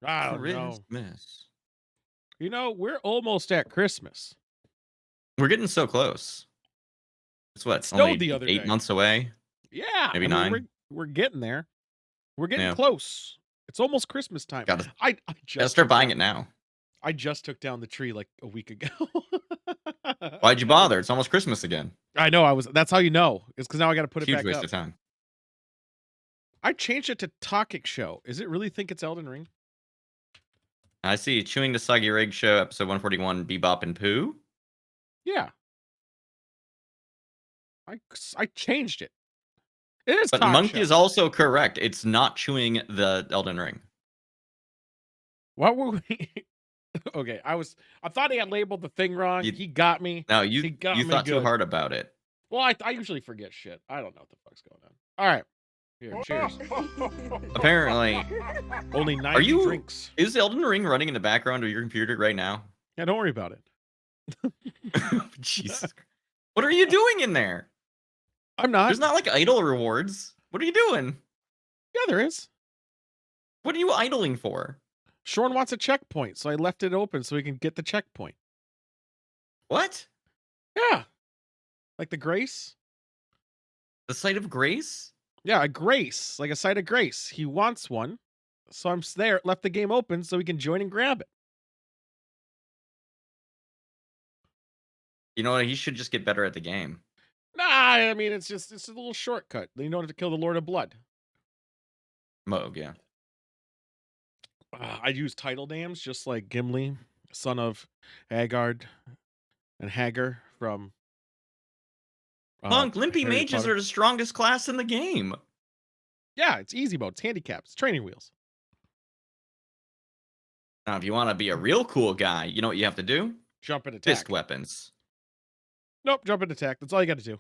I don't know. Christmas. You know, we're almost at Christmas. We're getting so close. It's It what, snowed only the other 8 day. months away? Yeah, Maybe I mean 9? we're getting there. We're getting Yeah. close. It's almost Christmas time. Gotta I gotta just start took buying down it now. I just took down the tree like a week ago. Why'd you bother? It's almost Christmas again. I know that's how you know. It's because now I got to put it Huge back waste up. of time. I changed it to Tokic Show. Is it really think it's Elden Ring? I see Chewing the Soggy Rig Show, episode 141, Bebop and Pooh. Yeah. I changed it. It is But Talk Monk Show. is also correct. It's not chewing the Elden Ring. What were we? Okay, I thought he had labeled the thing wrong. You He got me. No, He got you me thought too good. hard about it. Well, I usually forget shit. I don't know what the fuck's going on. All right. Here, cheers. Apparently. Only 90 drinks. Is Elden Ring running in the background of your computer right now? Yeah, don't worry about it. Jesus. What are you doing in there? I'm not. There's not like idle rewards. What are you doing? Yeah, there is. What are you idling for? Shorn wants a checkpoint, so I left it open so he can get the checkpoint. What? Yeah. Like the grace? The site of grace? Yeah, a grace. Like a site of grace. He wants one. So I'm there, left the game open so he can join and grab it. You know what? He should just get better at the game. Nah, I mean, it's a little shortcut. You know, to kill the Lord of Blood. Moog, yeah. I use title names just like Gimli, son of Haggard, and Hagar from Punk, Limpy Harry Mages Potter. are the strongest class in the game. Yeah, it's easy mode. It's handicaps. It's training wheels. Now, if you want to be a real cool guy, you know what you have to do? Jump and attack. Fist weapons. Nope, jump and attack. That's all you got to do.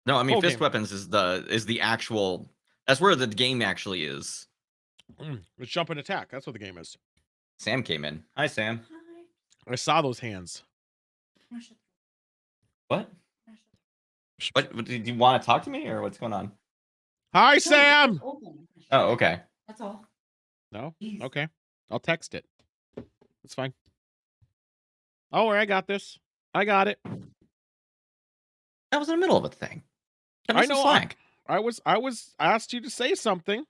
No, I mean Whole fist game. weapons is the actual. That's where the game actually is. It's jump and attack. That's what the game is. Sam came in. Hi, Sam. I saw those hands. What? What? Did you want to talk to me or what's going on? Hi, Sam. Oh, okay. That's all. No. Jeez. Okay. I'll text it. It's fine. Oh, I got this. I got it. That was in the middle of a thing. Cut me I some know. slack. I was asked you to say something.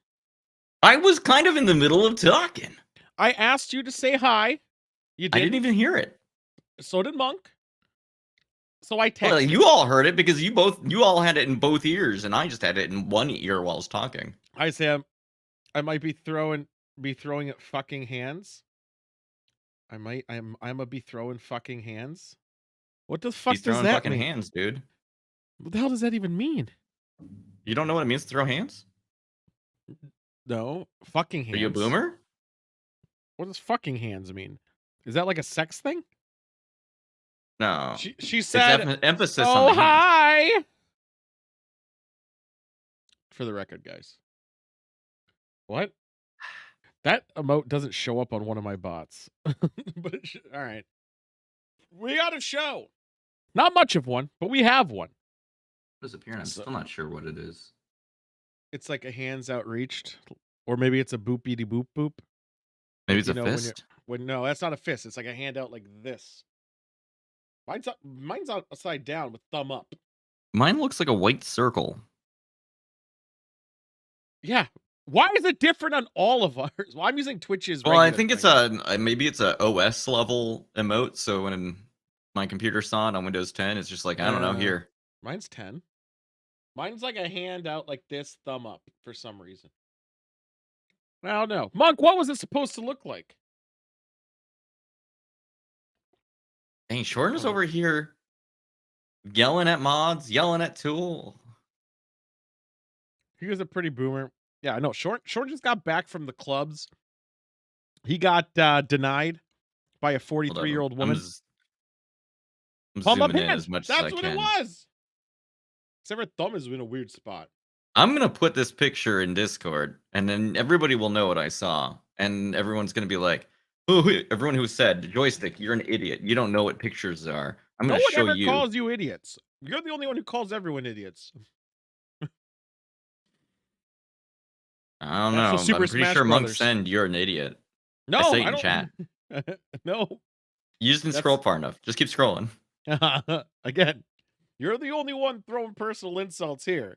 I was kind of in the middle of talking. I asked you to say hi. You didn't. I didn't even hear it. So did Monk. So I texted. Well, you all heard it because you all had it in both ears, and I just had it in one ear while I was talking. Hi, Sam. I might be throwing at fucking hands. I'm a be throwing fucking hands. What the fuck He's does throwing that fucking mean? hands, dude. What the hell does that even mean? You don't know what it means to throw hands? No, fucking hands. Are you a boomer? What does fucking hands mean? Is that like a sex thing? No. She said, It's emphasis "Oh, on the hands. hi." For the record, guys. What? That emote doesn't show up on one of my bots. But all right. We got a show. Not much of one, but we have one. What is appearing? I'm still not sure what it is. It's like a hands outreached, or maybe it's a boopity boop boop. Maybe it's You a know, fist. No, that's not a fist. It's like a hand out like this. Mine's upside down with thumb up. Mine looks like a white circle. Yeah. Why is it different on all of ours? Well, I'm using Twitch's. Well, I regular think it's thing. maybe it's a OS level emote. So when my computer saw it on Windows 10, it's just like, I don't know, here. Mine's 10. Mine's like a hand out like this, thumb up for some reason. I don't know. Monk, what was it supposed to look like? Dang, Shorten is over here yelling at mods, yelling at Tool. He was a pretty boomer. Yeah, I know. Short just got back from the clubs. He got denied by a 43-year-old woman. I'm Thumb up zooming in hands. as much That's as I what can. it was. Except for thumb is in a weird spot. I'm gonna put this picture in Discord, and then everybody will know what I saw, and everyone's gonna be like, "Oh, everyone who said joystick, you're an idiot. You don't know what pictures are." I'm gonna show No one ever you. calls you idiots. You're the only one who calls everyone idiots. I don't That's know. what Super I'm pretty Smash sure Monk Brothers. said you're an idiot. I saw No, you I in chat. don't. No, You just didn't scroll that's far enough. Just keep scrolling. again. You're the only one throwing personal insults here,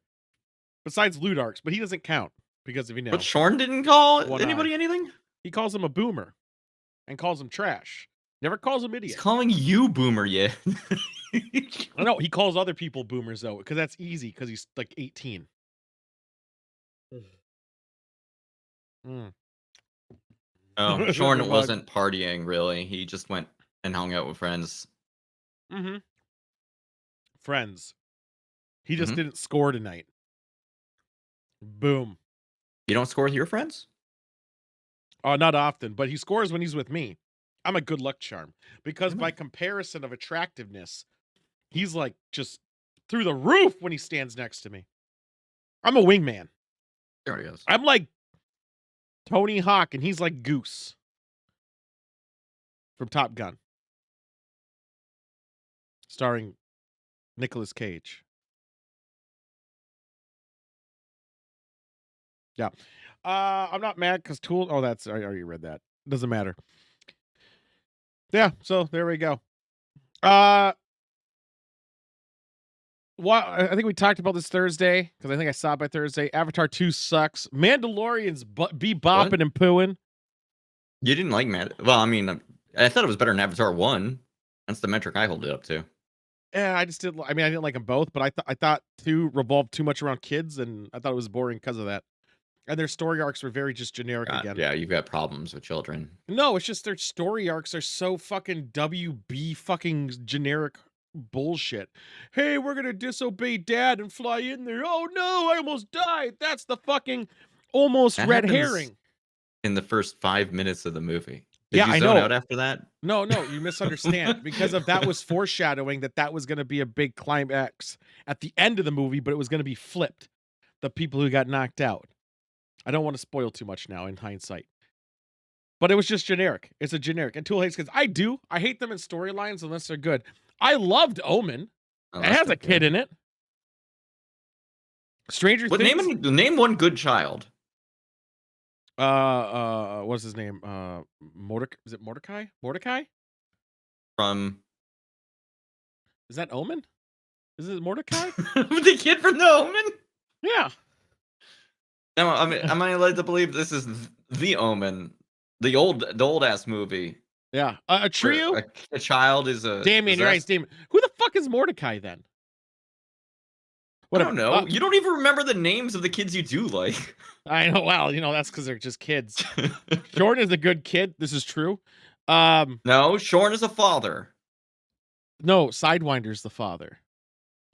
besides Ludarks, but he doesn't count because if But Shorn didn't call one eye. anybody anything? He calls him a boomer and calls him trash. Never calls him He's idiot. calling you boomer, yeah. I know he calls other people boomers though, because that's easy because he's like 18. Mm. Oh, The Shorn mug. wasn't partying really. He just went and hung out with friends. Mm-hmm. Friends. He just Mhm. didn't score tonight. Boom. You don't score with your friends? Oh, not often, but he scores when he's with me. I'm a good luck charm because by Mhm. comparison of attractiveness, he's like just through the roof when he stands next to me. I'm a wingman. There he goes. I'm like Tony Hawk, and he's like Goose from Top Gun, starring Nicolas Cage. Yeah. I'm not mad because Tool. Oh, that's I already read that. Doesn't matter. Yeah. So there we go. Uh, What I think we talked about this Thursday because I think I saw it by Thursday. Avatar 2 sucks. Mandalorian's be What? bopping and pooing. You didn't like Mad? Well, I mean, I thought it was better than Avatar 1. That's the metric I hold it up to. Yeah, I just didn't. I mean, I didn't like them both, but I thought 2 revolved too much around kids, and I thought it was boring because of that. And their story arcs were very just generic God, again. yeah, you've got problems with children. No, it's just their story arcs are so fucking WB fucking generic bullshit. Hey, we're gonna disobey dad and fly in there. Oh no, I almost died. That's the fucking almost That red happens herring. in the first 5 minutes of the movie. Did Yeah, you I zone know. out after that? No, no, you misunderstand because of that was foreshadowing that was gonna be a big climax at the end of the movie, but it was gonna be flipped. The people who got knocked out. I don't want to spoil too much now in hindsight. But it was just generic. It's a generic. And Tool hates kids. I do. I hate them in storylines unless they're good. I loved Omen. Oh, It that's has a not kid good. in it. Stranger But Things. name one good child What's his name? Is it Mordecai? Mordecai? from Is that Omen? Is it Mordecai? the kid from The Omen. Yeah. No, I mean, am I led to believe this is The Omen, the old ass movie Yeah. A where trio? a child is Damien, you're right. It's possessed? Damien. Who the fuck is Mordecai then? I Whatever. don't know. You don't even remember the names of the kids you do like. I know. Well, that's because they're just kids. Jordan is a good kid. This is true. Um, No, Shorn is a father. no, Sidewinder's the father.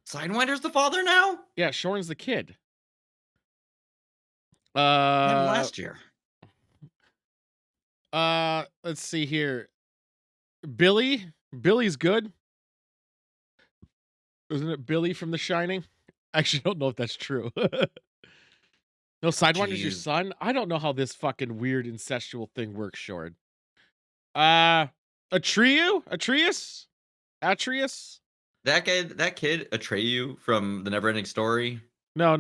Sidewinder's the father now? Yeah, Shorn's the kid. What happened Uh, last year? let's see here. Billy's good. Isn't it Billy from The Shining? I actually don't know if that's true. No, Sidewinder's your Jeez. son? I don't know how this fucking weird incestual thing works, Short. Atreus? Atreus? That kid, Atreyu from The Neverending Story. No.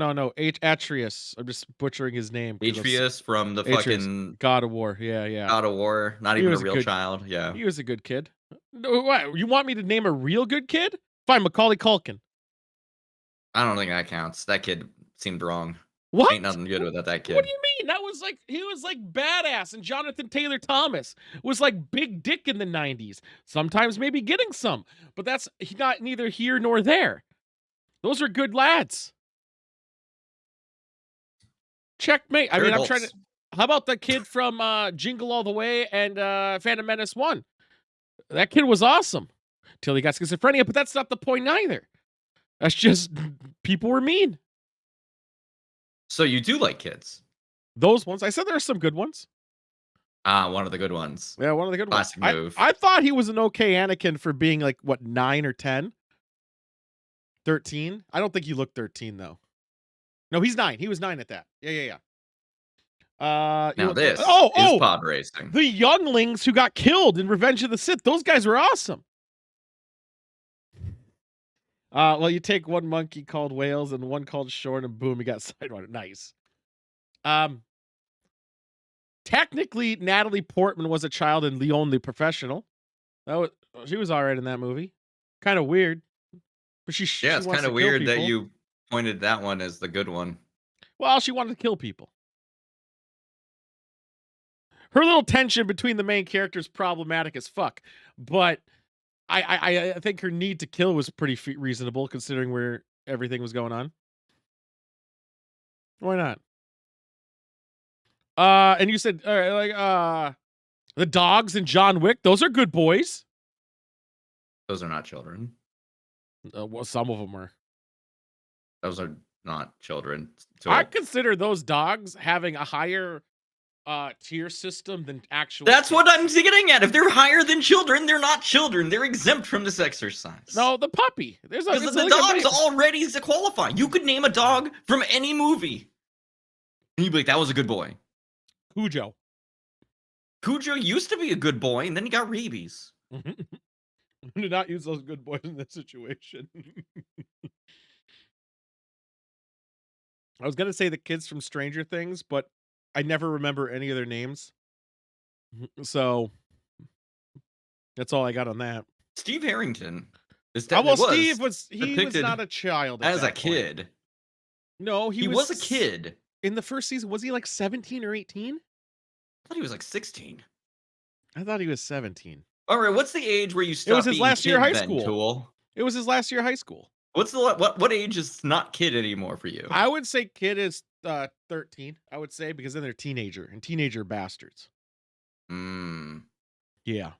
Atreus. I'm just butchering his name. Atreus from the Atreus. fucking God of War. Yeah. God of War. Not He even a was a real good child. Yeah. He was a good kid. No, what? You want me to name a real good kid? Fine, Macaulay Culkin. I don't think that counts. That kid seemed wrong. What? Ain't nothing good about that kid. What do you mean? That was like he was like badass, and Jonathan Taylor Thomas was like big dick in the 90s. Sometimes maybe getting some, but that's not neither here nor there. Those are good lads. Checkmate. I They're mean, I'm trying to. adults. How about the kid from Jingle All the Way and Phantom Menace 1? That kid was awesome till he got schizophrenia, but that's not the point either. That's just people were mean. So you do like kids? Those ones. I said there are some good ones. Ah, one of the good ones. Yeah, one of the good Classic ones. move. I thought he was an okay Anakin for being like, what, 9 or 10? 13? I don't think he looked 13, though. No, he's 9. He was 9 at that. Yeah. Now this is pod racing. The younglings who got killed in Revenge of the Sith. Those guys were awesome. Well, you take one monkey called Wales and one called Shorn, and boom, you got Sidewinder. Nice. Technically, Natalie Portman was a child in Leon the Professional. She was all right in that movie. Kind of weird, but Yeah, she it's wants kind to of kill weird that people. you pointed that one as the good one. Well, she wanted to kill people. Her little tension between the main characters problematic as fuck, but I think her need to kill was pretty reasonable considering where everything was going on. Why not? And you said the dogs and John Wick, those are good boys. Those are not children. Well, some of them were. Those are not children. So I consider those dogs having a higher tier system than actual that's kids. what I'm getting at. If they're higher than children, they're not children. They're exempt from this exercise. No, the puppy. Because the dog's already to qualify. You could name a dog from any movie. And you'd be like, that was a good boy. Cujo. Cujo used to be a good boy, and then he got rabies. Did not use those good boys in this situation. I was going to say the kids from Stranger Things, but I never remember any of their names. So that's all I got on that. Steve Harrington. Steve was not a child as a kid. No, he was a kid. In the first season, was he like 17 or 18? I thought he was like 16. I thought he was 17. All right, what's the age where you stop? It was his last year of high school. Tool? It was his last year of high school. What's what age is not kid anymore for you? I would say kid is 13. I would say because then they're teenager and teenager bastards. Yeah.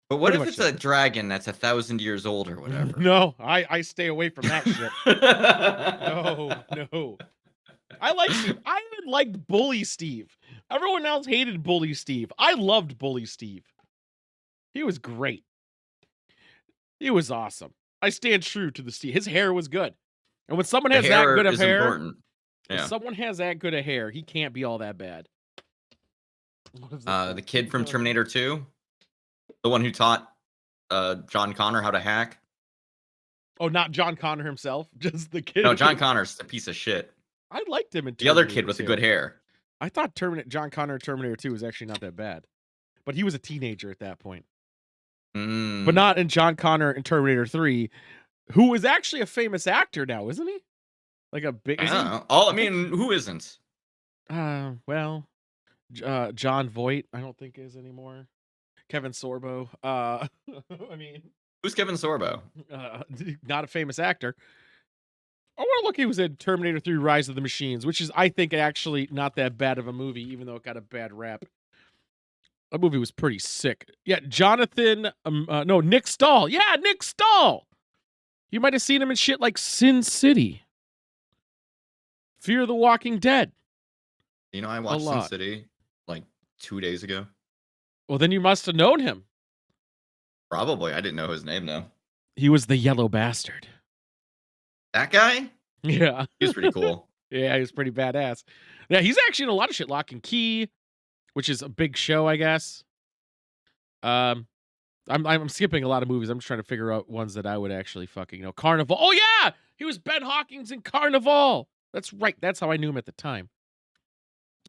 But what if it's a dragon that's 1,000 years old or whatever? No, I stay away from that shit. No. I even liked Bully Steve. Everyone else hated Bully Steve. I loved Bully Steve. He was great. He was awesome. I stand true to the Steve. His hair was good. And when someone has that good of hair, important. Yeah. If someone has that good of hair, he can't be all that bad. The kid from Terminator 2? The one who taught John Connor how to hack? Oh, not John Connor himself, just the kid. No, John Connor's a piece of shit. I liked him in Terminator. The other kid with the good hair. I thought John Connor in Terminator 2 was actually not that bad. But he was a teenager at that point. But not in John Connor in Terminator 3, who is actually a famous actor now, isn't he? Like a big... I mean, who isn't? Well, John Voight, I don't think is anymore. Kevin Sorbo. I mean... Who's Kevin Sorbo? Not a famous actor. Oh, well, look, he was in Terminator 3 Rise of the Machines, which is, I think, actually not that bad of a movie, even though it got a bad rap. That movie was pretty sick. Yeah, Nick Stahl. Yeah, Nick Stahl. You might have seen him in shit like Sin City. Fear the Walking Dead. You know, I watched Sin City like 2 days ago. Well, then you must have known him. Probably. I didn't know his name, though. He was the yellow bastard. That guy? Yeah. He was pretty cool. Yeah, he was pretty badass. Yeah, he's actually in a lot of shit. Lock and Key, which is a big show, I guess. I'm skipping a lot of movies. I'm just trying to figure out ones that I would actually fucking know. Carnival. Oh, yeah! He was Ben Hawkins in Carnival. That's right. That's how I knew him at the time.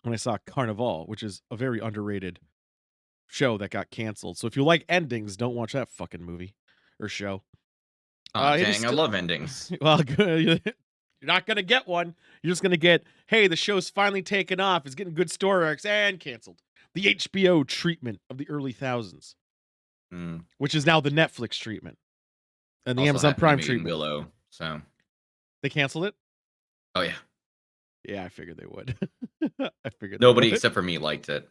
When I saw Carnival, which is a very underrated show that got canceled. So if you like endings, don't watch that fucking movie or show. Dang, I love endings. Well, you're not going to get one. You're just going to get, hey, the show's finally taken off. It's getting good story arcs and canceled. The HBO treatment of the early thousands, which is now the Netflix treatment and the also Amazon Prime treatment. Willow, so they canceled it. Oh yeah, yeah. I figured they would. I figured nobody except for me liked it.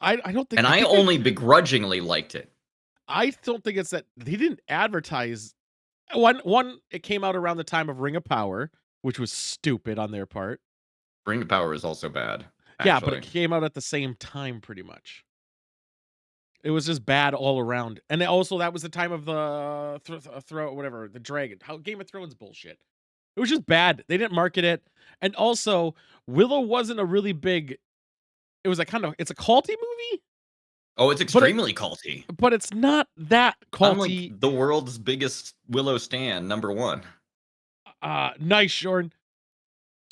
I don't think, and I only begrudgingly liked it. I don't think it's that they didn't advertise. One, it came out around the time of Ring of Power, which was stupid on their part. Ring of Power is also bad. Actually. Yeah, but it came out at the same time, pretty much. It was just bad all around, and also that was the time of the the dragon, Game of Thrones bullshit. It was just bad. They didn't market it, and also Willow wasn't a really big. It was it's a culty movie. Oh, it's extremely culty. But it's not that culty. I'm like the world's biggest Willow stan, #1. Nice, Jordan.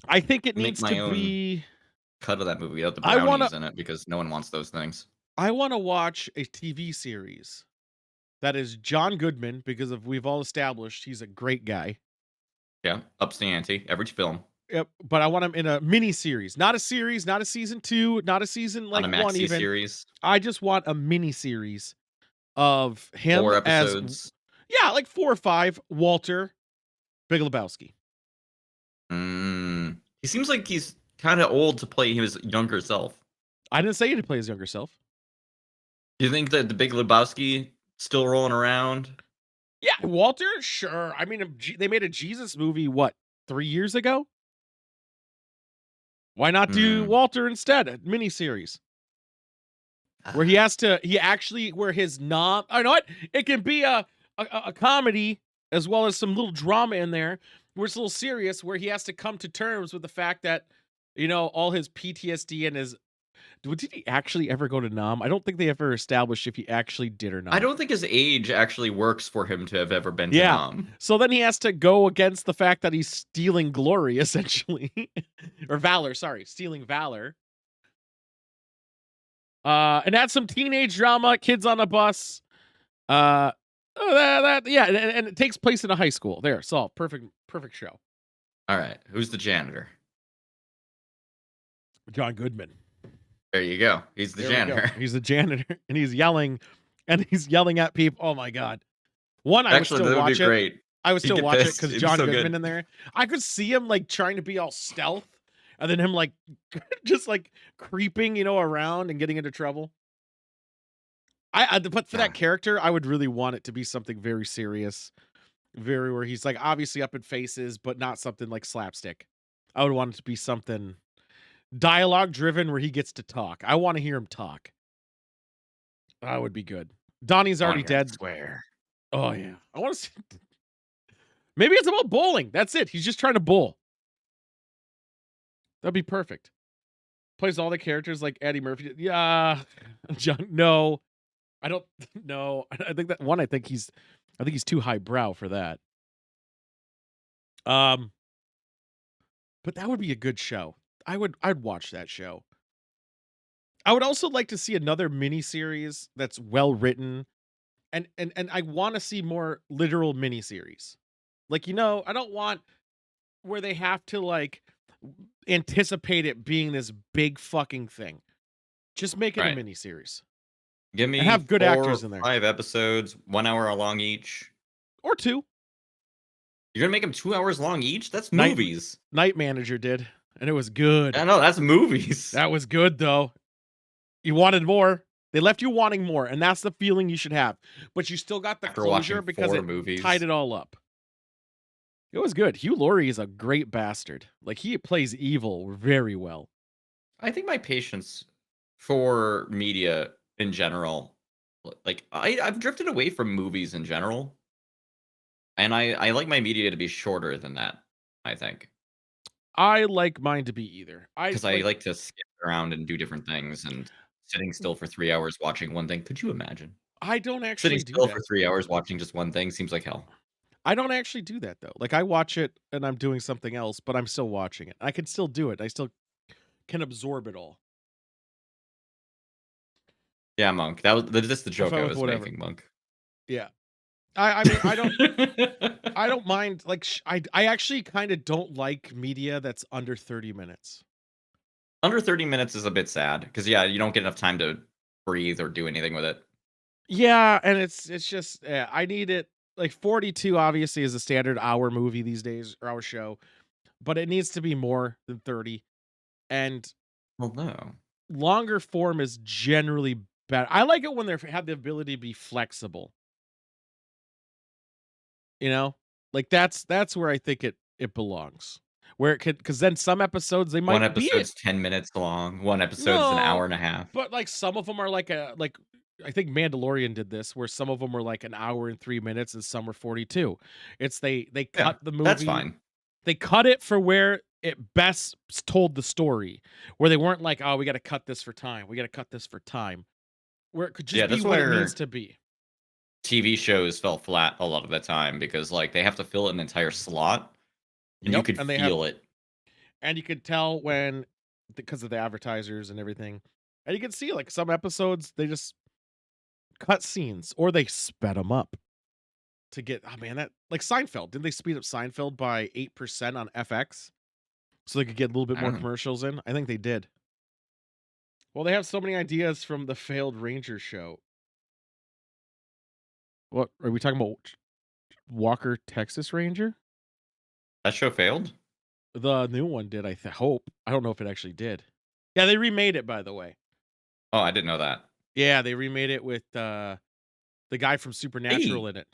I think it needs to be cut of that movie without the I wanna brownies in it because no one wants those things. I wanna watch a TV series that is John Goodman because of we've all established he's a great guy. Yeah, ups the ante every film Yep, but I want him in a mini series, not a series, not a season 2, not a season on like a 1 maxi even. series, I just want a mini series of him 4 as episodes. yeah, like 4 or 5, Walter, Big Lebowski. He seems like he's kinda old to play his younger self. I didn't say you to play his younger self. Do you think that the Big Lebowski still rolling around? Yeah, Walter, sure. I mean, they made a Jesus movie, what, 3 years ago? Why not do Hmm. Walter instead, a miniseries? Where he has to he actually where his nom I know what? It can be a comedy as well as some little drama in there where it's a little serious, where he has to come to terms with the fact that, all his PTSD and his did he actually ever go to Nam? I don't think they ever established if he actually did or I not. don't think his age actually works for him to have ever been to Yeah. Nam. So then he has to go against the fact that he's stealing glory, essentially. Or valor, sorry, stealing valor. And add some teenage drama, kids on a bus. Yeah, and it takes place in a high school. There, solved. Perfect show. Alright, who's the janitor? John Goodman. There you go. He's the There we go. janitor. He's the janitor, and he's yelling at people. Oh my god. One, I would Actually, still that would be watch it. great. I would He'd still get watch it pissed. because It'd be John so Goodman good. in there. I could see him like trying to be all stealth, and then him like just like creeping, around and getting into trouble. But for that Ah, character, I would really want it to be something very serious, very where he's like obviously up in faces, but not something like slapstick. I would want it to be something dialogue driven where he gets to talk. I want to hear him talk. That would be good. Donnie's I wanna already hear him dead. swear. Oh yeah. I want to see maybe it's about bowling. That's it. He's just trying to bowl. That'd be perfect. Plays all the characters like Eddie Murphy. Yeah. John, no. I don't no. I think that one I think he's too highbrow for that. Um, but that would be a good show. I'd watch that show. I would also like to see another miniseries that's well written and I want to see more literal miniseries. Like, I don't want where they have to like anticipate it being this big fucking thing. Just make it a Right. miniseries Give and me have good 4 actors or in there 5 episodes, 1 hour long each. or two. You're gonna make them 2 hours long each? That's Night movies. Night Manager did, and it was good. I know, that's movies. That was good though. You wanted more. They left you wanting more, and that's the feeling you should have. But you still got the After watching closure because 4 it tied movies. it all up. It was good. Hugh Laurie is a great bastard. Like he plays evil very well. I think my patience for media in general, like, I've drifted away from movies in general, and I like my media to be shorter than that, I think, I like mine to be either. I because I like like to skip around and do different things, and sitting still for 3 hours watching one thing, could you imagine? I don't Sitting actually do still for that. 3 hours watching just one thing seems like hell. I don't actually do that though. Like I watch it and I'm doing something else, but I'm still watching it. I can still do it. I still can absorb it all. Yeah, Monk. That's the I'm joke fine I with was whatever. making, Monk. Yeah. I mean, I don't mind like I actually kind of don't like media that's under 30 minutes. Under 30 minutes is a bit sad because yeah, you don't get enough time to breathe or do anything with it. Yeah, and it's just I need it like 42 obviously is a standard hour movie these days or hour show, but it needs to be more than 30 and Well, no. longer form is generally better. I like it when they have the ability to be flexible, you know? Like that's where I think it belongs. Where it could cuz then some episodes they One might be it. episode's 10 minutes long, one episode is an hour No, and a half. but like some of them are like I think Mandalorian did this where some of them were like an hour and 3 minutes and some were 42. It's they Yeah, cut the that's movie. fine. They cut it for where it best told the story. Where they weren't like, "Oh, we got to cut this for time. We got to cut this for time." Where it could Yeah, just be that's what it needs where to be. TV shows fell flat a lot of the time because, like, they have to fill an entire slot, and you Yep, could and they have feel it. and you could tell when because of the advertisers and everything. And you can see like some episodes they just cut scenes or they sped them up to get. Oh man, that like Seinfeld. Didn't they speed up Seinfeld by 8% on FX so they could get a little bit I more don't know. commercials in? I think they did. Well, they have so many ideas from the failed Ranger show. What are we talking about? Walker, Texas Ranger? That show failed? The new one did, hope. I don't know if it actually did. Yeah, they remade it, by the way. Oh, I didn't know that. Yeah, they remade it with the guy from Supernatural They in it.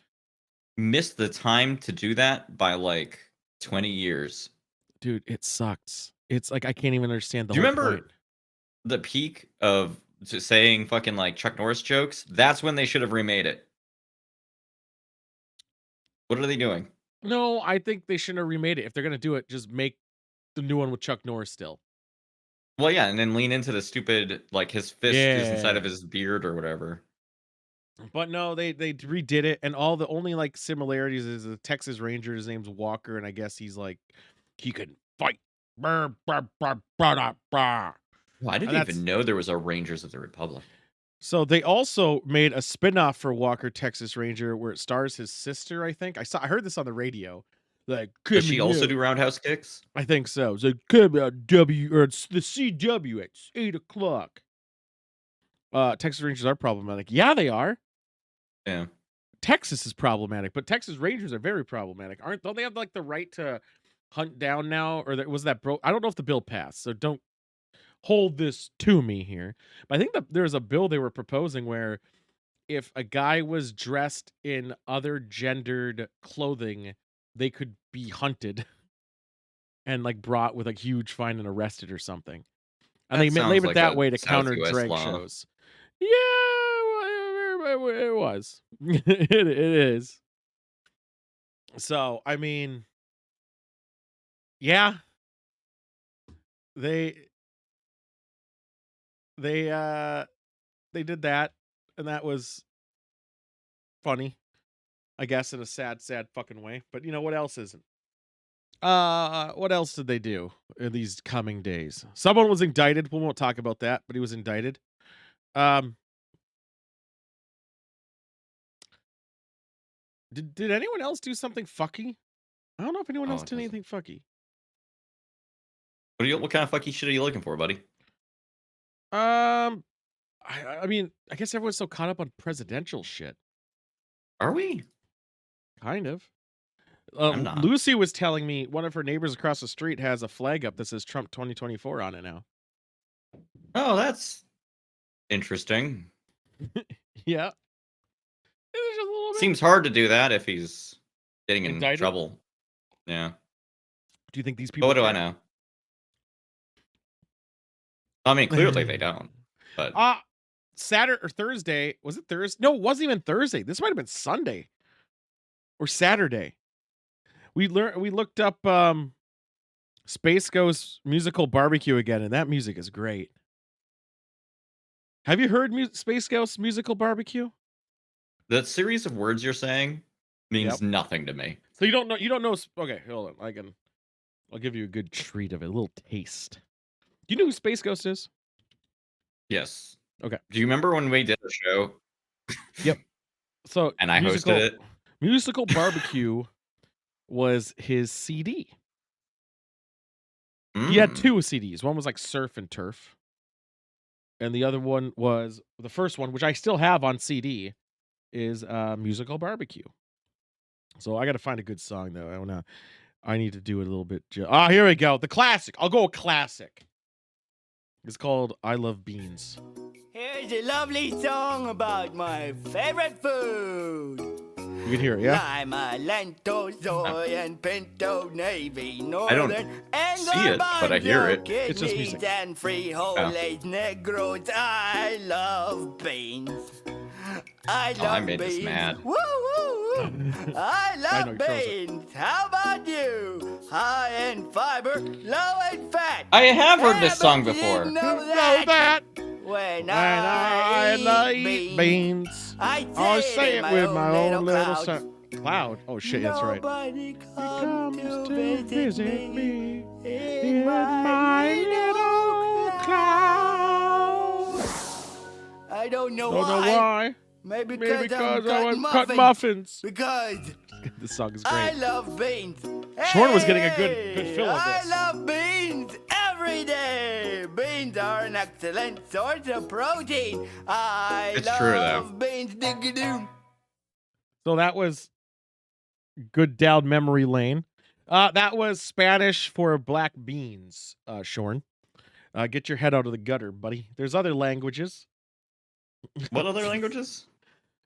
missed the time to do that by like 20 years. Dude, it sucks. It's like I can't even understand the Do you whole point. remember the peak of just saying fucking like Chuck Norris jokes? That's when they should have remade it. What are they doing? No, I think they shouldn't have remade it. If they're gonna do it, just make the new one with Chuck Norris still. Well, yeah, and then lean into the stupid like his fist is inside of Yeah. his beard or whatever. But no, they redid it, and all the only like similarities is the Texas Ranger. His name's Walker, and I guess he's like he can fight. Brr, brr, brr, brr, brr, brr. Well, I And didn't even that's know there was a Rangers of the Republic. so they also made a spin-off for Walker Texas Ranger where it stars his sister, I think. I heard this on the radio. Like, Does come she also here. do roundhouse kicks? I think so. It's like, come on, W, or it's the CW at 8 o'clock. Texas Rangers are problematic. Yeah, they are. Yeah. Texas is problematic, but Texas Rangers are very problematic. Don't they have like the right to hunt down now? Or was that broke? I don't know if the bill passed, so don't hold this to me here. But I think that there's a bill they were proposing where if a guy was dressed in other gendered clothing, they could be hunted and like brought with a huge fine and arrested or something. And they That sounds label it like that a way to South counter US drag law. shows. Yeah, well, it was. It is. So, I mean, yeah, they they uh they did that, and that was funny, I guess, in a sad, sad fucking way. But you know what else isn't? What else did they do in these coming days? Someone was indicted. We won't talk about that, but he was indicted. Um, did anyone else do something fucky? I don't know if anyone else Oh, it did doesn't. anything fucky. What kind of fucky shit are you looking for, buddy? Um, I mean, I guess everyone's so caught up on presidential shit. Are we? Kind of. I'm not. Lucy was telling me one of her neighbors across the street has a flag up that says Trump 2024 on it now. Oh, that's interesting. Yeah. It's just a little bit Seems hard to do that if he's getting in indicted. trouble. Yeah. Do you think these But people what do I care? know? I mean, clearly they don't. But Saturday or Thursday. Was it Thursday? No, it wasn't even Thursday. This might have been Sunday or Saturday. We looked up Space Ghost musical barbecue again, and that music is great. Have you heard Space Ghost musical barbecue? the series of words you're saying means Yep. nothing to me. So you don't know. Okay, hold on. I'll give you a good treat of it, a little taste. Do you know who Space Ghost is? Yes. Okay. Do you remember when we did a show? Yep. So And I hosted it? Musical barbecue was his CD. He had Mm. 2 CDs. One was like Surf and Turf. And the other one was the first one, which I still have on CD, is Musical Barbecue. So I got to find a good song though. I need to do it a little bit. Here we go. The classic. I'll go classic. It's called I Love Beans. Here's a lovely song about my favorite food. You can hear it, yeah? Lima, lentil, soy, and pinto, navy, northern, and see it, but I hear it. It's just music. and frijoles negros. I love beans. I love I made beans. this mad. Woo, woo, woo. I know, love he throws it. beans. How about you? High in fiber, low in fat. I have heard this Yeah, song but you before. didn't know Know that When I eat eat beans, I I'll say it with my own little cloud. cloud. Oh shit, that's right. Nobody Comes comes to to visit me me in in my my little clouds. I don't know Don't know why. why. Maybe Maybe because because I I'm was cutting cut muffins. muffins. Because This song is I great. love beans. Shorn was getting a good fill of I this. love beans every day. Beans are an excellent source of protein. I It's true, though. love beans. Digga-doo. So that was good down memory lane. That was Spanish for black beans, Shorn. Get your head out of the gutter, buddy. There's other languages. What other languages?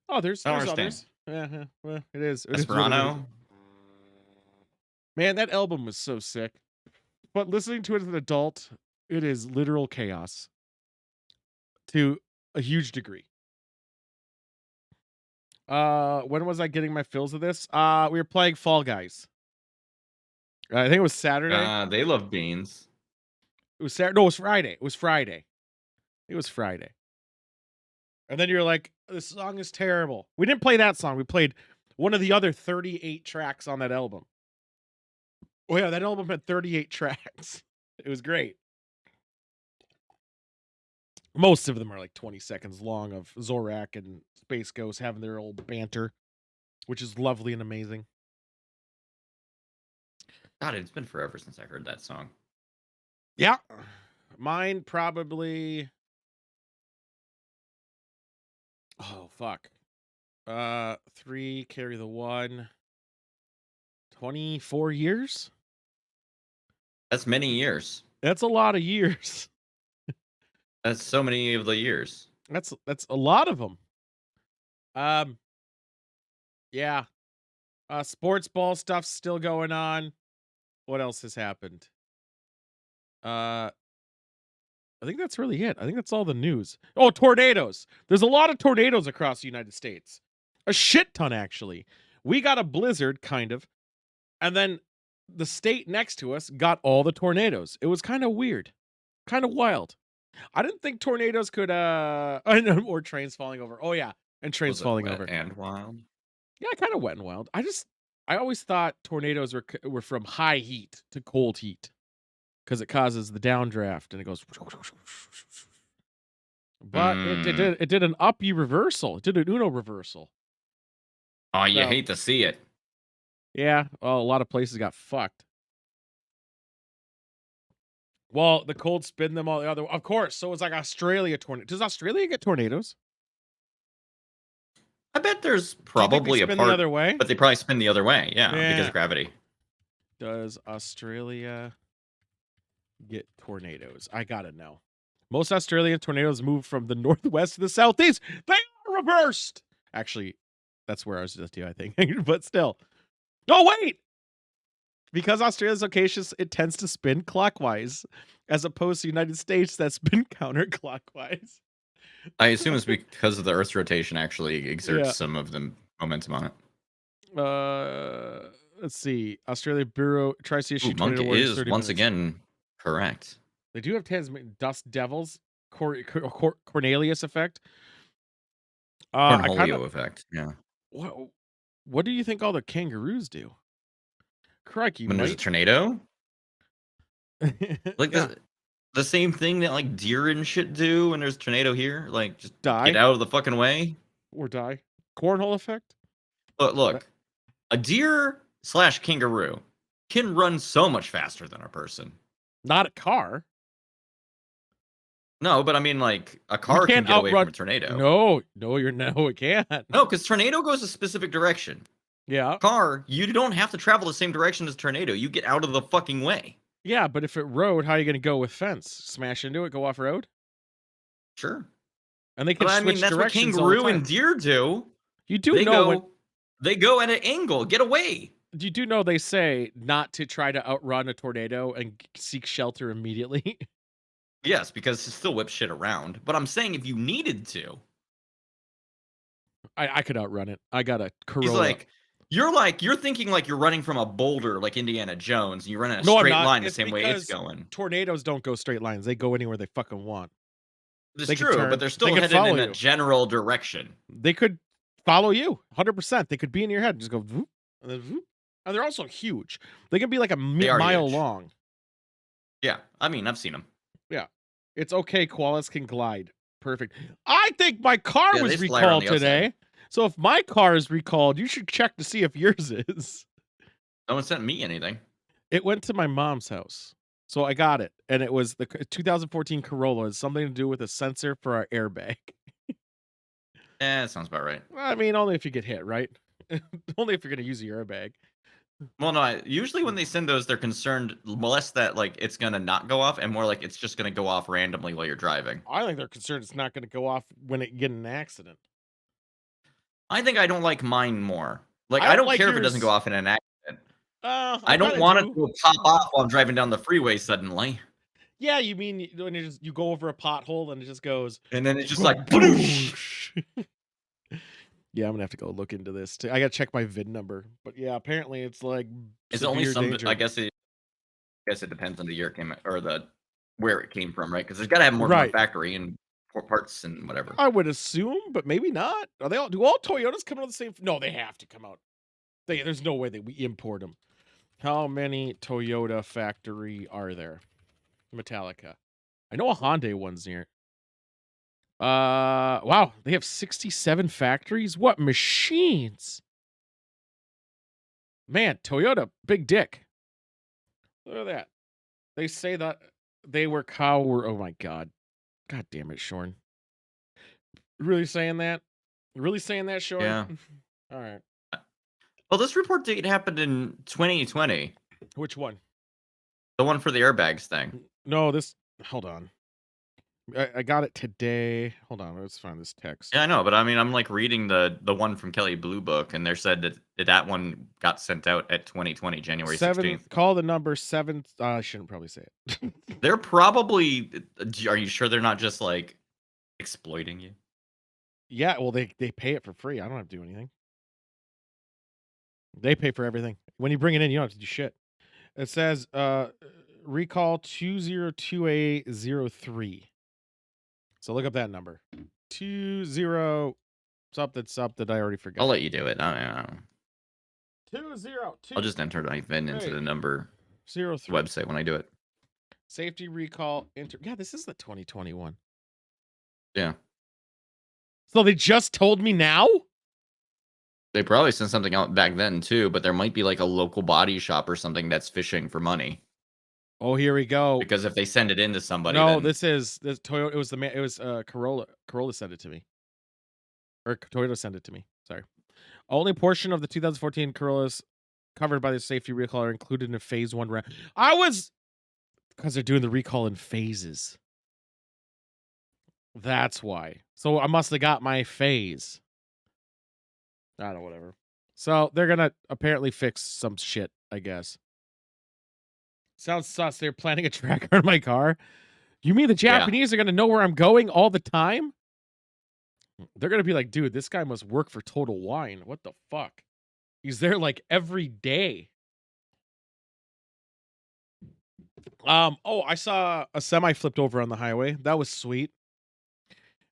Oh, there's I don't others. Yeah, well, it is. It is what it is. Esperanto. Man, that album was so sick. But listening to it as an adult, it is literal chaos to a huge degree. When was I getting my fills of this? We were playing Fall Guys. I think it was Saturday. They love beans. It was Saturday. No, it was Friday. It was Friday. It was Friday. And then you're like, this song is terrible. We didn't play that song. We played one of the other 38 tracks on that album. Oh, yeah, that album had 38 tracks. It was great. Most of them are like 20 seconds long of Zorak and Space Ghost having their old banter, which is lovely and amazing. God, it's been forever since I heard that song. Yeah. Mine probably... Oh, fuck. 3, carry the 1. 24 years? That's many years. That's a lot of years. That's so many of the years. That's a lot of them. Yeah. Sports ball stuff's still going on. What else has happened? I think that's really it. I think that's all the news. Oh, tornadoes. There's a lot of tornadoes across the United States. A shit ton, actually. We got a blizzard, kind of. And then the state next to us got all the tornadoes. It was kind of weird. Kind of wild. I didn't think tornadoes could, or trains falling over. Oh, yeah. And trains Was it falling wet over. and wild? Yeah, kind of wet and wild. I always thought tornadoes were from high heat to cold heat because it causes the downdraft and it goes. But it did an uppy reversal. It did an Uno reversal. Oh, you So- hate to see it. Yeah, well, a lot of places got fucked. Well, the cold spin them all the other. Of course, so it's like Australia tornado. Does Australia get tornadoes? I bet there's Do you think probably they a spin part, the other way. but they probably spin the other way. Yeah, because Yeah. of gravity. Does Australia get tornadoes? I gotta know. Most Australian tornadoes move from the northwest to the southeast. They are reversed. Actually, that's where ours is too, I think. But still. Oh, wait! Because Australia's location, it tends to spin clockwise, as opposed to the United States that spin counterclockwise. I assume it's because of the Earth's rotation actually exerts Yeah. some of the momentum on it. Let's see. Australia Bureau tries to issue Ooh, Monk tornado warnings is 30 once minutes. again correct. They do have Tasman Dust Devils, Cornelius effect. I Cornholio kinda, effect. Yeah. what do you think all the kangaroos do? Crikey, When there's a mate. tornado, like Yeah. the same thing that like deer and shit do when there's a tornado here. Like just Die get out of the fucking way. or die. Cornhole effect. But look, a deer / kangaroo can run so much faster than a person. Not a car. No, but I mean, like a car can can't get away from outrun- a tornado. No, it can't. No, because tornado goes a specific direction. Yeah. Car, you don't have to travel the same direction as tornado. You get out of the fucking way. Yeah, but if it rode, how are you going to go with fence? Smash into it, go off road? Sure. And they can But I switch mean, that's what directions all the kangaroo and time. deer do. You do They know go, when, they go at an angle. Get away. you do know they say not to try to outrun a tornado and seek shelter immediately. Yes, because it still whips shit around. But I'm saying if you needed to, I could outrun it. I got a Corolla. he's you're thinking like you're running from a boulder like Indiana Jones, and you run in a No, I'm straight not. line the It's same way it's because going. tornadoes don't go straight lines. They go anywhere they fucking want. It's they can true, turn- but they're they still can headed follow in a you. general direction. They could follow you 100%. They could be in your head. Just go whoop, and then whoop. And they're also huge. They can be like a They are mile huge. long. Yeah, I mean, I've seen them. Yeah. It's okay. Koalas can glide. Perfect. I think my car Yeah, they was slide around recalled the outside. today. So if my car is recalled, you should check to see if yours is. No one sent me anything. It went to my mom's house. So I got it. And it was the 2014 Corolla. It's something to do with a sensor for our airbag. That sounds about right. I mean, only if you get hit, right? Only if you're going to use your airbag. Well, no, usually when they send those, they're concerned less that like it's gonna not go off, and more like it's just gonna go off randomly while you're driving. I think they're concerned it's not going to go off when it get in an accident. I think I don't like mine more. Like I I don't don't like care if it doesn't yours. go off in an accident. I I don't kind of want it do. to pop off while I'm driving down the freeway suddenly, Yeah, you mean when you go over a pothole and it just goes. and then it's just like, "Boosh." Yeah, I'm gonna have to go look into this too. I gotta check my VIN number, but yeah, apparently it's like It's only severe some. danger. I guess it depends on the year it came or the where it came from, right? Because there's got to have more than one Right. factory and parts and whatever. I would assume, but maybe not. Are they all? Do all Toyotas come out of the same? No, they have to come out. There's no way that we import them. How many Toyota factory are there? Metallica. I know a Hyundai one's near. Wow, they have 67 factories. What machines? Man, Toyota, big dick. Look at that. They say that they were oh my god. God damn it, Shorn. Really saying that? Really saying that, Shorn? Yeah. All right. Well, this report date happened in 2020. Which one? The one for the airbags thing. No, this. Hold on. I got it today. Hold on. Let's find this text. Yeah, I know, but I mean, I'm like reading the one from Kelly Blue Book, and they said that one got sent out at 2020 January 16th. Call the number 7. I shouldn't probably say it. They're probably. Are you sure they're not just like exploiting you? Yeah, well, they pay it for free. I don't have to do anything. They pay for everything. When you bring it in, you don't have to do shit. It says recall 202A03. So look up that number. 20 something I already forgot. I'll let you do it. I don't know. 20. I'll just enter my VIN into the number 03. website when I do it. Safety recall Yeah, this is the 2021. Yeah. So they just told me now? They probably sent something out back then too, but there might be like a local body shop or something that's fishing for money. Oh, here we go. Because if they send it in to somebody, No, then... this Toyota. It was Corolla. Corolla sent it to me. Or Toyota sent it to me. Sorry. Only portion of the 2014 Corollas covered by the safety recall are included in phase 1 round. Because they're doing the recall in phases. That's why. So I must have got my phase. I don't know, whatever. So they're gonna apparently fix some shit, I guess. Sounds sus. They're planting a tracker on my car. You mean the Japanese are gonna know where I'm going all the time? They're gonna be like, dude, this guy must work for Total Wine. What the fuck? He's there like every day. Oh, I saw a semi flipped over on the highway. That was sweet.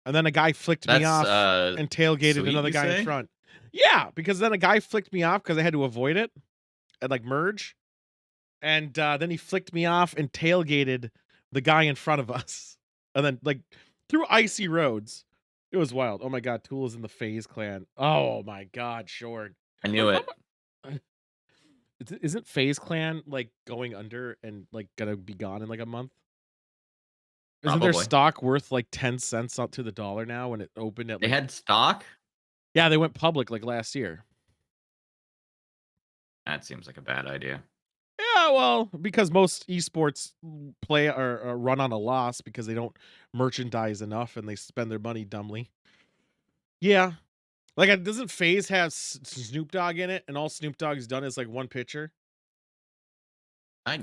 And then a guy flicked me off and tailgated another guy in front. Yeah, because then a guy flicked me off because I had to avoid it and like merge. And then he flicked me off and tailgated the guy in front of us. And then like through icy roads. It was wild. Oh my god, Tool is in the FaZe clan. Oh my god, Short. I knew it. Isn't FaZe clan like going under and like gonna be gone in like a month? Isn't their stock worth like 10 cents up to the dollar now when it opened at They had stock? Yeah, they went public like last year. That seems like a bad idea. Yeah, well, because most esports play or run on a loss because they don't merchandise enough and they spend their money dumbly. Yeah. Like, doesn't FaZe have Snoop Dogg in it and all Snoop Dogg's done is like one picture? I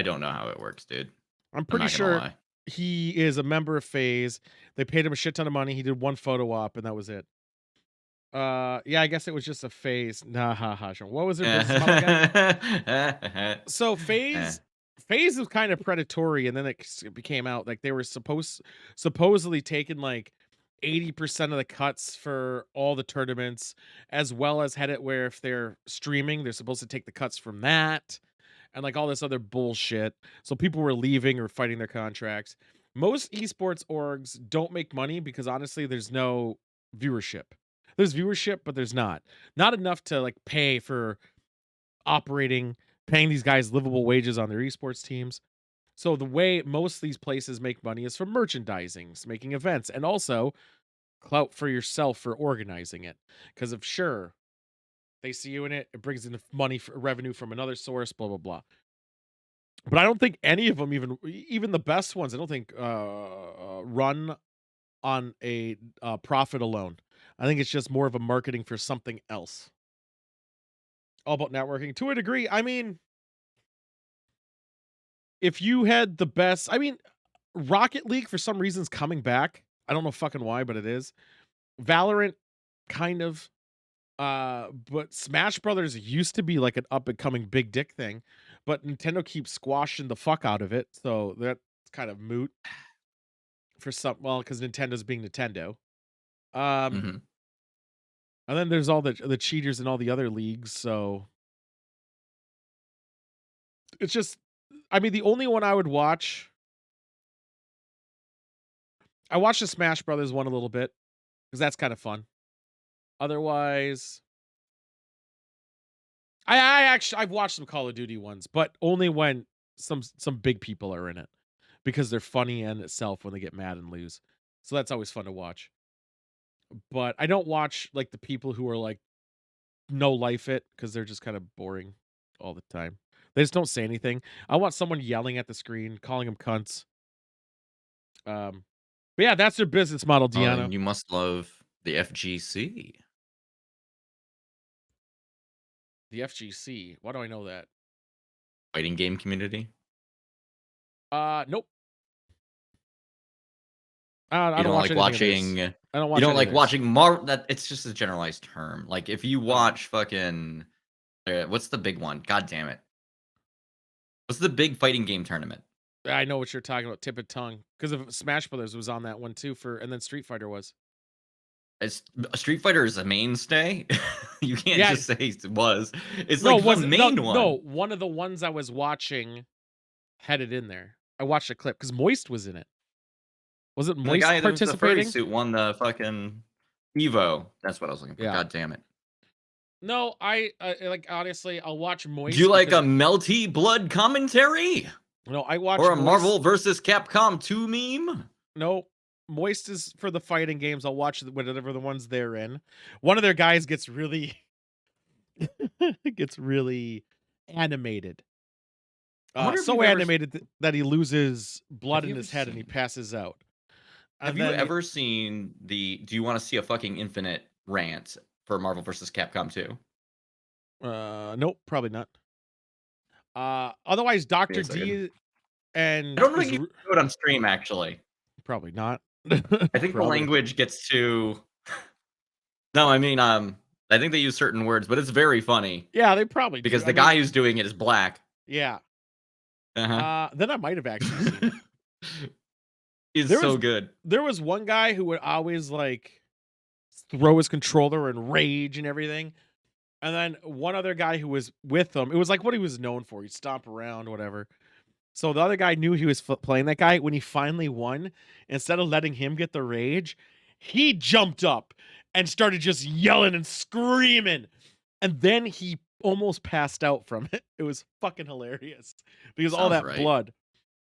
don't know how it works, dude. I'm pretty sure he is a member of FaZe. They paid him a shit ton of money. He did one photo op and that was it. Yeah, I guess it was just a phase. Nah, what was it? So phase was kind of predatory, and then it became out like they were supposedly taking like 80% of the cuts for all the tournaments, as well as had it where if they're streaming, they're supposed to take the cuts from that, and like all this other bullshit. So people were leaving or fighting their contracts. Most esports orgs don't make money because honestly, there's no viewership. There's viewership, but there's not enough to like pay for paying these guys livable wages on their esports teams. So the way most of these places make money is from merchandising, making events, and also clout for yourself for organizing it. Because if sure they see you in it, it brings in money for revenue from another source, blah blah blah. But I don't think any of them, even the best ones, I don't think run on a profit alone. I think it's just more of a marketing for something else. All about networking to a degree. I mean, if you had the best, I mean, Rocket League for some reason's coming back. I don't know fucking why, but it is. Valorant, kind of. But Smash Brothers used to be like an up and coming big dick thing, but Nintendo keeps squashing the fuck out of it, so that's kind of moot for some. Well, because Nintendo's being Nintendo. Um, Hmm. and then there's all the cheaters in all the other leagues, so it's just. I mean, the only one I would watch. I watched the Smash Brothers one a little bit because that's kind of fun. Otherwise, I've watched some Call of Duty ones, but only when some big people are in it because they're funny in itself when they get mad and lose. So that's always fun to watch. But I don't watch like the people who are like no life it because they're just kind of boring all the time. They just don't say anything. I want someone yelling at the screen, calling them cunts. But yeah, that's their business model, Oh, Deanna. and you must love the FGC. The FGC. Why do I know that? Fighting game community. Nope. I You don't don't watch like anything of theirs. watching. I don't You watch don't any of like theirs. watching That it's just a generalized term. Like if you watch fucking, what's the big one? God damn it! What's the big fighting game tournament? I know what you're talking about, tip of tongue, because of Smash Brothers was on that one too and then Street Fighter was. It's Street Fighter is a mainstay. You can't Yeah, just say it was. It's no, like it the wasn't. No, main one. no, one of the ones I was watching had it in there. I watched a clip because Moist was in it. Was it And the Moist guy that was the furry participating? suit won the fucking Evo. That's what I was looking for. Yeah. God damn it. No, I like honestly, I'll watch Do Moist you like a because melty blood commentary no, I watch or a Moist. Marvel versus Capcom 2 meme? No, Moist is for the fighting games. I'll watch whatever the ones they're in. One of their guys gets really gets really animated. I wonder if So you've ever animated that he loses blood have in you ever his head and he seen passes out. have And you then ever seen the Do you want to see a fucking infinite rant for Marvel versus Capcom 2? nope, probably not. Otherwise, Wait a Dr. second. D I and don't think you can do it on stream actually. probably not. I think the Probably not. language gets too No, I mean I think they use certain words, but it's very funny Yeah, they probably do. because I the mean, guy who's doing it is black. yeah. Uh-huh. Then I might have actually seen it. He's There so was good. there was one guy who would always like throw his controller and rage and everything. And then one other guy who was with him, it was like what he was known for. He'd stomp around, whatever. So the other guy knew he was playing that guy. When he finally won, instead of letting him get the rage, he jumped up and started just yelling and screaming. And then he almost passed out from it. It was fucking hilarious because all Sounds that right. blood.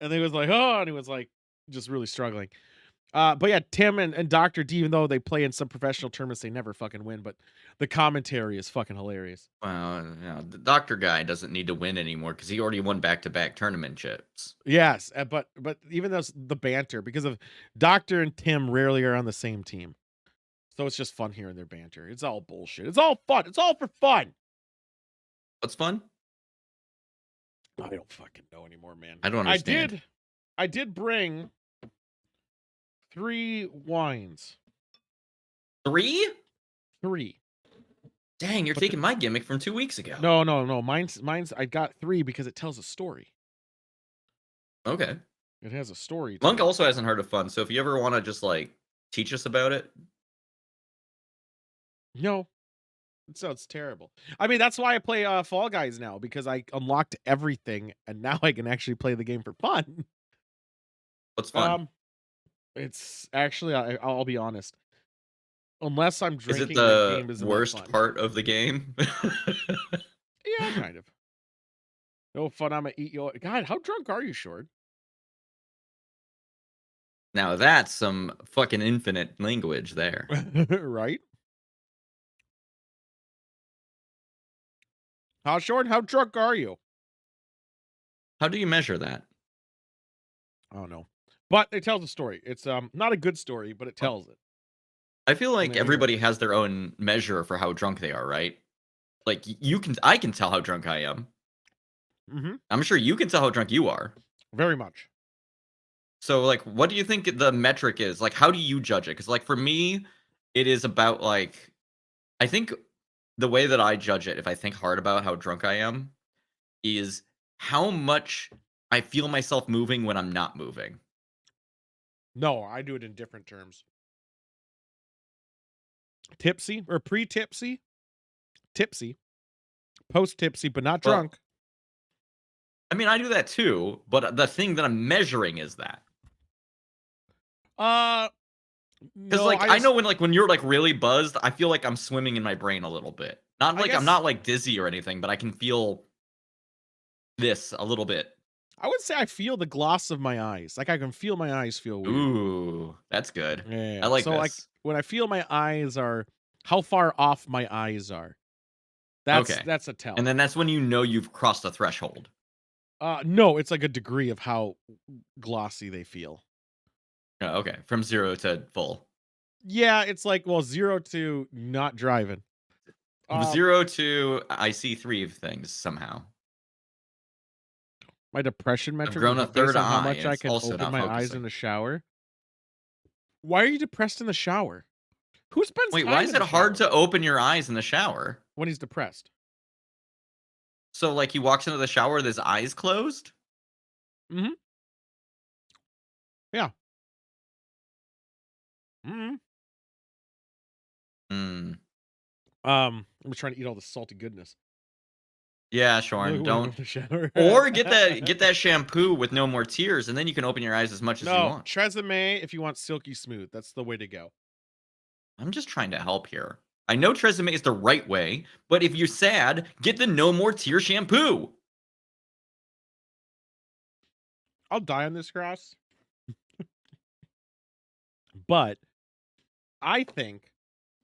And he was like, oh, and he was like just really struggling. But yeah, Tim and Dr. D, even though they play in some professional tournaments, they never fucking win. But the commentary is fucking hilarious. Well, the doctor guy doesn't need to win anymore because he already won back-to-back tournament chips. Yes, but even those the banter because of Doctor and Tim rarely are on the same team, so it's just fun hearing their banter. It's all bullshit. It's all fun. It's all for fun. What's fun? I don't fucking know anymore, man. I don't understand. I did bring 3 wines. 3? 3. Dang, you're But taking my gimmick from 2 weeks ago. No. Mine's. I got 3 because it tells a story. Okay. It has a story. Monk also hasn't heard of fun, so if you ever want to just like teach us about it. No, it sounds terrible. I mean, that's why I play Fall Guys now because I unlocked everything and now I can actually play the game for fun. What's fun? Um, it's actually I'll be honest. Unless I'm Is it drinking, the the game isn't that worst fun. part of the game? Yeah, kind of. No fun. I'ma eat you. God, how drunk are you, Short? Now that's some fucking infinite language there. Right? How short? How drunk are you? How do you measure that? I don't know. But it tells a story. It's not a good story, but it Well, tells it. I feel And like then, you know, everybody has their own measure for how drunk they are, right? Like I can tell how drunk I am. mm-hmm, I'm sure you can tell how drunk you are. very much. So like what do you think the metric is? Like how do you judge it? Cuz like for me it is about like I think the way that I judge it if I think hard about how drunk I am is how much I feel myself moving when I'm not moving. No, I do it in different terms. Tipsy or pre-tipsy, tipsy, post-tipsy, but not Well, drunk. I mean I do that too, but the thing that I'm measuring is that. Uh, Cuz no, like I I know just, when you're like really buzzed, I feel like I'm swimming in my brain a little bit. Not I like I'm guess not like dizzy or anything, but I can feel this a little bit. I would say I feel the gloss of my eyes. Like I can feel my eyes feel weird. Ooh, that's good. I Yeah. like So like this. when I feel my eyes are how far off my eyes are. Okay. That's a tell. And then that's when you know you've crossed a threshold. No, it's like a degree of how glossy they feel. Oh, okay. From 0 to full. Yeah, it's like, well, 0 to not driving. 0 to I see 3 of things somehow. My depression I've metric is grown a based third on how eye, much and I it's can also open not my eyes in focusing. the shower. Why are you depressed in the shower? Who spends Wait, why time is in it the hard shower to open your eyes in the shower? when he's depressed? So, like, he walks into the shower with his eyes closed? Mhm. Yeah. Mhm. Hmm. I'm trying to eat all the salty goodness. Yeah, I really Shorn, want to go don't to the shower. or get that shampoo with no more tears, and then you can open your eyes as much as you No, want. Tresemme if you want silky smooth. That's the way to go. I'm just trying to help here. I know Tresemme is the right way, but if you're sad, get the no more tear shampoo. I'll die on this cross. But I think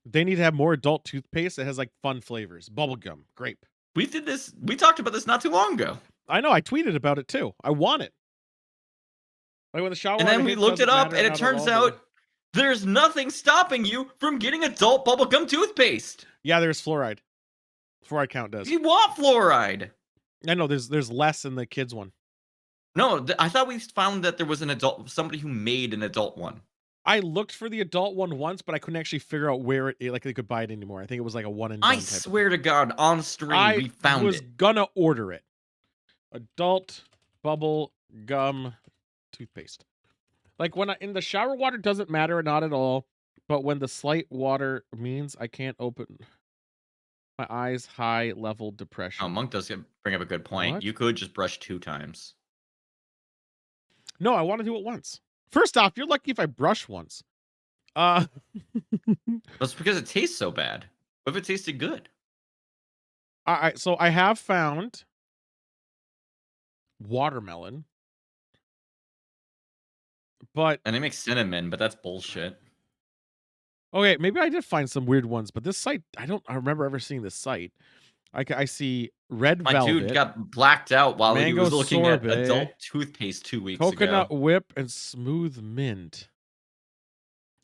they need to have more adult toothpaste that has like fun flavors. Bubblegum, grape. We talked about this not too long ago. I know, I tweeted about it too. I want it. Like when the shower And water then we hits, looked it doesn't up, matter and it now at turns all. But out there's nothing stopping you from getting adult bubblegum toothpaste. yeah, there's fluoride. Fluoride count does. You want fluoride. I know there's less in the kids one. No, I thought we found that there was an adult, somebody who made an adult one. I looked for the adult one once, but I couldn't actually figure out where it like they could buy it anymore. I think it was like a one and done I type of thing. swear to God, on stream, I we found was it. gonna order it. Adult bubble gum toothpaste. Like when in the shower water doesn't matter, not at all. But when the slight water means I can't open my eyes, high level depression. Oh, Monk does bring up a good point. What? You could just brush 2 times. No, I want to do it once. First off, you're lucky if I brush once. Uh That's because it tastes so bad. What if it tasted good? so I have found watermelon, but And they make cinnamon, but that's bullshit. okay, maybe I did find some weird ones, but this site, I remember ever seeing this site. I see red My velvet, dude got blacked out while he mango was looking at sorbet, adult toothpaste 2 weeks coconut ago. whip, and smooth mint.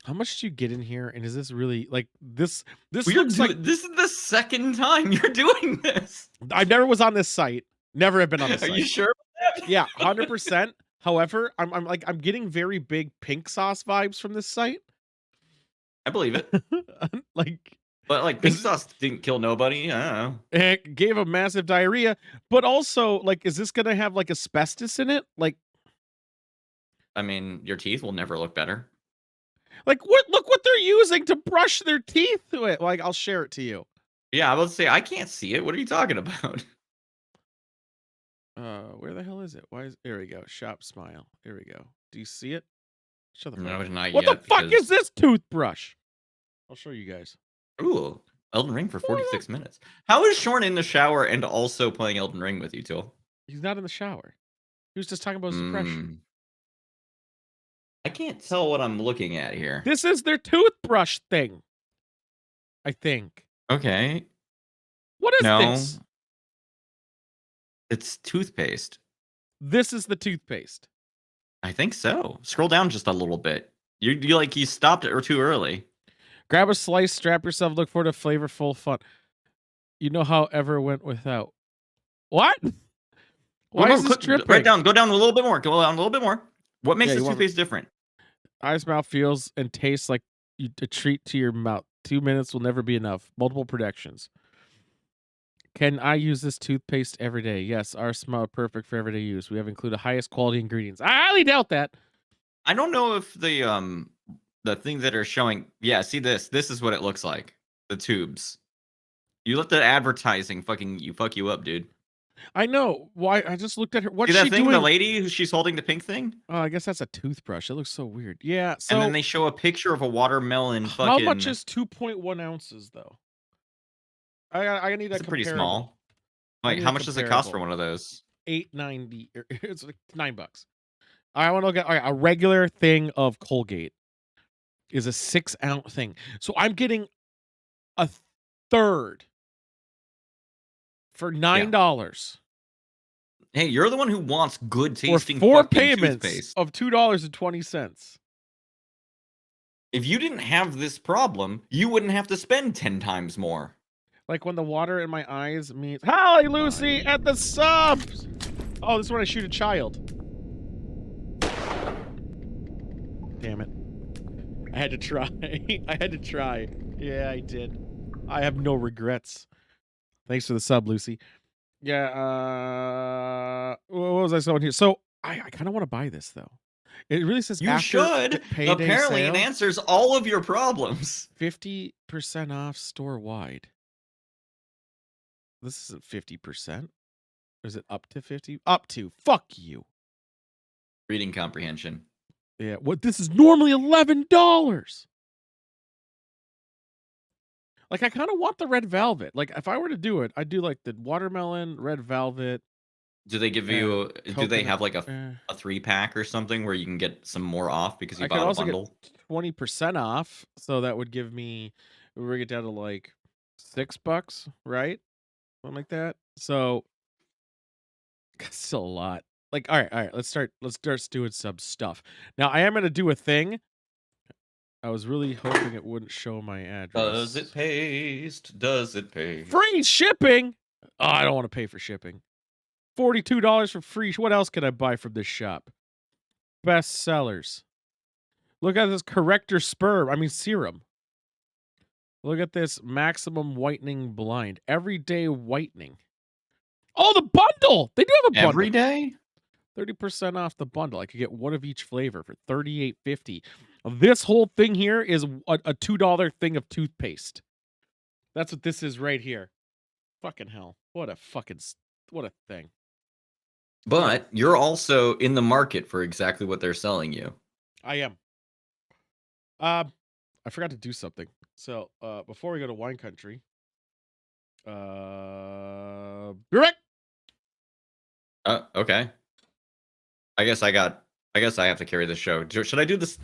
How much do you get in here? And is this really like this? This looks like This is the second time you're doing this. I never was on this site. Never have been on this Are site. you sure? Yeah, 100%. However, I'm getting very big pink sauce vibes from this site. I believe it. Like But like pink sauce didn't kill nobody. I don't know. it gave a massive diarrhea, but also like, is this gonna have like asbestos in it? Like I mean, your teeth will never look better. what? Look what they're using to brush their teeth with. Like, I'll share it to you. Yeah, I was say I can't see it. What are you talking about? Where the hell is it? Why is there we go? Shop smile. There we go. Do you see it? Shut the fuck No, up. not What yet. the fuck is this toothbrush? I'll show you guys. Ooh, Elden Ring for 46 minutes. How is Shorn in the shower and also playing Elden Ring with you, Tool? He's not in the shower. He was just talking about his depression. I can't tell what I'm looking at here. This is their toothbrush thing. I think. Okay. What is this? It's toothpaste. This is the toothpaste. I think so. Scroll down just a little bit. You stopped it or too early. Grab a slice, strap yourself, look for the flavorful fun. You know how ever went without. What? Why is this dripping? Right down. Go down a little bit more. Go down a little bit more. What makes this toothpaste different? Eyes, mouth feels and tastes like a treat to your mouth. 2 minutes will never be enough. Multiple predictions. Can I use this toothpaste every day? Yes, our smell perfect for everyday use. We have included highest quality ingredients. I highly doubt that. I don't know if the thing that are showing. Yeah, see this. This is what it looks like. The tubes. You let the advertising fuck you up, dude. I know. Why? I just looked at her. What's see that she thing? doing? The lady who she's holding the pink thing. Oh, I guess that's a toothbrush. It looks so weird. Yeah. So and then they show a picture of a watermelon. How much is 2.1 ounces though? I need that. It's pretty small. Like, how much does it cost for one of those? $8.90. It's like $9. I want to look at a regular thing of Colgate is a 6-ounce thing. So I'm getting a third for $9. Hey, you're the one who wants good tasting for 4 fucking payments toothpaste. of $2.20. If you didn't have this problem, you wouldn't have to spend 10 times more. Like when the water in my eyes means Holly Lucy at the subs. Oh, this is when I shoot a child. Damn it. I had to try. I had to try. Yeah, I did. I have no regrets. Thanks for the sub, Lucy. Yeah, what was I saying here? So I kind of want to buy this though. It really says you should. Apparently, sale, it answers all of your problems. 50% off store wide. This isn't 50%. Is it up to 50? Up to. Fuck you. Reading comprehension. Yeah. What? This is normally $11. Like, I kind of want the red velvet. Like, if I were to do it, I'd do like the watermelon, red velvet. Do they give you? Do they have like a 3-pack or something where you can get some more off because you bought a bundle? 20% off. So that would give me. We bring it down to like $6, right? Something like that. So still a lot. Like, all right. Let's start doing some stuff. Now I am gonna do a thing. I was really hoping it wouldn't show my address. Does it paste? Does it paste? Free shipping. Oh, I don't want to pay for shipping. $42 for free. What else can I buy from this shop? Best sellers. Look at this corrector serum. Look at this maximum whitening blind. Everyday whitening. Oh, the bundle! They do have a bundle. Every day? 30% off the bundle. I could get one of each flavor for $38.50. This whole thing here is a $2 thing of toothpaste. That's what this is right here. Fucking hell. What a thing. But you're also in the market for exactly what they're selling you. I am. I forgot to do something. So, before we go to wine country, be right. Okay. I guess I have to carry the show. Should I do this?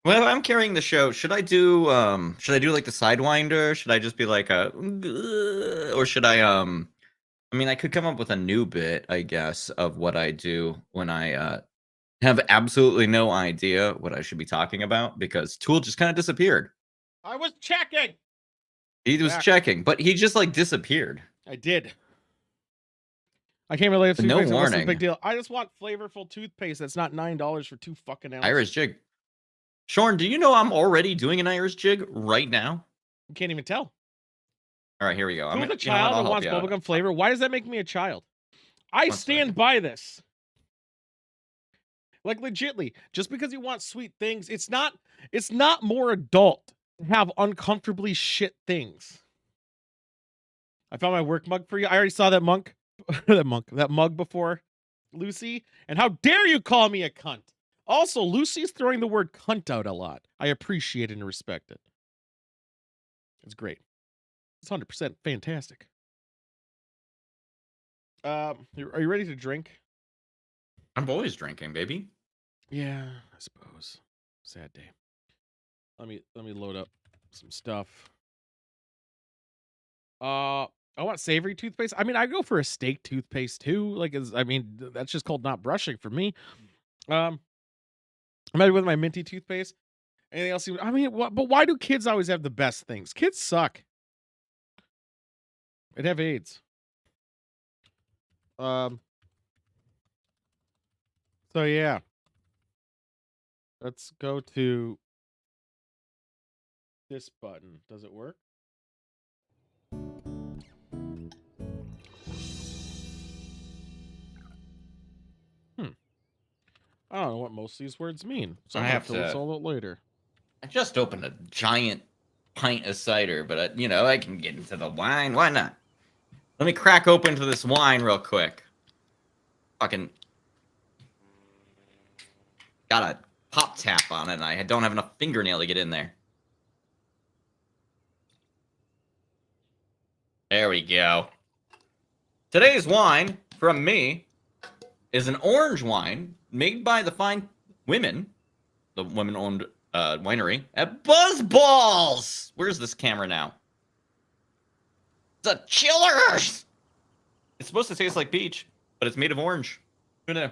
Well, I'm carrying the show. Should I do like the Sidewinder? Should I just be like or should I I mean, I could come up with a new bit, I guess, of what I do when I have absolutely no idea what I should be talking about because Tool just kind of disappeared. I was checking. He was checking, but he just like disappeared. I did. I came in late. No warning. Big deal. I just want flavorful toothpaste that's not $9 for 2 fucking ounces. Irish jig. Sean, do you know I'm already doing an Irish jig right now? You can't even tell. All right, here we go. I'm a child who wants bubblegum flavor. Why does that make me a child? I stand by this. Like legitly, just because you want sweet things, it's not more adult to have uncomfortably shit things. I found my work mug for you. I already saw that mug before, Lucy. And how dare you call me a cunt? Also, Lucy's throwing the word cunt out a lot. I appreciate it and respect it. It's great. It's 100% fantastic. Are you ready to drink? I'm always drinking, baby. Yeah, I suppose. Sad day. Let me load up some stuff. I want savory toothpaste. I mean, I go for a steak toothpaste too. Like, that's just called not brushing for me. I'm ready with my minty toothpaste. Anything else? I mean, but why do kids always have the best things? Kids suck. They'd have AIDS. So yeah. Let's go to this button. Does it work? I don't know what most of these words mean, so I'm I gonna have fill this to. all out later. I just opened a giant pint of cider, but I can get into the wine. Why not? Let me crack open to this wine real quick. Fucking got a pop tap on it, and I don't have enough fingernail to get in there. There we go. Today's wine from me is an orange wine made by the fine women, the women-owned winery at Buzzballs. Where's this camera now? The Chillers. It's supposed to taste like peach, but it's made of orange. Who knew?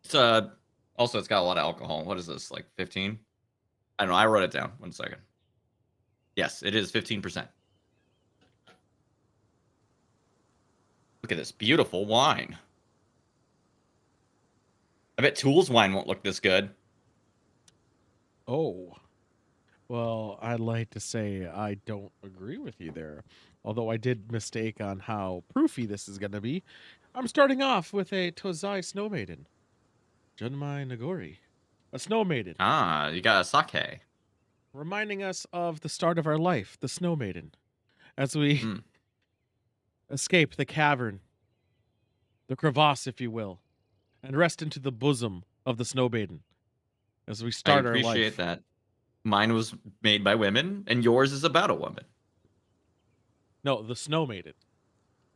It's also it's got a lot of alcohol. What is this? Like 15? I don't know. I wrote it down. 1 second. Yes, it is 15%. Look at this beautiful wine. I bet Tool's wine won't look this good. Oh. Well, I'd like to say I don't agree with you there. Although I did mistake on how proofy this is going to be. I'm starting off with a Tozai Snow Maiden. Junmai Nagori. A Snow Maiden. Ah, you got a sake. Reminding us of the start of our life, the Snow Maiden. As we escape the cavern, the crevasse, if you will, and rest into the bosom of the Snow Maiden. As we start our life. I appreciate that. Mine was made by women, and yours is about a woman. No, the Snow Maiden.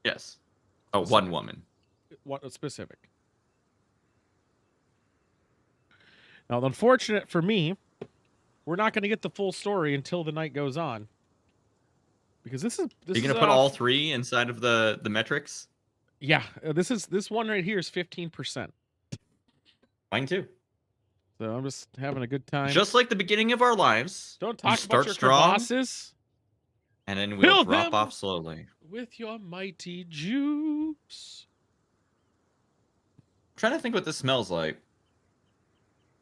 Yes. Oh, one woman. What specific? Now, unfortunate for me, we're not going to get the full story until the night goes on, because this is. Are you going to put all three inside of the metrics? Yeah, this one right here is 15%. Mine too. So I'm just having a good time. Just like the beginning of our lives. Don't talk you about your crevasses. And then we'll drop off slowly. With your mighty juice. I'm trying to think what this smells like.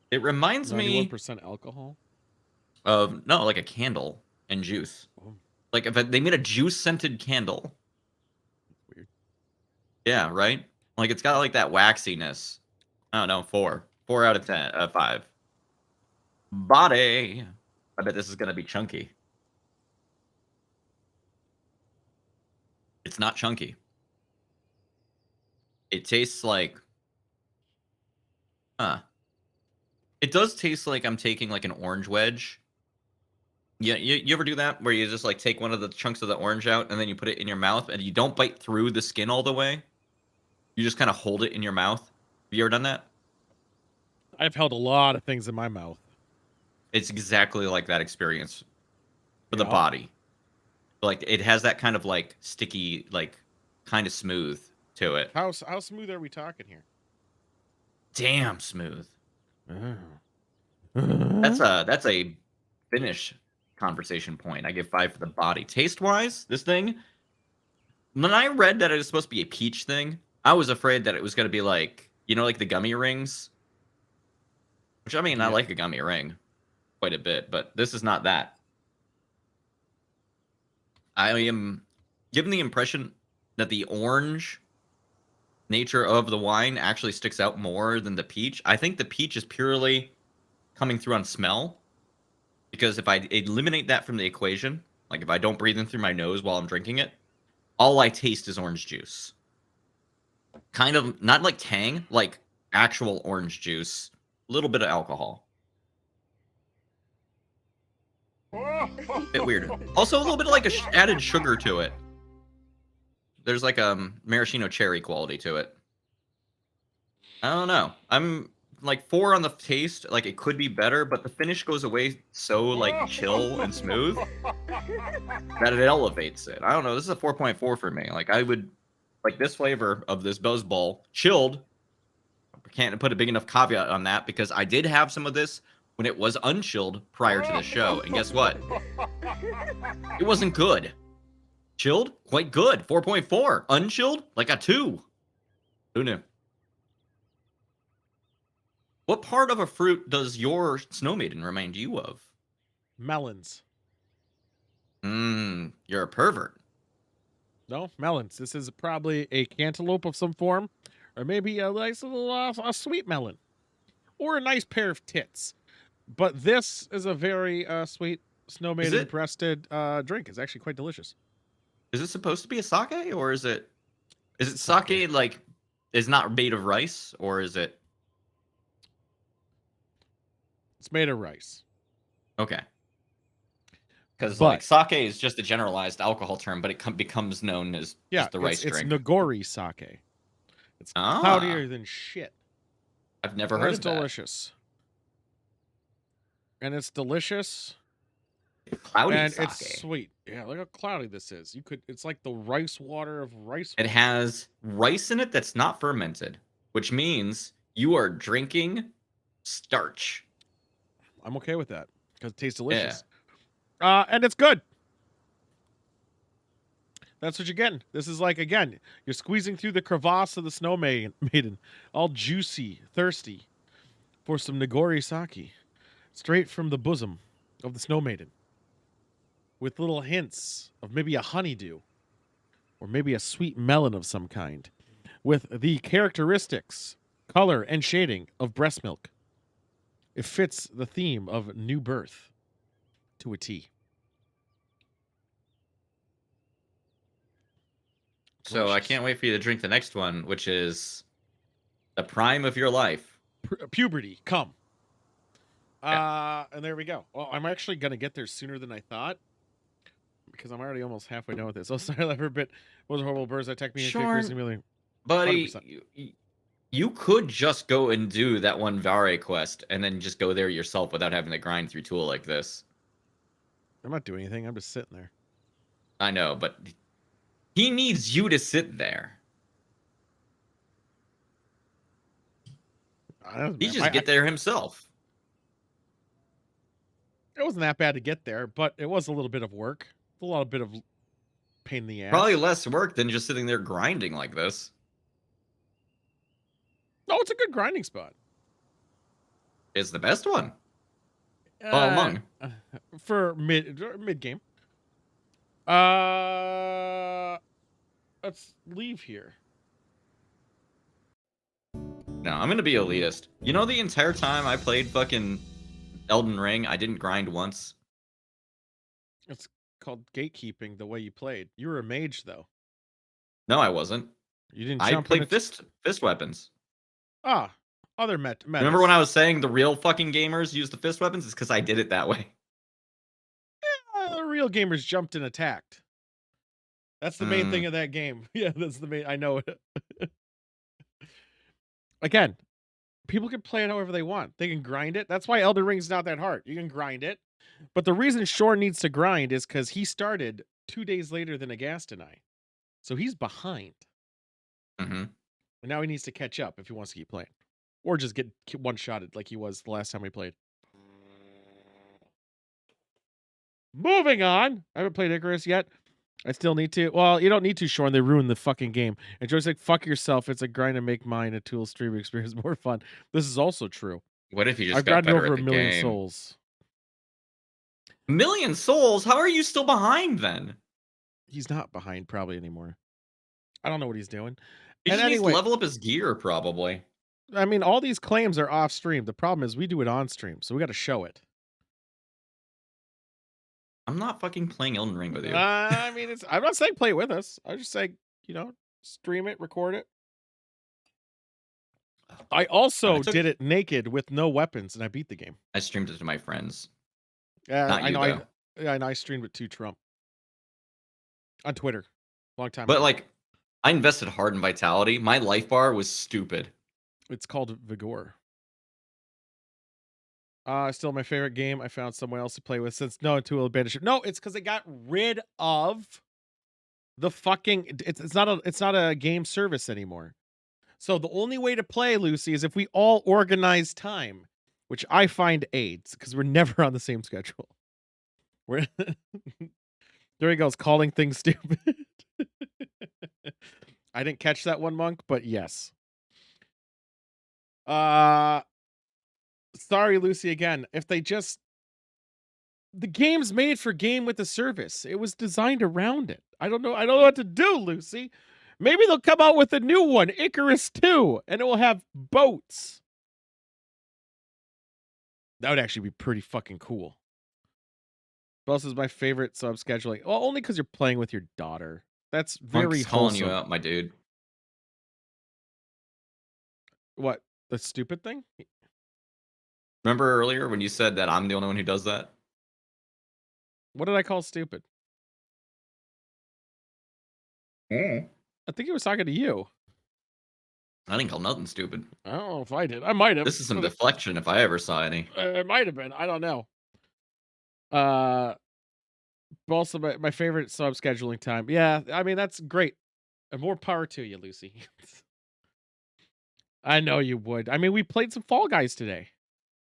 It reminds me 91% alcohol. Of like a candle and juice. Oh. Like if they made a juice scented candle. Weird. Yeah, right? Like it's got like that waxiness. I don't know, 4 out of 10, 5. Body. I bet this is gonna be chunky. It's not chunky. It tastes like, it does taste like I'm taking like an orange wedge. Yeah, you ever do that where you just like take one of the chunks of the orange out and then you put it in your mouth and you don't bite through the skin all the way? You just kind of hold it in your mouth. Have you ever done that? I've held a lot of things in my mouth. It's exactly like that experience for the body. Like it has that kind of like sticky, like kind of smooth to it. How smooth are we talking here? Damn smooth. Oh. That's a finish conversation point. I give 5 for the body. Taste wise, this thing. When I read that it was supposed to be a peach thing, I was afraid that it was going to be like, like the gummy rings. Which I mean, I like a gummy ring quite a bit, but this is not that. I am given the impression that the orange nature of the wine actually sticks out more than the peach. I think the peach is purely coming through on smell, because if I eliminate that from the equation, like if I don't breathe in through my nose while I'm drinking it, all I taste is orange juice. Kind of not like tang, like actual orange juice, a little bit of alcohol. Bit weird. Also, a little bit of like added sugar to it. There's like maraschino cherry quality to it. I don't know. I'm like 4 on the taste. Like it could be better, but the finish goes away so like chill and smooth that it elevates it. I don't know. This is a 4.4 for me. Like I would like this flavor of this Buzz Ball chilled. I can't put a big enough caveat on that because I did have some of this when it was unchilled prior to the show, and guess what? It wasn't good. Chilled, quite good. 4.4. Unchilled, like a 2. Who knew? What part of a fruit does your Snow Maiden remind you of? Melons. You're a pervert. No, melons. This is probably a cantaloupe of some form, or maybe a nice little a sweet melon, or a nice pair of tits. But this is a very sweet Snow Maiden breasted drink. It's actually quite delicious. Is it supposed to be a sake, or is it sake like is not made of rice, or is it? It's made of rice. Okay. Because like sake is just a generalized alcohol term, but it becomes known as just the rice drink. It's Nagori sake. It's cloudier than shit. I've never heard of that. It's delicious. And it's delicious. Cloudy and sake. It's sweet. Yeah, look how cloudy this is. It's like the rice water of rice It water. has rice in it that's not fermented, which means you are drinking starch. I'm okay with that because it tastes delicious. Yeah. And it's good. That's what you're getting. This is like, again, you're squeezing through the crevasse of the Snow Maiden, all juicy, thirsty for some Nagori sake, straight from the bosom of the Snow Maiden, with little hints of maybe a honeydew or maybe a sweet melon of some kind, with the characteristics, color, and shading of breast milk. It fits the theme of new birth to a T. So I can't wait for you to drink the next one, which is the prime of your life. Puberty, come. And there we go. Well, I'm actually going to get there sooner than I thought because I'm already almost halfway done with this. Oh, sorry, I a bit. Was horrible birds that attacked me. Sure, buddy, you could just go and do that one Vare quest and then just go there yourself without having to grind through Tool like this. I'm not doing anything. I'm just sitting there. I know, but he needs you to sit there. He just get there himself. It wasn't that bad to get there, but it was a little bit of work. A lot of bit of pain in the ass. Probably less work than just sitting there grinding like this. No, it's a good grinding spot. It's the best one. Among. For mid game. Let's leave here. No, I'm gonna be elitist. You know, the entire time I played fucking Elden Ring, I didn't grind once. It's called gatekeeping the way you played. You were a mage, though. No, I wasn't. You didn't. I played fist weapons. Other metas. Remember when I was saying the real fucking gamers use the fist weapons? It's because I did it that way. Yeah, the real gamers jumped and attacked. That's the main thing of that game. Yeah, that's the main. I know it. Again, people can play it however they want. They can grind it. That's why Elden Ring's not that hard. You can grind it. But the reason Shore needs to grind is because he started 2 days later than Agast and I. So he's behind. Mm-hmm. And now he needs to catch up if he wants to keep playing. Or just get one-shotted like he was the last time we played. Moving on. I haven't played Icarus yet. I still need to. Well, you don't need to, Shorn. They ruined the fucking game. And Joy's like, fuck yourself. It's a grind to make mine a Tool stream experience more fun. This is also true. What if you just got better over at the 1 million game? souls. 1 million souls? How are you still behind then? He's not behind probably anymore. I don't know what he's doing. He just needs to level up his gear probably. I mean, all these claims are off stream. The problem is we do it on stream, so we got to show it. I'm not fucking playing Elden Ring with you. I mean, I'm not saying play it with us. I just say, stream it, record it. I also took did it naked with no weapons, and I beat the game. I streamed it to my friends. Yeah, Not I you, know. though. I know. I streamed with 2Trump on Twitter, long time But, ago. like, I invested hard in Vitality. My life bar was stupid. It's called Vigor. Still my favorite game. I found someone else to play with since no tool abandoned ship. No, it's because they got rid of the fucking. It's not a game service anymore. So the only way to play, Lucy, is if we all organize time, which I find aids because we're never on the same schedule. We're there he goes, calling things stupid. I didn't catch that one, Monk, but yes. Sorry, Lucy, again. If they just the game's made for game with the service. It was designed around it. I don't know what to do, Lucy. Maybe they'll come out with a new one, Icarus 2, and it will have boats. That would actually be pretty fucking cool. Boss is my favorite sub scheduling. Well, only because you're playing with your daughter. That's very Monk's calling wholesome. you out, my dude. What? The stupid thing? Remember earlier when you said that I'm the only one who does that? What did I call stupid? Mm. I think he was talking to you. I didn't call nothing stupid. I don't know if I did. I might have. This is some deflection if I ever saw any. It might have been. I don't know. But also my favorite sub scheduling time. Yeah, I mean that's great. And more power to you, Lucy. I know you would. I mean, we played some Fall Guys today.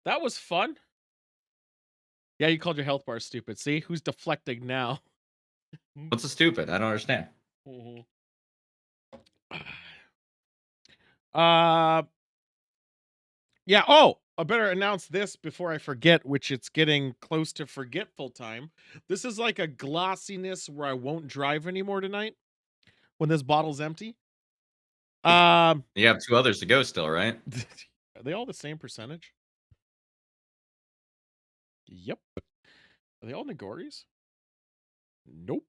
That was fun. Yeah, you called your health bar stupid. See, who's deflecting now? What's a stupid? I don't understand. Mm-hmm. Yeah. Oh, I better announce this before I forget, which it's getting close to forgetful time. This is like a glossiness where I won't drive anymore tonight when this bottle's empty. You have 2 others to go still, right? Are they all the same percentage? Yep. Are they all Negoris? Nope.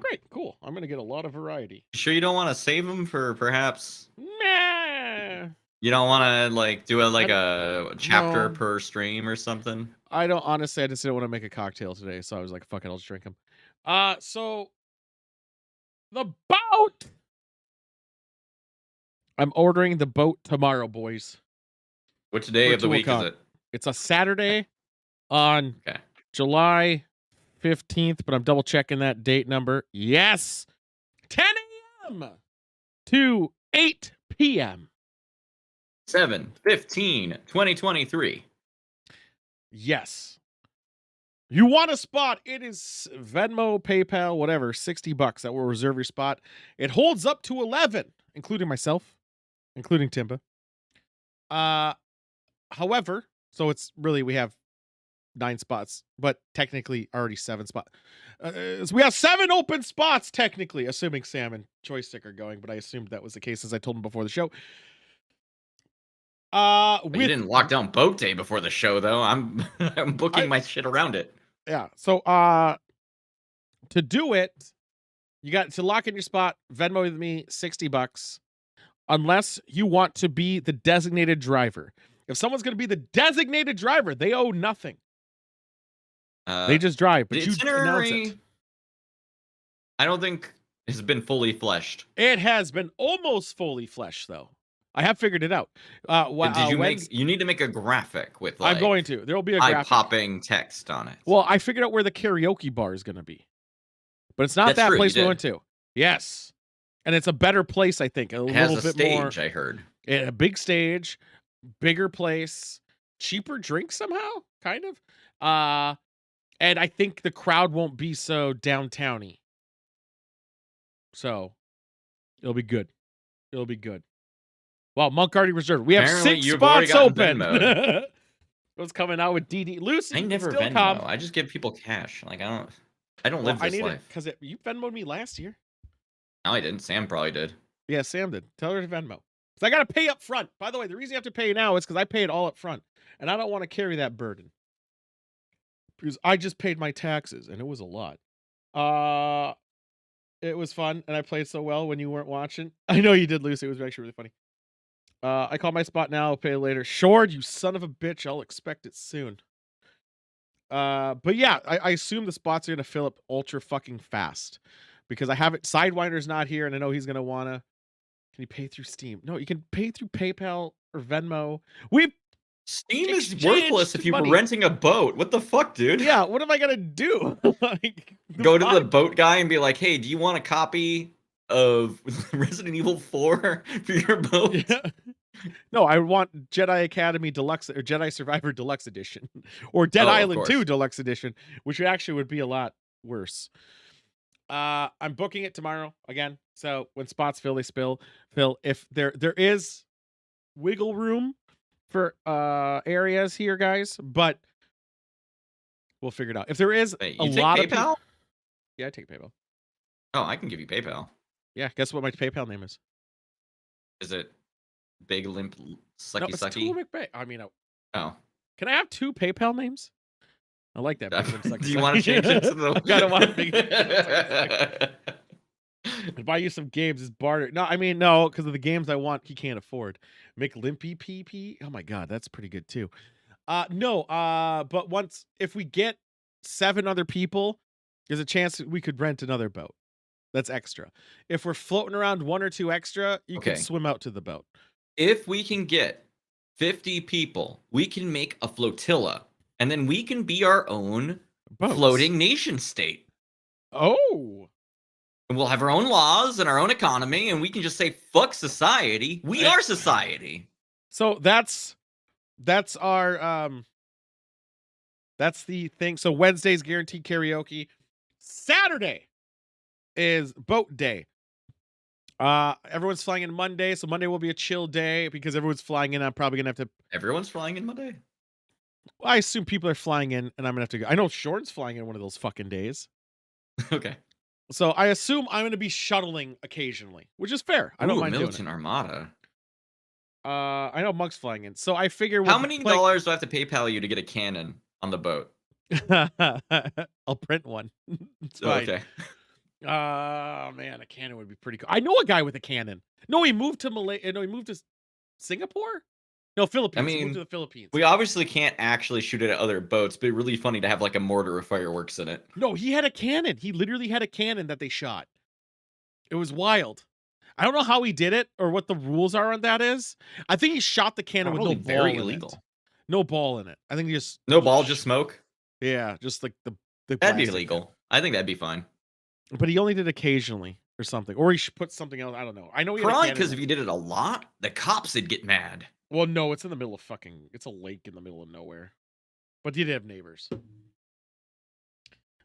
Great, cool. I'm gonna get a lot of variety. You sure you don't want to save them for perhaps? Nah. You don't want to like do a chapter No. per stream or something? I don't honestly. I just didn't want to make a cocktail today, so I was like, "Fuck it, I'll just drink them." So the boat. I'm ordering the boat tomorrow, boys. Which day For of the week is ToolCon. it? It's a Saturday on Okay. July 15th, but I'm double checking that date number. Yes, 10 a.m. to 8 p.m. 7/15/2023. Yes. You want a spot? It is Venmo, PayPal, whatever, $60 that will reserve your spot. It holds up to 11, including myself, including Timba. However, so it's really we have 9 spots, but technically already 7 spots. So we have 7 open spots technically, assuming Sam and Joystick are going, but I assumed that was the case as I told him before the show. You didn't lock down boat day before the show though. I'm booking my shit around it. Yeah. So to do it, you got to lock in your spot, Venmo with me $60. Unless you want to be the designated driver. If someone's going to be the designated driver, they owe nothing. They just drive, but the you announce itinerary, it. I don't think has been fully fleshed. It has been almost fully fleshed, though. I have figured it out. Did you you need to make a graphic with like I'm going to. There will be a graphic. eye-popping text on it. Well, I figured out where the karaoke bar is going to be. But it's not That's that true, place you we did. went to. Yes. And it's a better place, I think. It little has a bit stage, more. I heard. A big stage, bigger place, cheaper drinks somehow, kind of. And I think the crowd won't be so downtowny. So it'll be good. It'll be good. Well, Monk already reserved. We have Apparently 6 you've already spots gotten open. Venmo'd. What's coming out with DD? Lucy, I you can never still Venmo. come. I just give people cash. Like I don't Well, live I this need it life. because you Venmoed me last year. No, I didn't. Sam probably did. Yeah, Sam did. Tell her to Venmo. Because I got to pay up front. By the way, the reason you have to pay now is because I paid all up front. And I don't want to carry that burden. Because I just paid my taxes, and it was a lot. It was fun, and I played so well when you weren't watching. I know you did, Lucy. It was actually really funny. I call my spot now, I'll pay later. Short, you son of a bitch, I'll expect it soon. But yeah, I assume the spots are gonna fill up ultra fucking fast. Because I have it, Sidewinder's not here, and I know he's gonna wanna. Can you pay through Steam? No, you can pay through PayPal or Venmo. We Steam is exchanged worthless if you were money. renting a boat. What the fuck, dude? Yeah, what am I gonna do? Like, Go to the boat guy and be like, "Hey, do you want a copy of Resident Evil 4 for your boat?" Yeah. No, I want Jedi Academy Deluxe or Jedi Survivor Deluxe Edition or Dead Oh, of Island 2 course. Deluxe Edition, which actually would be a lot worse. I'm booking it tomorrow again. So when spots fill, they spill. Fill. If there is wiggle room for areas here, guys, but we'll figure it out. If there is Wait, a you take lot of PayPal? yeah, I take PayPal. Oh, I can give you PayPal. Yeah, guess what my PayPal name is? Is it Big Limp No, Sucky it's Sucky? Tool McBay. I mean, Oh. can I have 2 PayPal names? I like that. Big Limp Sucky Do you want to Sucky. change it to the? I kind of want Big Limp Sucky Sucky. Buy you some games is barter. No, I mean no, because of the games I want, he can't afford. McLimpy PP. Oh my god, that's pretty good too. No, but if we get 7 other people, there's a chance that we could rent another boat. That's extra. If we're floating around 1 or 2 extra, you can Okay. swim out to the boat. If we can get 50 people, we can make a flotilla, and then we can be our own Boats. floating nation state. Oh. And we'll have our own laws and our own economy, and we can just say, fuck society. We are society. So that's our that's the thing. So Wednesday's guaranteed karaoke. Saturday is boat day. Everyone's flying in Monday, so Monday will be a chill day because everyone's flying in. I'm probably gonna have to. Everyone's flying in Monday? I assume people are flying in, and I'm gonna have to go. I know Shorn's flying in one of those fucking days. Okay. So I assume I'm gonna be shuttling occasionally, which is fair. I don't mind doing Militant it. Armada. I know Monk's flying in, so I figure. How many dollars do I have to PayPal you to get a cannon on the boat? I'll print one. It's fine. Okay. Oh man, a cannon would be pretty cool. I know a guy with a cannon. No, he moved to Malaysia. No, he moved to Singapore. No, Philippines. He moved to the Philippines. We obviously can't actually shoot it at other boats, but really funny to have like a mortar of fireworks in it. No, he had a cannon. He literally had a cannon that they shot. It was wild. I don't know how he did it or what the rules are on that is. I think he shot the cannon Probably with no ball very in illegal. it. No ball in it. I think he just No ball, just smoke. yeah, just like the That'd be plastic. illegal. I think that'd be fine. But he only did occasionally or something, or he should put something else. I don't know. I know he had a Probably cannon. because if you did it a lot, the cops would get mad. Well, no, it's in the middle of it's a lake in the middle of nowhere. But he did have neighbors.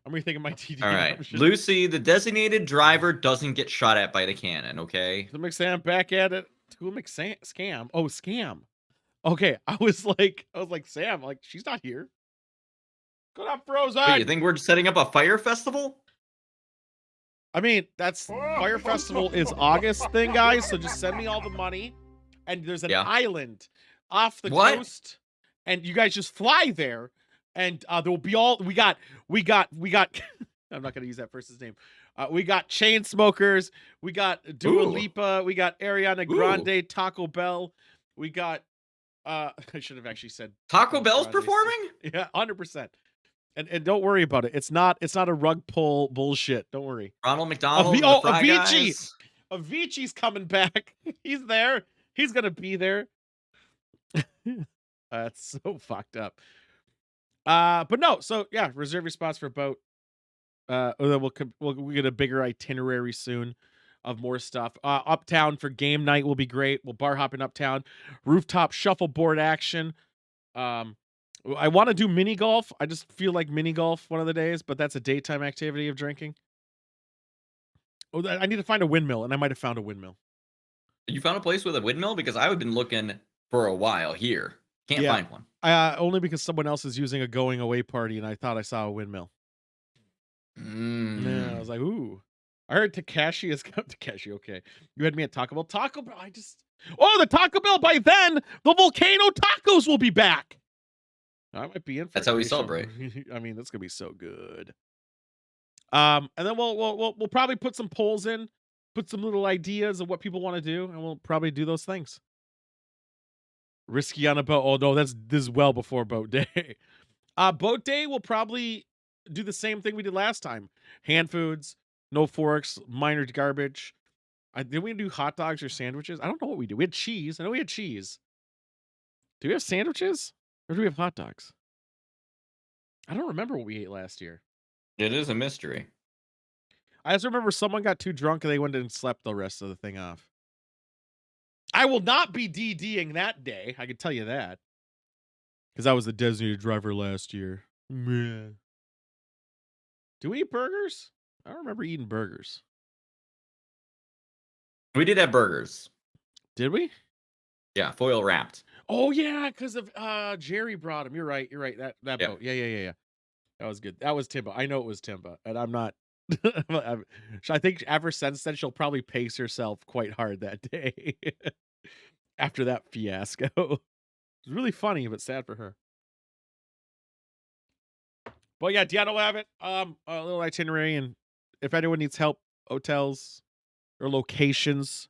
I'm rethinking my TD. All right. option. Lucy, the designated driver doesn't get shot at by the cannon, okay? To McSam back at it. To scam. Oh, scam. Okay. I was like, Sam, like, she's not here. Good up, Frozen. Wait, you think we're setting up a fire festival? I mean, that's Fire Festival is August thing, guys. So just send me all the money. And there's an island off the coast. And you guys just fly there. And there will be we got I'm not gonna use that person's name. We got chain smokers, we got Dua Lipa, we got Ariana Grande, Taco Bell, we got I should have actually said Taco Bell's performing? Yeah, 100%. And don't worry about it. It's not a rug pull bullshit. Don't worry. Ronald McDonald. Avicii. Avicii's coming back. He's there. He's gonna be there. That's so fucked up. But no, so yeah, reserve your spots for a boat. We'll get a bigger itinerary soon of more stuff. Uptown for game night will be great. We'll bar hop in Uptown. Rooftop shuffleboard action. I want to do mini golf. I just feel like mini golf one of the days, but that's a daytime activity of drinking. Oh, I need to find a windmill, and I might have found a windmill. You found a place with a windmill? Because I've been looking for a while here. Can't find one. Only because someone else is using a going away party, and I thought I saw a windmill. Yeah, I was like, ooh. I heard Takashi is Takashi. Okay, you had me at Taco Bell. Taco Bell. The Taco Bell. By then, the volcano tacos will be back. I might be in for. That's how we celebrate. I mean, that's gonna be so good. And then we'll probably put some polls in, put some little ideas of what people want to do, and we'll probably do those things. Risky on a boat. Oh no, this is well before boat day. Boat day will probably do the same thing we did last time. Hand foods, no forks, minor garbage. Did we do hot dogs or sandwiches? I don't know what we do. We had cheese. I know we had cheese. Do we have sandwiches? Or do we have hot dogs? I don't remember what we ate last year. It is a mystery. I just remember someone got too drunk and they went and slept the rest of the thing off. I will not be DDing that day. I can tell you that. Because I was the designated driver last year. Meh. Do we eat burgers? I don't remember eating burgers. We did have burgers. Did we? Yeah, foil wrapped. Oh yeah, because of Jerry brought him. You're right. That Yep. boat. Yeah. That was good. That was Timba. I know it was Timba, and I'm not. I think ever since then she'll probably pace herself quite hard that day after that fiasco. It's really funny, but sad for her. But yeah, Deanna will have it. A little itinerary, and if anyone needs help, hotels or locations.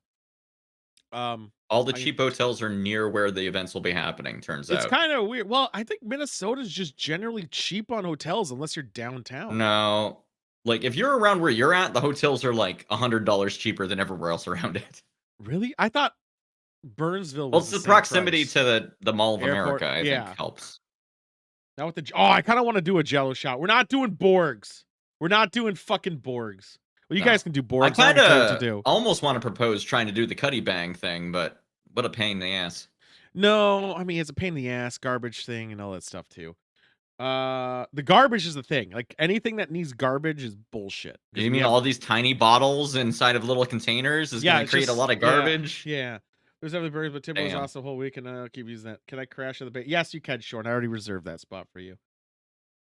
All the cheap hotels are near where the events will be happening, turns out. It's kind of weird. Well, I think Minnesota's just generally cheap on hotels unless you're downtown. No. Like, if you're around where you're at, the hotels are like $100 cheaper than everywhere else around it. Really? I thought Burnsville was Well, it's the proximity to the Mall of Airport, America, I think helps. Now with the I kind of want to do a Jello shot. We're not doing Borgs. We're not doing fucking Borgs. Well, you guys can do Borgs. I kind of almost want to propose trying to do the Cuddy Bang thing, but what a pain in the ass. No, I mean, it's a pain in the ass, garbage thing and all that stuff too. The garbage is the thing. Like anything that needs garbage is bullshit. You mean all these tiny bottles inside of little containers is going to create a lot of garbage? Yeah. There's every burgers, but Tim was off the whole week, and I'll keep using that. Can I crash in the basement? Yes, you can, Sean. I already reserved that spot for you.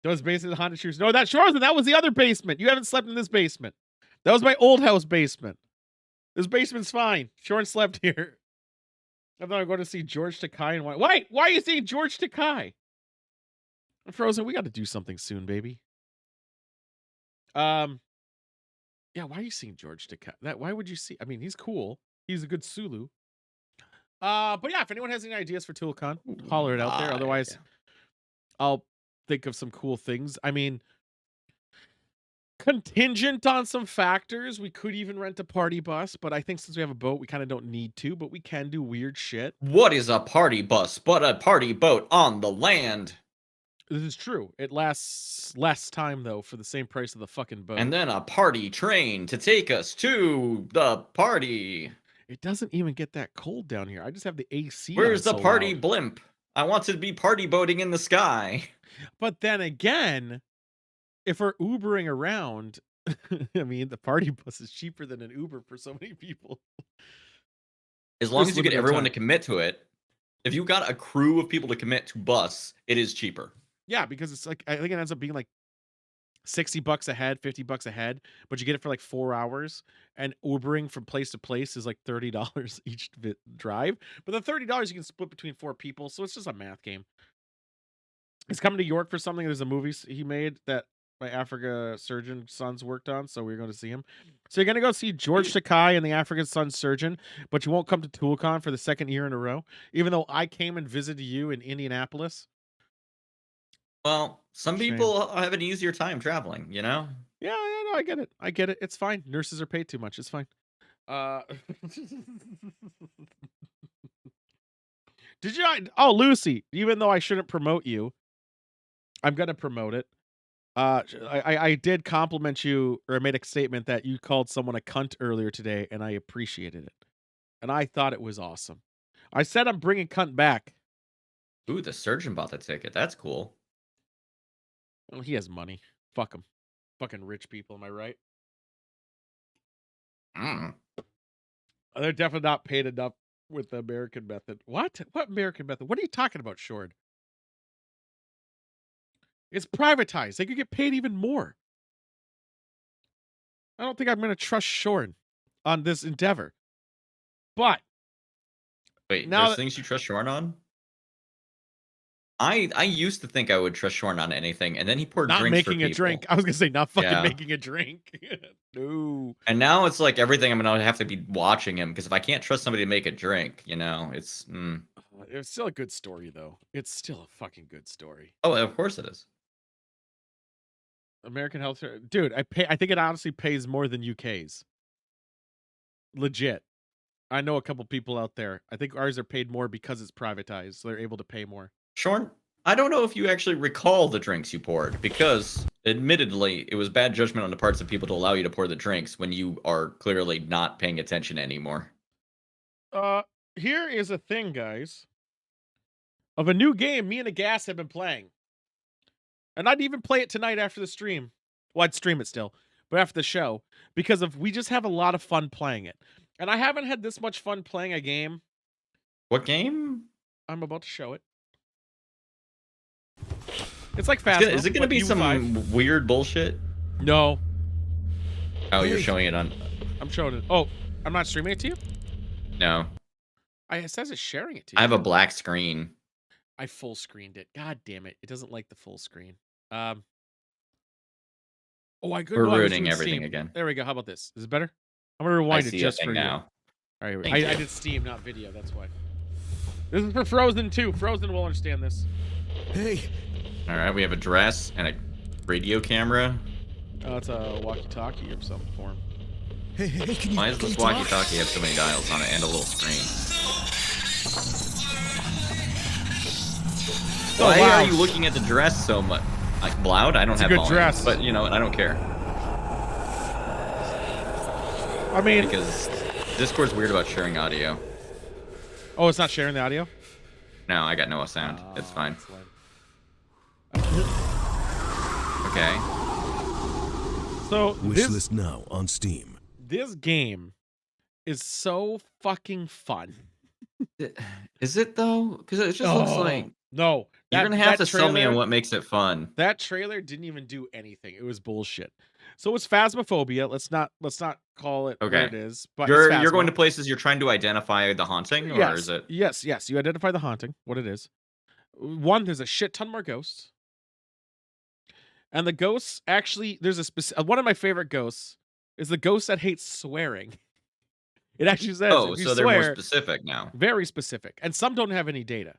Those basements, haunted shoes. No, that Sean, that was the other basement. You haven't slept in this basement. That was my old house basement. This basement's fine. Sean slept here. I thought I'm going to see George Takei and why are you seeing George Takei? I'm frozen. We got to do something soon, baby. Yeah, why are you seeing George Takei? Why would you see? I mean, he's cool. He's a good Sulu. But yeah, if anyone has any ideas for ToolCon, holler it out there. Otherwise, I'll think of some cool things. I mean, contingent on some factors, we could even rent a party bus, but I think since we have a boat, we kind of don't need to, but we can do weird shit. What is a party bus but a party boat on the land? This is true. It lasts less time, though, for the same price of the fucking boat. And then a party train to take us to the party. It doesn't even get that cold down here. I just have the AC. Where's the party blimp? I want to be party boating in the sky. But then again, if we're Ubering around, I mean, the party bus is cheaper than an Uber for so many people. As long as you get everyone to commit to it. If you got a crew of people to commit to bus, it is cheaper. Yeah, because it's like, I think it ends up being like $60 a head, $50 a head, but you get it for like 4 hours. And Ubering from place to place is like $30 each drive. But the $30 you can split between 4 people, so it's just a math game. He's coming to York for something. There's a movie he made that my Africa surgeon sons worked on, so we're going to see him. So you're going to go see George Takei and the African Sun surgeon, but you won't come to ToolCon for the second year in a row, even though I came and visited you in Indianapolis. Well, some people have an easier time traveling, you know? Yeah, no, I get it. I get it. It's fine. Nurses are paid too much. It's fine. Did you? Oh, Lucy, even though I shouldn't promote you, I'm going to promote it. I did compliment you, or I made a statement that you called someone a cunt earlier today, and I appreciated it. And I thought it was awesome. I said I'm bringing cunt back. Ooh, the surgeon bought the ticket. That's cool. Well, he has money. Fuck him. Fucking rich people, am I right? They're definitely not paid enough with the American method. What? What American method? What are you talking about, Shord? It's privatized. They could get paid even more. I don't think I'm going to trust Shorn on this endeavor. But wait, there's things you trust Shorn on? I used to think I would trust Shorn on anything, and then he poured drinks for people. Not making a drink. I was going to say not fucking making a drink. No. And now it's like everything I'm going to have to be watching him, because if I can't trust somebody to make a drink, you know, it's... It's still a good story, though. It's still a fucking good story. Oh, of course it is. American healthcare, dude. I think it honestly pays more than UK's. Legit. I know a couple people out there. I think ours are paid more because it's privatized, so they're able to pay more. Shorn, I don't know if you actually recall the drinks you poured, because admittedly, it was bad judgment on the parts of people to allow you to pour the drinks when you are clearly not paying attention anymore. Here is a thing, guys, of a new game me and a gas have been playing. And I'd even play it tonight after the stream. Well, I'd stream it still, but after the show, because we just have a lot of fun playing it. And I haven't had this much fun playing a game. What game? I'm about to show it. It's like Phasmo. Is it going to be some weird bullshit? No. Oh, you're showing it on... I'm showing it. Oh, I'm not streaming it to you? No. It says it's sharing it to you. I have a black screen. I full screened it. God damn it. It doesn't like the full screen. We're ruining everything Steam. again. There we go. How about this? Is it better? I'm going to rewind it just for now. You. All right. I did Steam, not video. That's why. This is for Frozen too. Frozen will understand this. Hey. All right. We have a dress and a radio camera. Oh, it's a walkie-talkie of some form. Hey, can you Why does this walkie-talkie have so many dials on it and a little screen? Why are you looking at the dress so much? Like loud? I don't have a good volume, dress, but you know what? I don't care. I mean, because Discord's weird about sharing audio. Oh, it's not sharing the audio? No, I got no sound. It's fine. Okay. So wishlist now on Steam. This game is so fucking fun. Is it though? Because it just looks like no. You're gonna have to sell me on what makes it fun. That trailer didn't even do anything. It was bullshit. So it's Phasmophobia. Let's not call it what it is. But you're going to places you're trying to identify the haunting, or is it? Yes. You identify the haunting. What it is. One, there's a shit ton more ghosts. And the ghosts actually, there's one of my favorite ghosts is the ghost that hates swearing. It actually says, oh, so they're more specific now. Very specific. And some don't have any data.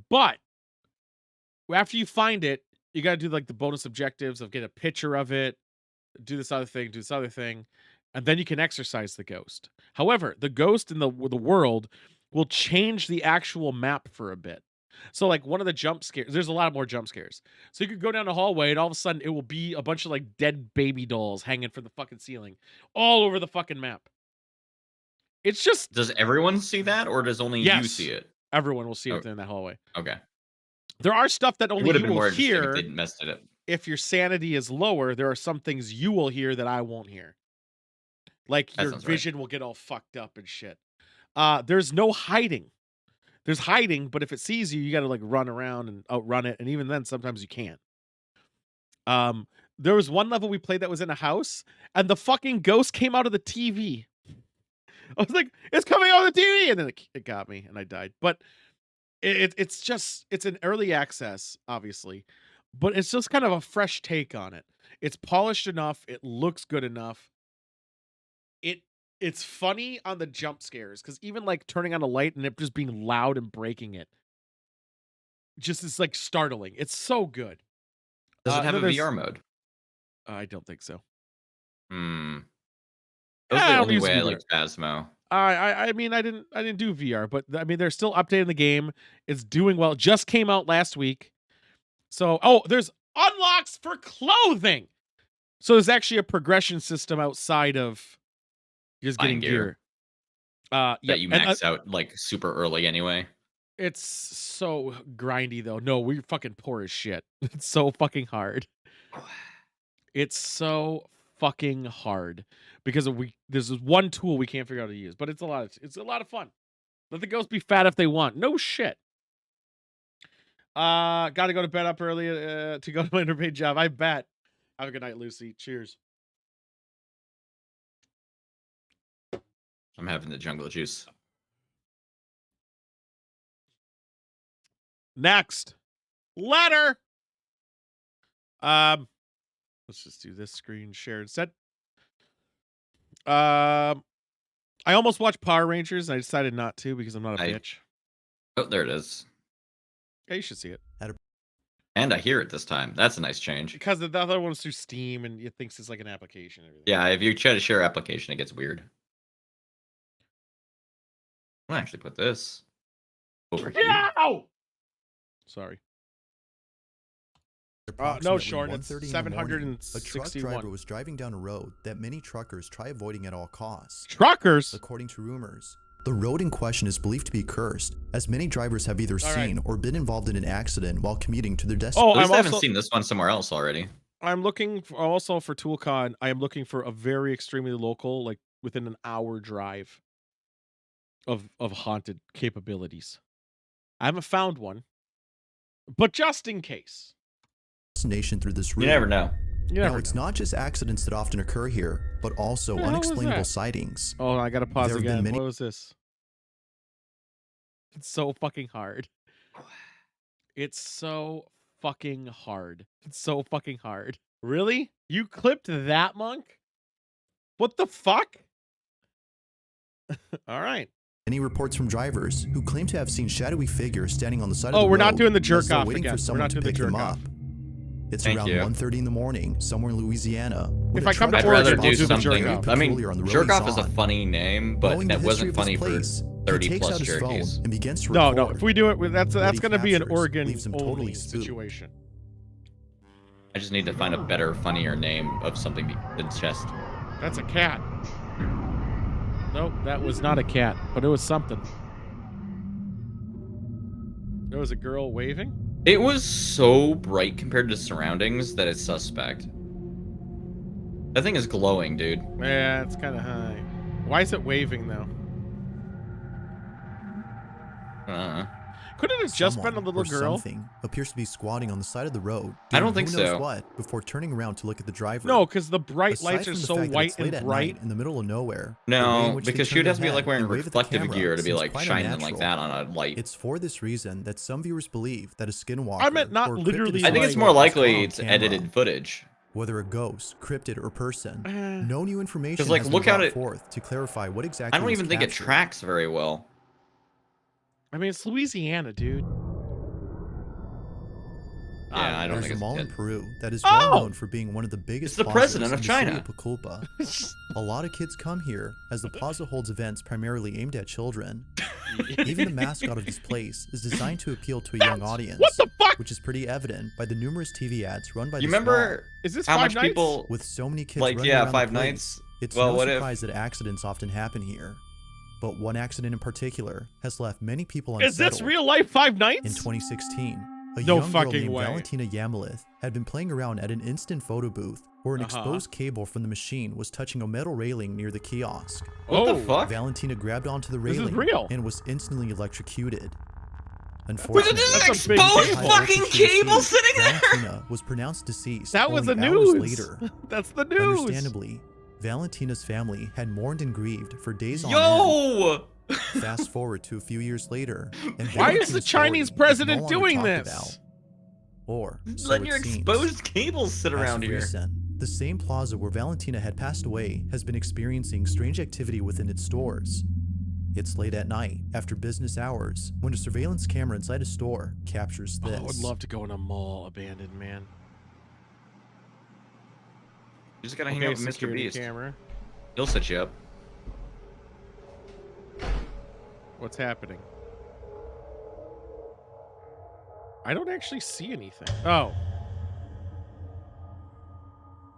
But after you find it, you got to do like the bonus objectives of get a picture of it, do this other thing, and then you can exorcise the ghost. However, the ghost in the world will change the actual map for a bit. So like one of the jump scares, there's a lot more jump scares. So you could go down the hallway and all of a sudden it will be a bunch of like dead baby dolls hanging from the fucking ceiling all over the fucking map. It's just... Does everyone see that, or does only you see it? Everyone will see it in that hallway. Okay. There are stuff that only you will hear if they'd messed it up. If your sanity is lower. There are some things you will hear that I won't hear. Like your vision will get all fucked up and shit. There's no hiding. There's hiding, but if it sees you, you got to like run around and outrun it. And even then, sometimes you can't. There was one level we played that was in a house, and the fucking ghost came out of the TV. I was like, it's coming out of the TV, and then it got me, and I died. But it's an early access, obviously, but it's just kind of a fresh take on it. It's polished enough. It looks good enough. It's funny on the jump scares, because even like turning on a light and it just being loud and breaking it just is like startling. It's so good. Does it have a VR mode? I don't think so. That's the only way I like Phasmo. I mean, I didn't do VR, but I mean, they're still updating the game. It's doing well. Just came out last week. So, there's unlocks for clothing. So there's actually a progression system outside of just getting gear. That you max out like super early anyway. It's so grindy though. No, we're fucking poor as shit. It's so fucking hard. It's so fucking hard because there's this one tool we can't figure out how to use, but it's a lot of fun. Let the ghosts be fat if they want. No shit. Gotta go to bed up early to go to my underpaid job. I bet. Have a good night, Lucy. Cheers. I'm having the jungle juice. Next letter. Let's just do this screen share instead. I almost watched Power Rangers and I decided not to because I'm not a bitch. Oh, there it is. Yeah, you should see it. And I hear it this time. That's a nice change. Because the other one's through Steam and it thinks it's like an application and everything. Yeah, if you try to share application, it gets weird. I'll actually put this over here. Ow! Sorry. No, Approximately Short, it's 1:30 in the morning, a truck 761. driver was driving down a road that many truckers try avoiding at all costs. Truckers? According to rumors, the road in question is believed to be cursed, as many drivers have either All right. seen or been involved in an accident while commuting to their Oh, destination. At least I'm I haven't also seen this one somewhere else already. I'm looking for, also for ToolCon. I am looking for a very extremely local, like within an hour drive of haunted capabilities. I haven't found one, but just in case. Destination through this route. You never know. You never Now, it's know. not just accidents that often occur here, but also The hell was unexplainable that? sightings. Oh, I gotta pause There have been again. many- What was this? It's so fucking hard. It's so fucking hard. It's so fucking hard. Really? You clipped that, Monk? What the fuck? All right. Many reports from drivers who claim to have seen shadowy figures standing on the side of the Oh, road. we're not doing the as jerk though off waiting again. for We're someone not to doing the pick them jerk up. off. It's Thank around you. 1:30 in the morning, somewhere in Louisiana. when If a I come to truck I'd Oregon, rather driver I'll do do the spots jerk something. off. very I mean, peculiar on the road jerk he's off is a on. funny name, but Knowing that the wasn't history of funny this for place, 30 he takes plus out his jerkies. phone and begins to No, record. no. If we do it, that's What he gonna be an captures Oregon leaves him only totally spooked. situation. I just need to find a better, funnier name of something than chest. That's a cat. Nope, that was not a cat, but it was something. There was a girl waving. It was so bright compared to surroundings that it's suspect. That thing is glowing, dude. Yeah, it's kind of high. Why is it waving though? Couldn't it have just been a Someone little or girl? something appears to be squatting on the side of the road. I doing don't think who knows so. what before turning around to look at the driver. No, because the bright Aside lights are from the so fact that white it's late and at bright. night in the middle of nowhere, the way in No, which they because she turn would have to their be like head wearing and wave at the reflective camera gear to be seems like quite shining like unnatural. that on a light. It's for this reason that some viewers believe that a skinwalker I meant not or cryptid literally, I think is it's like- more caught likely on it's camera. edited footage. Whether a ghost, cryptid, or person, Eh. no new information like, has look been at brought it- forth to clarify what exactly I don't was even think it captured. tracks very well. I mean, it's Louisiana, dude. Yeah, I don't There's think a it's mall in it. Peru that is Oh! well known for being one of the biggest It's the plazas president of in the city China. of Pucallpa. A lot of kids come here as the plaza holds events primarily aimed at children. Even the mascot of this place is designed to appeal to a young audience. What the fuck? Which is pretty evident by the numerous TV ads run by You this remember Is this how Five much Nights? people mall. With so many kids like running yeah, around Five the place, Nights? it's Well, no what if surprise that accidents often happen here. But one accident in particular has left many people Is unsettled. this real life Five In Nights? 2016, a No young girl fucking named way. Valentina Yamalith had been playing around at an instant photo booth where an Uh-huh. exposed cable from the machine was touching a metal railing near the kiosk. what the Oh. fuck? Valentina grabbed onto the This is railing real. and was instantly electrocuted. Was Unfortunately, it just That's an a big exposed cable. fucking cable sitting there? Valentina was pronounced deceased. That was only the hours news. later. That's the news. Understandably, Valentina's family had mourned and grieved for days on end. Yo! Fast forward to a few years later, and Why is the Valentina's Chinese story president is no longer doing talked this? about. Or so Let it your seems. exposed cables sit As around of here. recent, the same plaza where Valentina had passed away has been experiencing strange activity within its stores. It's late at night, after business hours, when a surveillance camera inside a store captures Oh, this. I would love to go in a mall abandoned, man. You just gotta hang out with Mr. security Beast. camera. He'll set you up. What's happening? I don't actually see anything. Oh.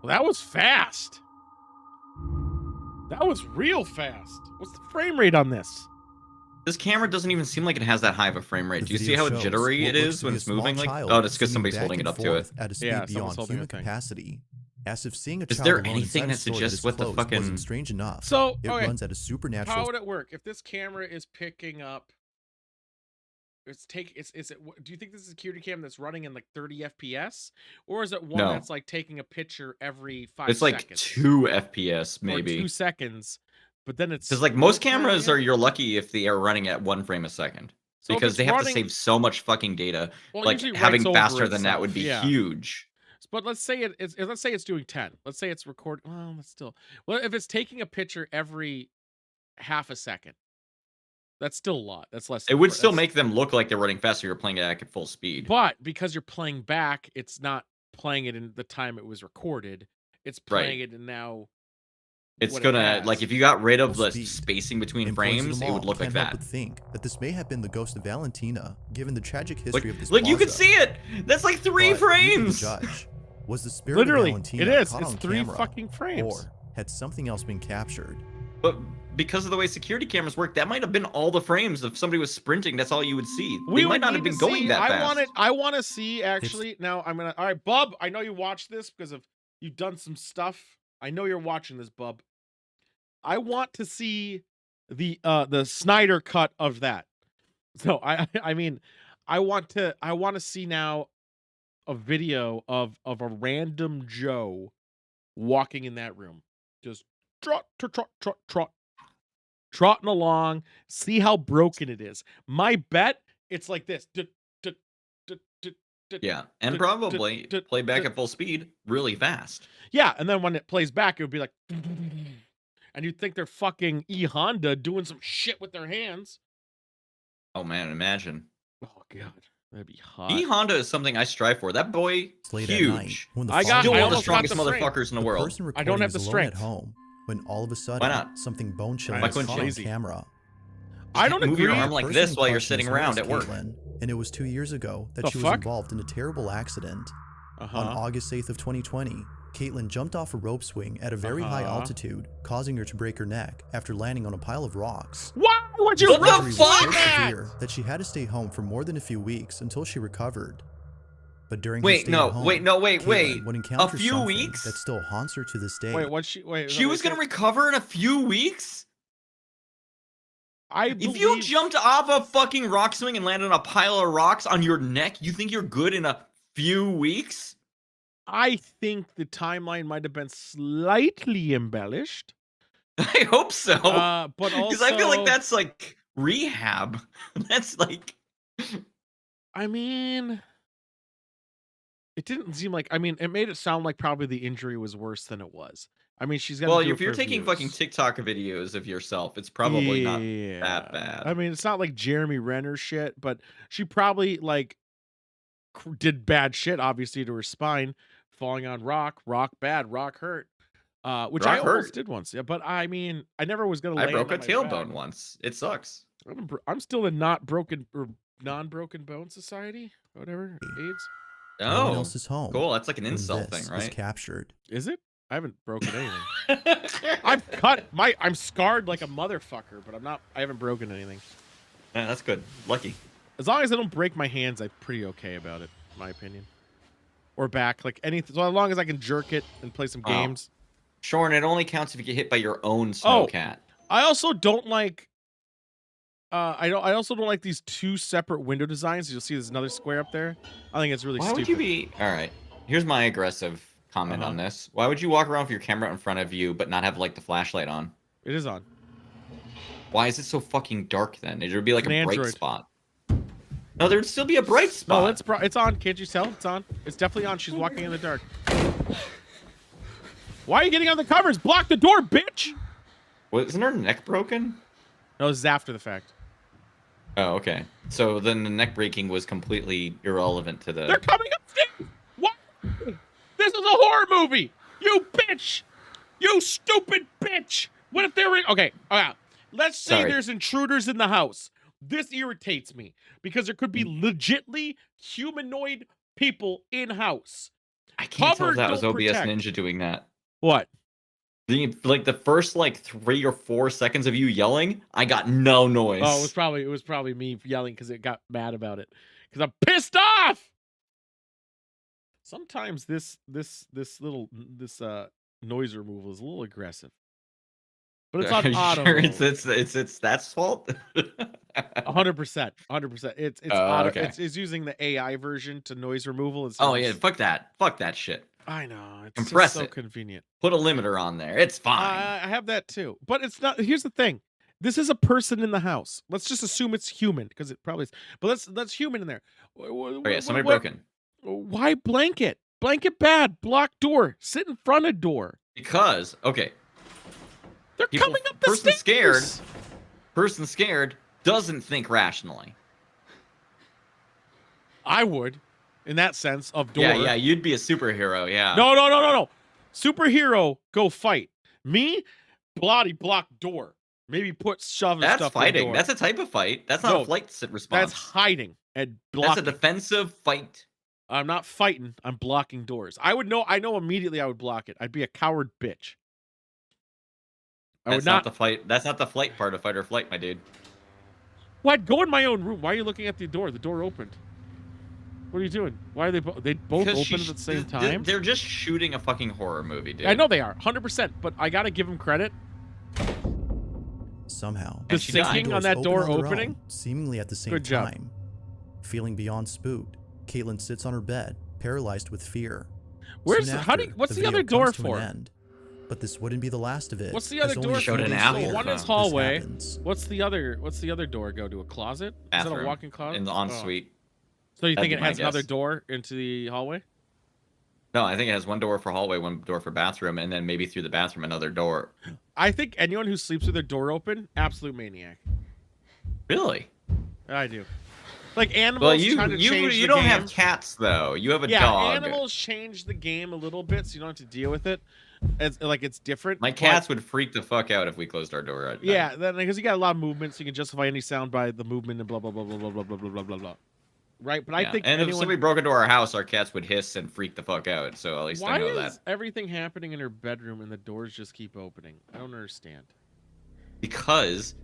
Well, that was fast. That was real fast. What's the frame rate on this? This camera doesn't even seem like it has that high of a frame rate. The Do you see video how shows jittery what it looks is to when be a it's small moving? Like, child oh, it's because swinging somebody's back holding it and up to it. forth at a speed Yeah, someone's beyond holding human the thing. capacity. As if seeing a Is child there alone anything inside a that store suggests is what the closed fucking- wasn't strange enough. So, It okay. runs at a supernatural How would it work? If this camera is picking up, do you think this is a security cam that's running in like 30 FPS? Or is it one No. that's like taking a picture every 5 It's like seconds? 2 FPS, Or maybe. 2 seconds. But then it's Because like most real time, cameras yeah. are, you're lucky if they are running at 1 frame a second. So if Because it's they have running- to save so much fucking data. Well, it Like usually having writes over faster than that would itself, be yeah. huge. But let's say it's doing 10. Let's say it's recording. Well, that's still. Well, if it's taking a picture every half a second, That's still a lot. That's less. It would still make them look like they're running faster. You're playing it at full speed. But because you're playing back, it's not playing it in the time it was recorded. It's playing it in now. It's what gonna like if you got rid of the Speed. spacing between Employees of frames, the it would mall look like can't help that. but think that this may have been the ghost of Valentina, given the tragic history of this Look, you can plaza. see it. That's like 3 But frames. you can judge, was the spirit Literally, of Valentina it is. caught It's on 3 camera, fucking frames. or had something else been captured? But because of the way security cameras work, that might have been all the frames. If somebody was sprinting, that's all you would see. We They might would not need have been to going see- that fast. I want to see actually. Now I'm gonna. All right, Bub. I know you watched this because of you've done some stuff. I know you're watching this, Bub. I want to see the Snyder cut of that. So I mean, I want to see now a video of a random Joe walking in that room, just trotting along. See how broken it is. My bet, it's like this. Yeah, and probably play back at full speed really fast. Yeah, and then when it plays back, it would be like, and you'd think they're fucking E-Honda doing some shit with their hands. Oh man, imagine. Oh god, that'd be hot. E-Honda is something I strive for. That boy, It's late at night huge. when the I got- Still I one of the almost got strongest the frame. motherfuckers in the The world. person I don't recording have is the alone strength. at home when all of a sudden Why not? something bone-chilling Why is couldn't caught you? on Lazy. camera. I don't Move your agree. arm like Person this in while you're question sitting is around known at as work. Caitlin, and it was 2 years ago that The she was fuck? involved in a terrible accident. On Uh-huh. August 8th of 2020, Caitlin jumped off a rope swing at a very high Uh-huh. altitude, causing her to break her neck after landing on a pile of rocks. Why would you What the Her rope injuries fuck? were swing so that? severe that she had to stay home for more than a few weeks until she recovered. But during her Wait, stay no, at home, wait, no, wait, Caitlin wait. would encounter A few something weeks? that still haunts her to this day. Wait, what? Wait. She was gonna recover in a few weeks? I If believe, you jumped off a fucking rock swing and landed on a pile of rocks on your neck, you think you're good in a few weeks? I think the timeline might have been slightly embellished. I hope so. But Because I feel like also- that's like rehab. That's like I mean, it didn't seem like. I mean, it made it sound like probably the injury was worse than it was. I mean, she's got. well, if you're taking fucking TikTok videos of yourself, it's probably not that bad. I mean, it's not like Jeremy Renner shit, but she probably like did bad shit, obviously, to her spine, falling on rock bad, rock hurt. Which I Rock almost hurt. did once. Yeah, but I mean, I never was gonna. I land broke a on my tailbone back. once. It sucks. I'm still in not broken or non-broken bone society, whatever. AIDS. No one Oh, else is home. cool. That's like an when insult this thing, was right? captured. Is it? I haven't broken anything. I'm scarred like a motherfucker, but I haven't broken anything. Yeah, that's good. Lucky. As long as I don't break my hands, I'm pretty okay about it, in my opinion. Or back, like anything. So as long as I can jerk it and play some Oh. games. Shorn, it only counts if you get hit by your own Oh. snowcat. I also don't like. I also don't like these two separate window designs. You'll see there's another square up there. I think it's really Why stupid. would you be? All right. Here's my aggressive comment on this. Why would you walk around with your camera in front of you but not have like the flashlight on? It is on. Why is it so fucking dark then? There'd be like It's a an bright Android. spot. No, there'd still be a bright spot. No, it's on. Can't you tell? It's on. It's definitely on. She's walking in the dark. Why are you getting on the covers? Block the door, bitch! Well, isn't her neck broken? No, this is after the fact. Oh, okay. So then the neck breaking was completely irrelevant to They're the. coming upstairs! What? This is a horror movie! You bitch! You stupid bitch! What if they're in... Okay, let's say Sorry. there's intruders in the house. This irritates me because there could be legitly humanoid people in-house. I can't tell Cover, if that was don't OBS protect. Ninja doing that. What? The first like 3 or 4 seconds of you yelling, I got no noise. Oh, it was probably me yelling because it got mad about it. Because I'm pissed off! Sometimes this noise removal is a little aggressive. But it's Are on you auto. sure mode. it's that's fault? 100%. It's Oh, auto. okay. It's using the AI version to noise removal. It's Oh yeah, fuck that shit. I know. It's Compress just so it. convenient. Put a limiter on there. It's fine. I have that too. But it's not. Here's the thing. This is a person in the house. Let's just assume it's human because it probably is. But let's human in there. Oh yeah, somebody broken. Why blanket? Blanket bad. Block door. Sit in front of door. Because okay, They're People- coming up the person stairs. person scared doesn't think rationally. I would, in that sense of door. Yeah, you'd be a superhero, yeah. No. Superhero, go fight. Me, block door. Maybe put shoving That's stuff fighting. in the door. That's a type of fight. That's not No, a flight response. That's hiding and That's blocking. a defensive fight. I'm not fighting. I'm blocking doors. I know immediately I would block it. I'd be a coward bitch. That's not the fight. That's not the flight part of fight or flight, my dude. Well, I'd go in my own room. Why are you looking at the door? The door opened. What are you doing? Why are they both Because open at the same time? They're just shooting a fucking horror movie, dude. I know they are, 100%. But I gotta give them credit. Somehow, The And she died. sinking on doors that open door on their opening. own, seemingly at the same Good job. time. Feeling beyond spooked, Caitlin sits on her bed, paralyzed with fear. Where's Soon how do after, you, what's the video other door comes to an for? end. But this wouldn't be the last of it. What's the as other only door a few Showed an days apple later, One is phone. hallway. this happens. What's the other door go to? A closet? Is that a Bathroom. walk-in closet? In the ensuite. So you think That'd it be my has another guess. door into the hallway? No, I think it has one door for hallway, one door for bathroom, and then maybe through the bathroom another door. I think anyone who sleeps with their door open, absolute maniac. Really? I do. Like animals Well, you trying to change you the don't game. have cats though. You have a Yeah, dog. animals change the game a little bit, so you don't have to deal with it. It's different. My but- cats would freak the fuck out if we closed our door. At night. Yeah, then because you got a lot of movement, so you can justify any sound by the movement and blah blah blah blah blah blah blah blah blah blah blah. Right, but I Yeah, think and if anyone. somebody broke into our house, our cats would hiss and freak the fuck out. So at least Why I know is that. everything happening in her bedroom and the doors just keep opening? I don't understand. Because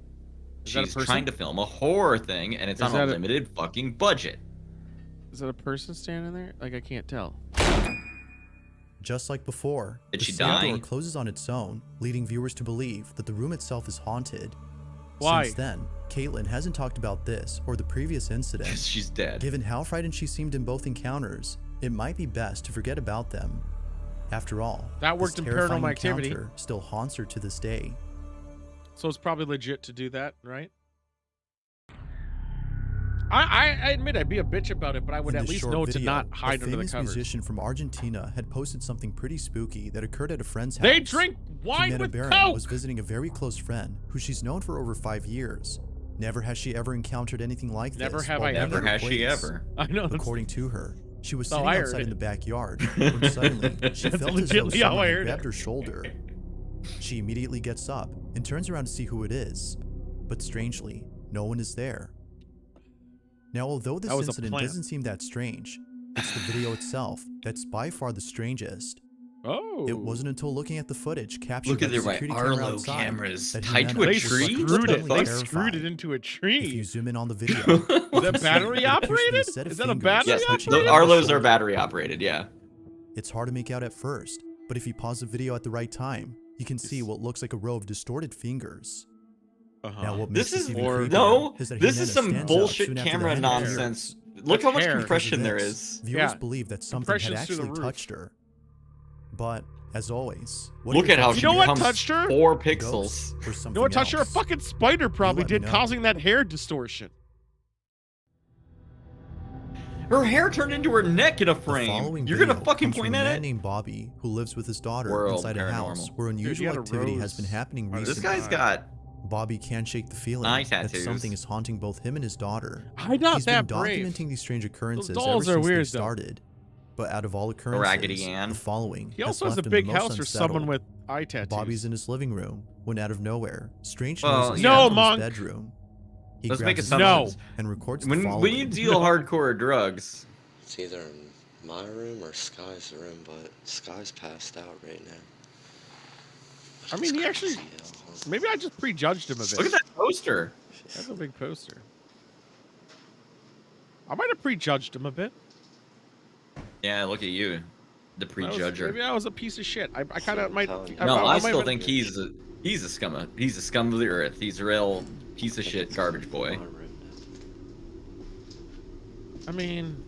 Is that a she's person? trying to film a horror thing, and it's Is on a that a- limited fucking budget. Is that a person standing there? Like I can't tell. Just like before, Did the she same die? door closes on its own, leading viewers to believe that the room itself is haunted. Why? Since then, Caitlin hasn't talked about this or the previous incident. Because she's dead. Given how frightened she seemed in both encounters, it might be best to forget about them. After all, That worked this in terrifying Paranormal Activity. encounter still haunts her to this day. So it's probably legit to do that, right? I admit I'd be a bitch about it, but I would In at this least short know to video, not hide a under the famous covers. musician from Argentina had posted something pretty spooky that occurred at a friend's house. They drink wine Jimena with Barron Coke. was visiting a very close friend who she's known for over 5 years. Never has she ever encountered anything like Never this. have while I being ever. at Never her has she place. ever. I know. That's, According to her, she was Oh, sitting I heard outside it. in the backyard when suddenly she That's felt as though legitimately how someone I had heard grabbed it. her shoulder. She immediately gets up and turns around to see who it is. But strangely, no one is there. Now, although this That was a incident plant. doesn't seem that strange, it's the video itself that's by far the strangest. oh. It wasn't until looking at the footage captured Look by at the their security camera Arlo outside cameras that tied Jimena to a They was tree? screwed What the it. They fuck? screwed it into a If you tree. zoom in on the video, Is you that can see battery there appears to be a operated? set of Is that a fingers battery Yes, operated? the Arlos are battery operated. Yeah. It's hard to make out at first, but if you pause the video at the right time, you can see what looks like a row of distorted fingers. Now, what makes This is even or- creepier no. is that This Jimena is some stands up bullshit soon after the camera hand nonsense. Look That's how much hair. Because of compression there this, is. Viewers Yeah. believe that something had Compression's through the actually roof. touched her. But as always, what Look are your at how thoughts she You know what becomes touched her? 4 on pixels. ghosts or You something know what touched her? A else? fucking spider probably let me did, know. causing that hair distortion. Her hair turned into her neck in a The frame. following You're gonna video fucking comes from point a at man it? named Bobby who lives with his daughter World inside a house paranormal. where Dude, he unusual had a activity has rose. been happening Oh, This recently. guy's got. Bobby can't shake the feeling Eye that tattoos. something is haunting both him and his daughter. I'm not He's that been brave. documenting these strange occurrences ever dolls are since they weird, though. started. But out of all occurrences, Raggedy Ann. the following He also has left a him big the most house for someone unsettled. with eye tattoos. Bobby's in his living room when out of nowhere, strange Well, noises yeah. come No, from Monk. his bedroom. He Let's grabs make his assumptions. phone and records the When following. you deal hardcore drugs, It's either in my room or Sky's room, but Sky's passed out right now. I mean, he actually. Maybe I just prejudged him a bit. look at that poster. That's a big poster. I might have prejudged him a bit. Yeah, look at you, the prejudger. Maybe I was a piece of shit. I kind of might. No, I still might- think he's a scum of the earth. He's a real piece of shit garbage boy. I mean,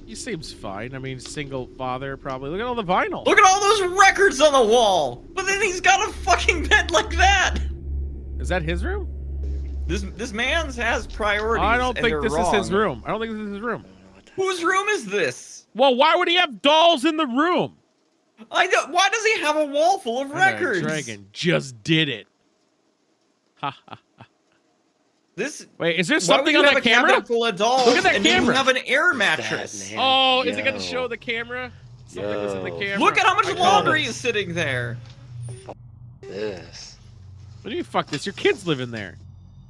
he seems fine. I mean, single father probably. Look at all the vinyl. Look at all those records on the wall. But then he's got a fucking bed like that. Is that his room? This man's has priorities. I don't and think they're this wrong. is his room. I don't think this is his room. Whose room is this? Well, why would he have dolls in the room? I don't. Why does he have a wall full of And records? the dragon just did it. Ha ha. This. Wait, is there Why would something you on have that a cabinet camera? full of dolls? Look at that and then camera. you have an air mattress. man. Oh, is it gonna Yo. show the camera? Something was in the Yo. camera. Look at how much I called laundry it. is sitting there. This. What do you fuck this? Your kids live in there.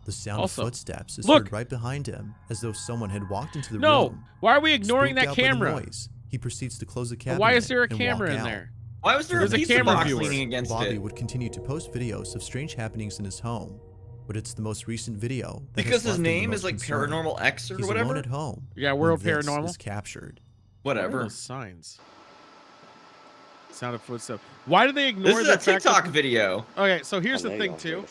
The sound Also, of footsteps is look. heard right behind him, as though someone had walked into the No, room. why are we ignoring Spooked that out by the camera? noise, he proceeds to close the But cabinet. why is there a and camera walk in out. there? Why was there There's a a pizza camera box viewer. leaning against Bobby it? would continue to post videos of strange happenings in his home, but it's the most recent video that Because has his left him the name is most like concerned. Paranormal X or He's whatever. alone at home. Yeah, when World this Paranormal. is captured. What are Whatever. those signs? Sound of footsteps. Why do they ignore This is the a fact TikTok that... video. Okay, so here's I the know thing y'all hear too.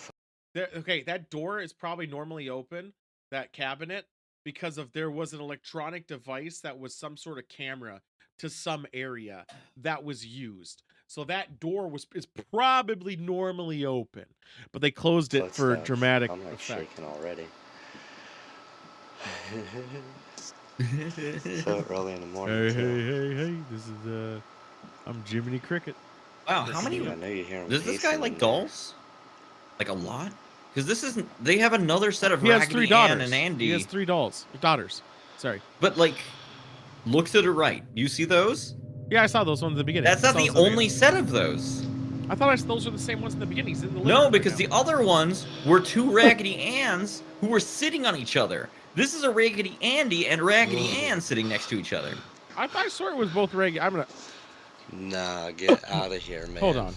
the f- Okay, that door is probably normally open, that cabinet, because of there was an electronic device that was some sort of camera to some area that was used. So that door is probably normally open, but they closed it for footsteps. dramatic I'm like effect. shaking already. So early in the morning. Hey, too. hey, hey, hey! This is I'm Jiminy Cricket. Wow, how many? I know you hear him Does this guy pacing like in there. dolls? Like a lot? Because this isn't. They have another set of He has Raggedy 3 Ann daughters. and Andy. He has 3 daughters. Sorry. But like, look to the right. You see those? Yeah, I saw those ones in the beginning. That's I not saw the those in only set of those. I thought those were the same ones in the beginning. He's in the living No, room because right the now. other ones were 2 Raggedy Anns who were sitting on each other. This is a Raggedy Andy and Raggedy Ann sitting next to each other. I swore it was both regular. I'm gonna Nah, get out of here, man. hold on.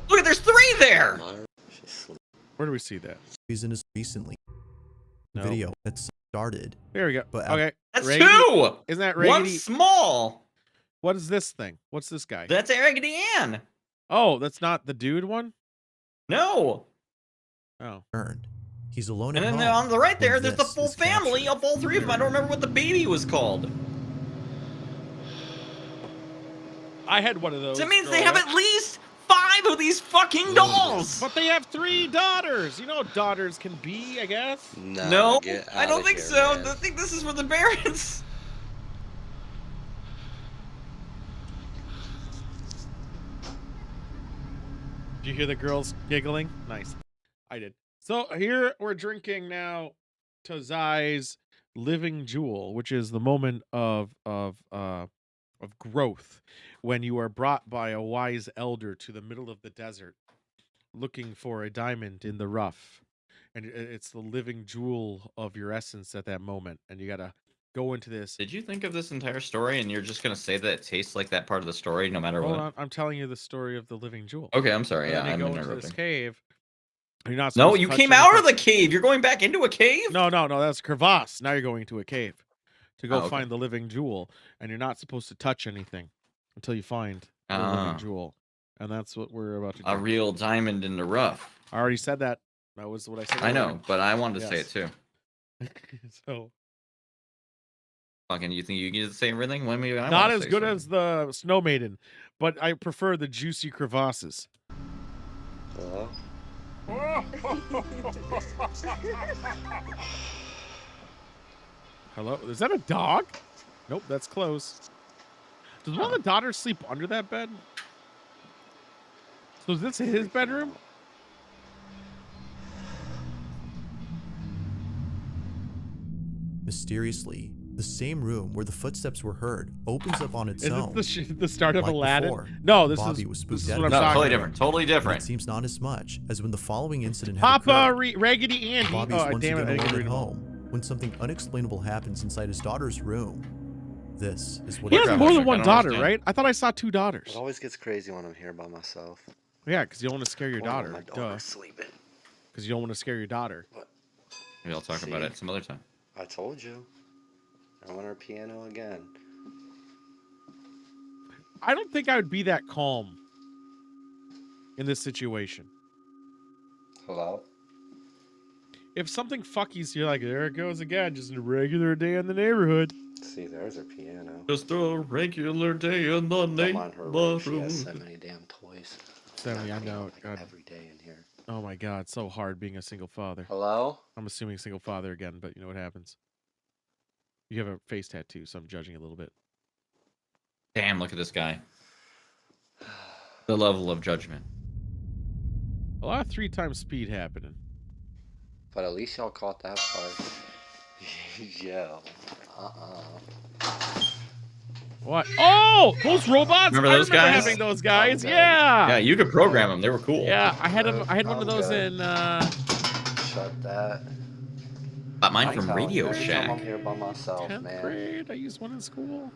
Look, there's 3 there. Myra, she's sleeping. Where do we see that? Reason is recently No. video that started. There we go. But, Okay. That's Raggedy- 2. Isn't that One Raggedy? small. What is this thing? What's this guy? That's Raggedy Ann. Oh, that's not the dude one? No. Oh. Turned. He's alone And at then home. on the right there, when there's the this full is family captured. of all 3 of them. I don't remember what the baby was called. I had one of those. So it means they growing have up. at least 5 of these fucking dolls. But they have 3 daughters. You know what daughters can be, I guess. Nah, No, get I don't outta think here, so. man. I think this is for the parents. Did you hear the girls giggling? Nice. I did. So here we're drinking now Tozai's Living Jewel, which is the moment of growth when you are brought by a wise elder to the middle of the desert looking for a diamond in the rough. And it's the living jewel of your essence at that moment. And you got to go into this. Did you think of this entire story and you're just going to say that it tastes like that part of the story no matter Hold what? on, I'm telling you the story of the living jewel. Okay, I'm sorry. Yeah, And then I'm you go into interrupting. this cave. You're not No, supposed to you touch came out of anything. the cave. You're going back into a cave? No, that's crevasse. Now you're going into a cave to go Oh, okay. find the living jewel, and you're not supposed to touch anything until you find the living Ah. jewel, and that's what we're about to do. A real diamond in the rough. I already said that. That was what I said. I know, but I wanted to say Yes. it too. So Fucking, you think you get to say everything? When maybe I not wanna as say good something. as the snow maiden, but I prefer the juicy crevasses. Hello? Hello, is that a dog? Nope, that's close. Does one of the daughters sleep under that bed? So is this his bedroom? Mysteriously, the same room where the footsteps were heard opens up on its Is own. this the start of Like Aladdin? before, No, this Bobby is was this spooked is out what I'm of No, his talking totally about. different. Totally But it different. seems not as much as when the following incident had Papa occurred. Raggedy Andy. Bobby's Oh, once damn it! again I didn't alone read at them all. home when something unexplainable happens inside his daughter's room. This is what He What has grandma more check? than I one don't daughter, understand. right? I thought I saw 2 daughters. It always gets crazy when I'm here by myself. Yeah, because you don't want to scare your Or when daughter. My Duh. daughter's sleeping. Because you don't want to scare your daughter. Maybe I'll talk about See? it some other time. I told you. I want our piano again. I don't think I would be that calm in this situation. Hello? If something fuckies you, like, there it goes again, just a regular day in the neighborhood. See, there's her piano. Just a regular day in the Don't mind her room. She has so neighborhood. many damn toys. Sammy, I Knock me know. out, like, God. every day in here. Oh my God, it's so hard being a single father. Hello? I'm assuming single father again, but you know what happens. You have a face tattoo, so I'm judging a little bit. Damn, look at this guy. The level of judgment. A lot of 3 times speed happening. But at least y'all caught that part. Yo. What? Oh, those robots! Remember I those remember guys? having those guys. Okay. Yeah. Yeah, you could program them. They were cool. Yeah, I had them. I had one of those Okay. in. Shut that. Got mine I'm from telling Radio you, I'm Shack. here by myself, 10th man. grade. I used one in school.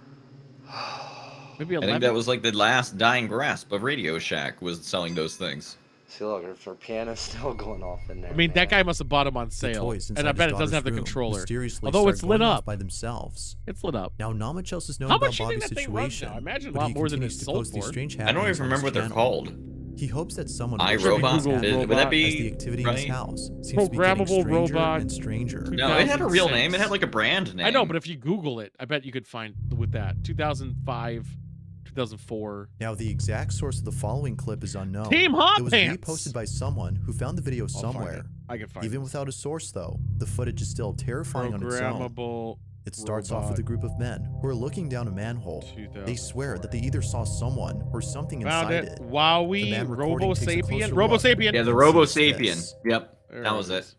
Maybe I 11th. think that was like the last dying grasp of Radio Shack was selling those things. See, look, her piano's still going off in there. I mean, that man. guy must have bought them on The sale, toys and inside I bet his it doesn't have the daughter's room controller. mysteriously Although start it's going lit off up. by themselves. It's lit up. Now, not much else is known How about much do you think Bobby's that thing runs situation, now? Imagine a but lot he more than continues it's to sold post these for. strange I don't happenings even on remember what his they're channel. called. He hopes that someone I will check Robot? his Google channel Would that robot. be as the activity in his right? house seems to be getting Programmable stranger robot. and stranger. No, it had a real name. It 2006. had like a brand name. I know, but if you Google it, I bet you could find with that 2005, 2004. Now, the exact source of the following clip is unknown. Team Hot It was Pants. reposted by someone who found the video I'll find somewhere. it. I can find Even it. without a source, though, the footage is still terrifying on its own. Programmable. It starts off robot. with a group of men who are looking down a manhole. 2004. They swear that they either saw someone or something Found inside it. it. The Wowie. man recording Robo takes a Sapien. closer Robo look. Sapien. Yeah, the It Robo sees Sapien. this. Yep, There that it was it. is.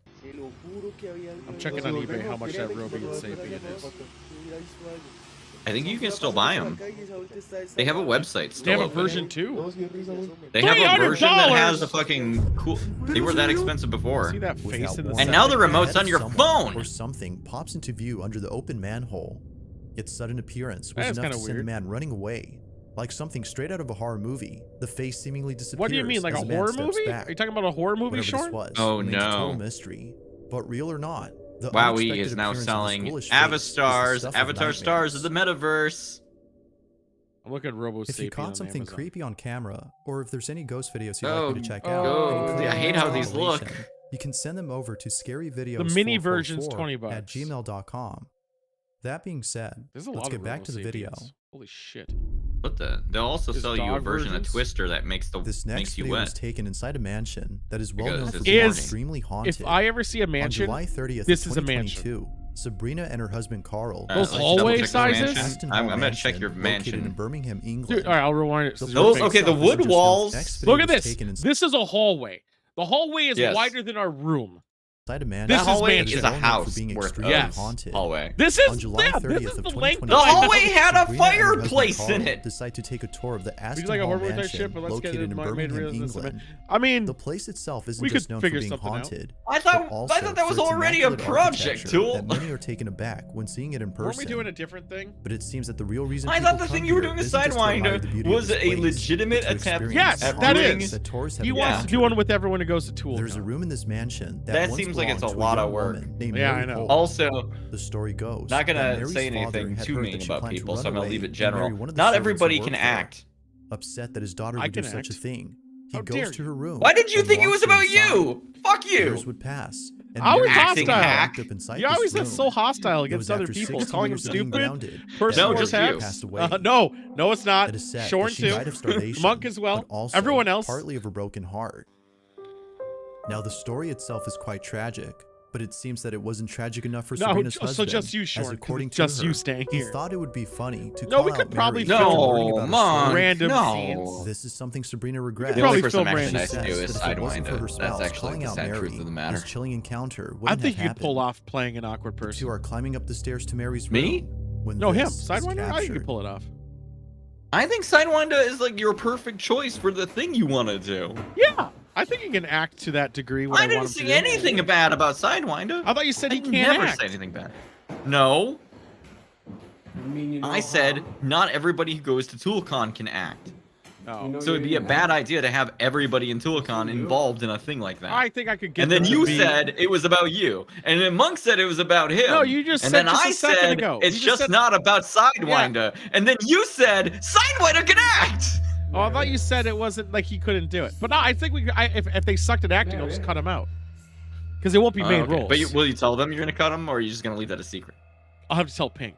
I'm checking on eBay how much that Robo Sapien is. I think you can still buy them. They have a website They have still a open. version 2. They have a version that has $300. a fucking cool. They were that expensive before. See that With face that in the warning, And now the center? remote's head on of your someone phone. Or something pops into view under the open manhole. Its sudden appearance was That's enough kinda to send the weird. man running away. Like something straight out of a horror movie, the face seemingly disappears. What do you mean, like as a the man horror steps movie? back. Are you talking about a horror movie, Whatever Sean? this was Oh, remains a total no. mystery. But real or not, the WowE unexpected is now appearance of the selling schoolish face is the Avastars, stuff of Avatar Stars of the nightmares. Metaverse. I'm looking at Robo If you Sapien caught on something Amazon. creepy on camera, or if there's any ghost videos you'd Oh, like me to check oh, out, oh, any I hate how these compilation, look. You can send them over to scaryvideos The mini version's 20 at bucks. gmail.com. That being said, There's a let's lot get of back Robo to the video. Sapiens. Holy shit. What the? They'll also Is sell you a dog version of versions? Twister that makes This next makes you video was wet. taken inside a mansion that is well Because known for it's being Is- extremely haunted. If I ever see a mansion, On July 30th, this of is a mansion. 2022, Sabrina and her husband Carl. Those let's hallway double check the sizes? mansion. Aston I'm Hall gonna check your Located in mansion. Birmingham, England. dude, all right, I'll rewind it. The so Those- your okay, face the off. wood Just know walls- next video Look at was this. taken This is a hallway. The hallway is Yes. wider than our room. inside a mansion. This That is hallway mansion. is a well known for house being worth extremely Yes. haunted. hallway. This On is July yeah, 30th this is of the length of 2022, The my hallway house. had a Sabrina and her husband fireplace in Carl it. Decide to take a tour of the Aston Would you like a Hall horror type mansion shit? But let's get located it in made Birmingham, real. England. I mean, The place itself isn't we could just known for figure being something out. haunted. I but thought also that was for its already a immaculate project architecture tool. That many are taken aback when seeing it in person. weren't we doing a different thing? But it seems that the real reason I people thought the come thing you were here doing a isn't just to admire Sidewinder the beauty of was this a place, legitimate but to attempt experience Yes, the that things is. that tourists have He been wants drawn to do one with everyone who goes to Tool. There's a room in this mansion that, That once seems like it's belonged a to lot of young work. woman named Yeah, Mary I know. Holt. Also, The story goes not that gonna Mary's say father anything had too heard mean that she about planned to people, run so I'm gonna away leave it and general. marry one of the Not servants who everybody can worked there. act. Upset that his daughter I would do can such a act. thing, he How dare goes to her room. Why did you and think it locks was her about inside. you? Fuck Years you. would pass. And I was Mary acting was hack. locked up inside You this always room. get so hostile It was against other after people, 6 calling them years of being stupid. grounded Personal No, just attacks. you. passed away. No, it's not. It is said Shorn that she too. died of starvation, Monk as well. but also Everyone else. partly of a broken heart. Now the story itself is quite tragic, but it seems that it wasn't tragic enough for No, Sabrina's so husband. just you, as Shorn, 'cause according it's to just her, you staying he here. thought it would be funny to No, call we out could probably Mary film for learning about her Monk, story. random no. scenes. This is something Sabrina regrets. The probably only person film I'm random actually nice to do Says is that if it wasn't for her Sidewinder. spouse That's actually calling the out sad Mary, truth of the matter. this chilling encounter I wouldn't think have you could pull happened. off playing an awkward The two person. are climbing up the stairs to Mary's Me? room. When No, him. this is Sidewinder. I think you captured. could pull it off. I think Sidewinder is like your perfect choice for the thing you want to do. Yeah, I think he can act to that degree. What I I didn't want him see to do. anything bad about Sidewinder. I thought you said he I can't never act. say anything bad. No, I said not everybody who goes to ToolCon can act. Oh. So it'd be a bad idea to have everybody in ToolCon involved in a thing like that. I think I could get. And then them to you be- said it was about you, and then Monk said it was about him. No, you just and said then just a I second said ago. it's You just just said- not about Sidewinder, and then you said Sidewinder can act. Oh, I thought you said it wasn't like he couldn't do it. But no, I think we. If they sucked at acting, I'll just cut him out. Because it won't be main Okay. roles. But will you tell them you're gonna cut him, or are you just gonna leave that a secret? I'll have to tell Pink.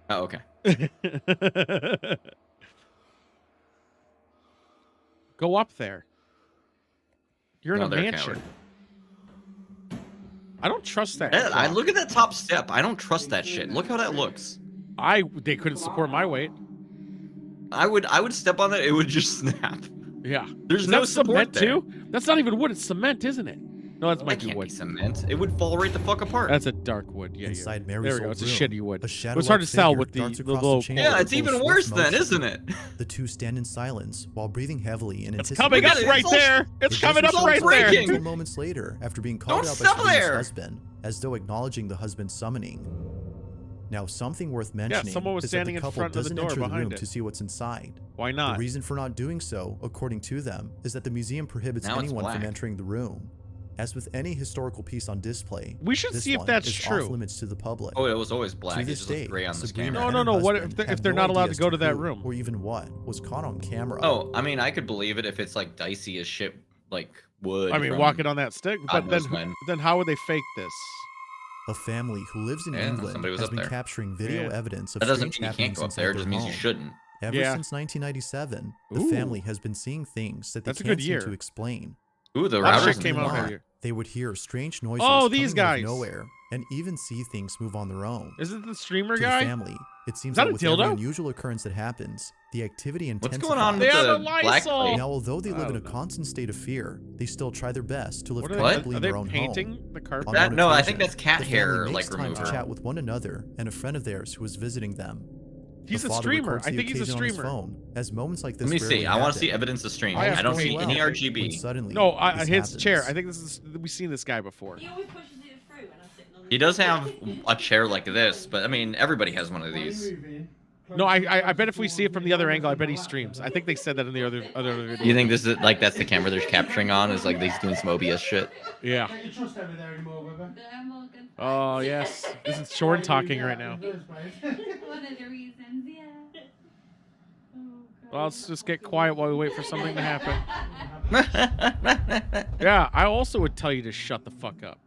Oh, okay. Go up there. You're in No, a they're a mansion. coward. I don't trust that. I look at that top step. I don't trust that shit. Look how that looks. They couldn't support my weight. I would step on that. It would just snap. Yeah. There's Is no that support cement there. too? That's not even wood. It's cement, isn't it? No, that's That might be can't be wood. cement. It would fall right the fuck apart. That's a dark wood. Yeah, Inside there Mary's we go. old It's a room, shitty wood. a It's shadow-like hard to tell figure with the darts across little. chamber Yeah, it's full of even swift worse then, motion. isn't it? The two stand in silence while breathing heavily and It's anticipating. coming up Look at it, right it's all- there. It's It coming up doesn't right stop there. breaking. until moments later, after being called Don't out by stop Sabrina's there. husband, as though acknowledging the husband's summoning. Now, something worth mentioning someone was is that standing the in couple front of the doesn't door enter the behind room it. to see what's inside. Why The not? reason for not doing so, according to them, is that the museum prohibits Now it's anyone from black. entering the room. As with any historical piece on display, We should this see if one that's is true. off limits to the public. Oh, it was always black. To It this just looked day, gray on the Sabrina scanner. No, and no, her no. What husband if have they're no not allowed idea to go as to that who room? or even what was caught on camera. Oh, I mean, I could believe it if it's like dicey as shit, like wood. I mean, from- walking on that stick. God But then, knows when. then how would they fake this? A family who lives in Yeah, England somebody was has up been there. capturing video Yeah. evidence of That doesn't strange mean you can't happenings go up inside there. It their just means you home. shouldn't. Ever Yeah. since 1997, the Ooh. family has been seeing things that they That's a can't good seem year. to explain. Ooh, the A lot of router's shit came in out the that wall. year. They would hear strange noises Oh, coming these out guys. of nowhere and even see things move on their own. Is it the streamer To the guy? family, it seems that that a with every dildo? unusual occurrence that happens, the activity What's intensifies. going on They with have the a black Lysol. plate? Now, although they I live in a don't know. constant state of fear, they still try their best to live What are comfortably they? Are in they their own painting home. the carpet? On That- one no, I occasion, think that's cat the family hair, makes like, time remover. to chat with one another and a friend of theirs who is visiting them. He's The a father streamer. records I the think he's a occasion on his streamer. phone, as moments like this Let me see. rarely I want to see happen. evidence of stream. I have I don't to see wait. any When RGB. suddenly, No, this his chair. happens. I think this is. We've seen this guy before. He always pushes it through when I'm sitting on the He does have a chair like this, but I mean, everybody has one of these. No, I bet if we see it from the other angle, I bet he streams. I think they said that in the other video. You think this is like that's the camera they're capturing on? Is like he's doing some OBS shit? Yeah. I'm all good. Oh yes. This is Shorn talking right now. One of the reasons, yeah. Oh, God. Well, let's just get quiet while we wait for something to happen. Yeah, I also would tell you to shut the fuck up.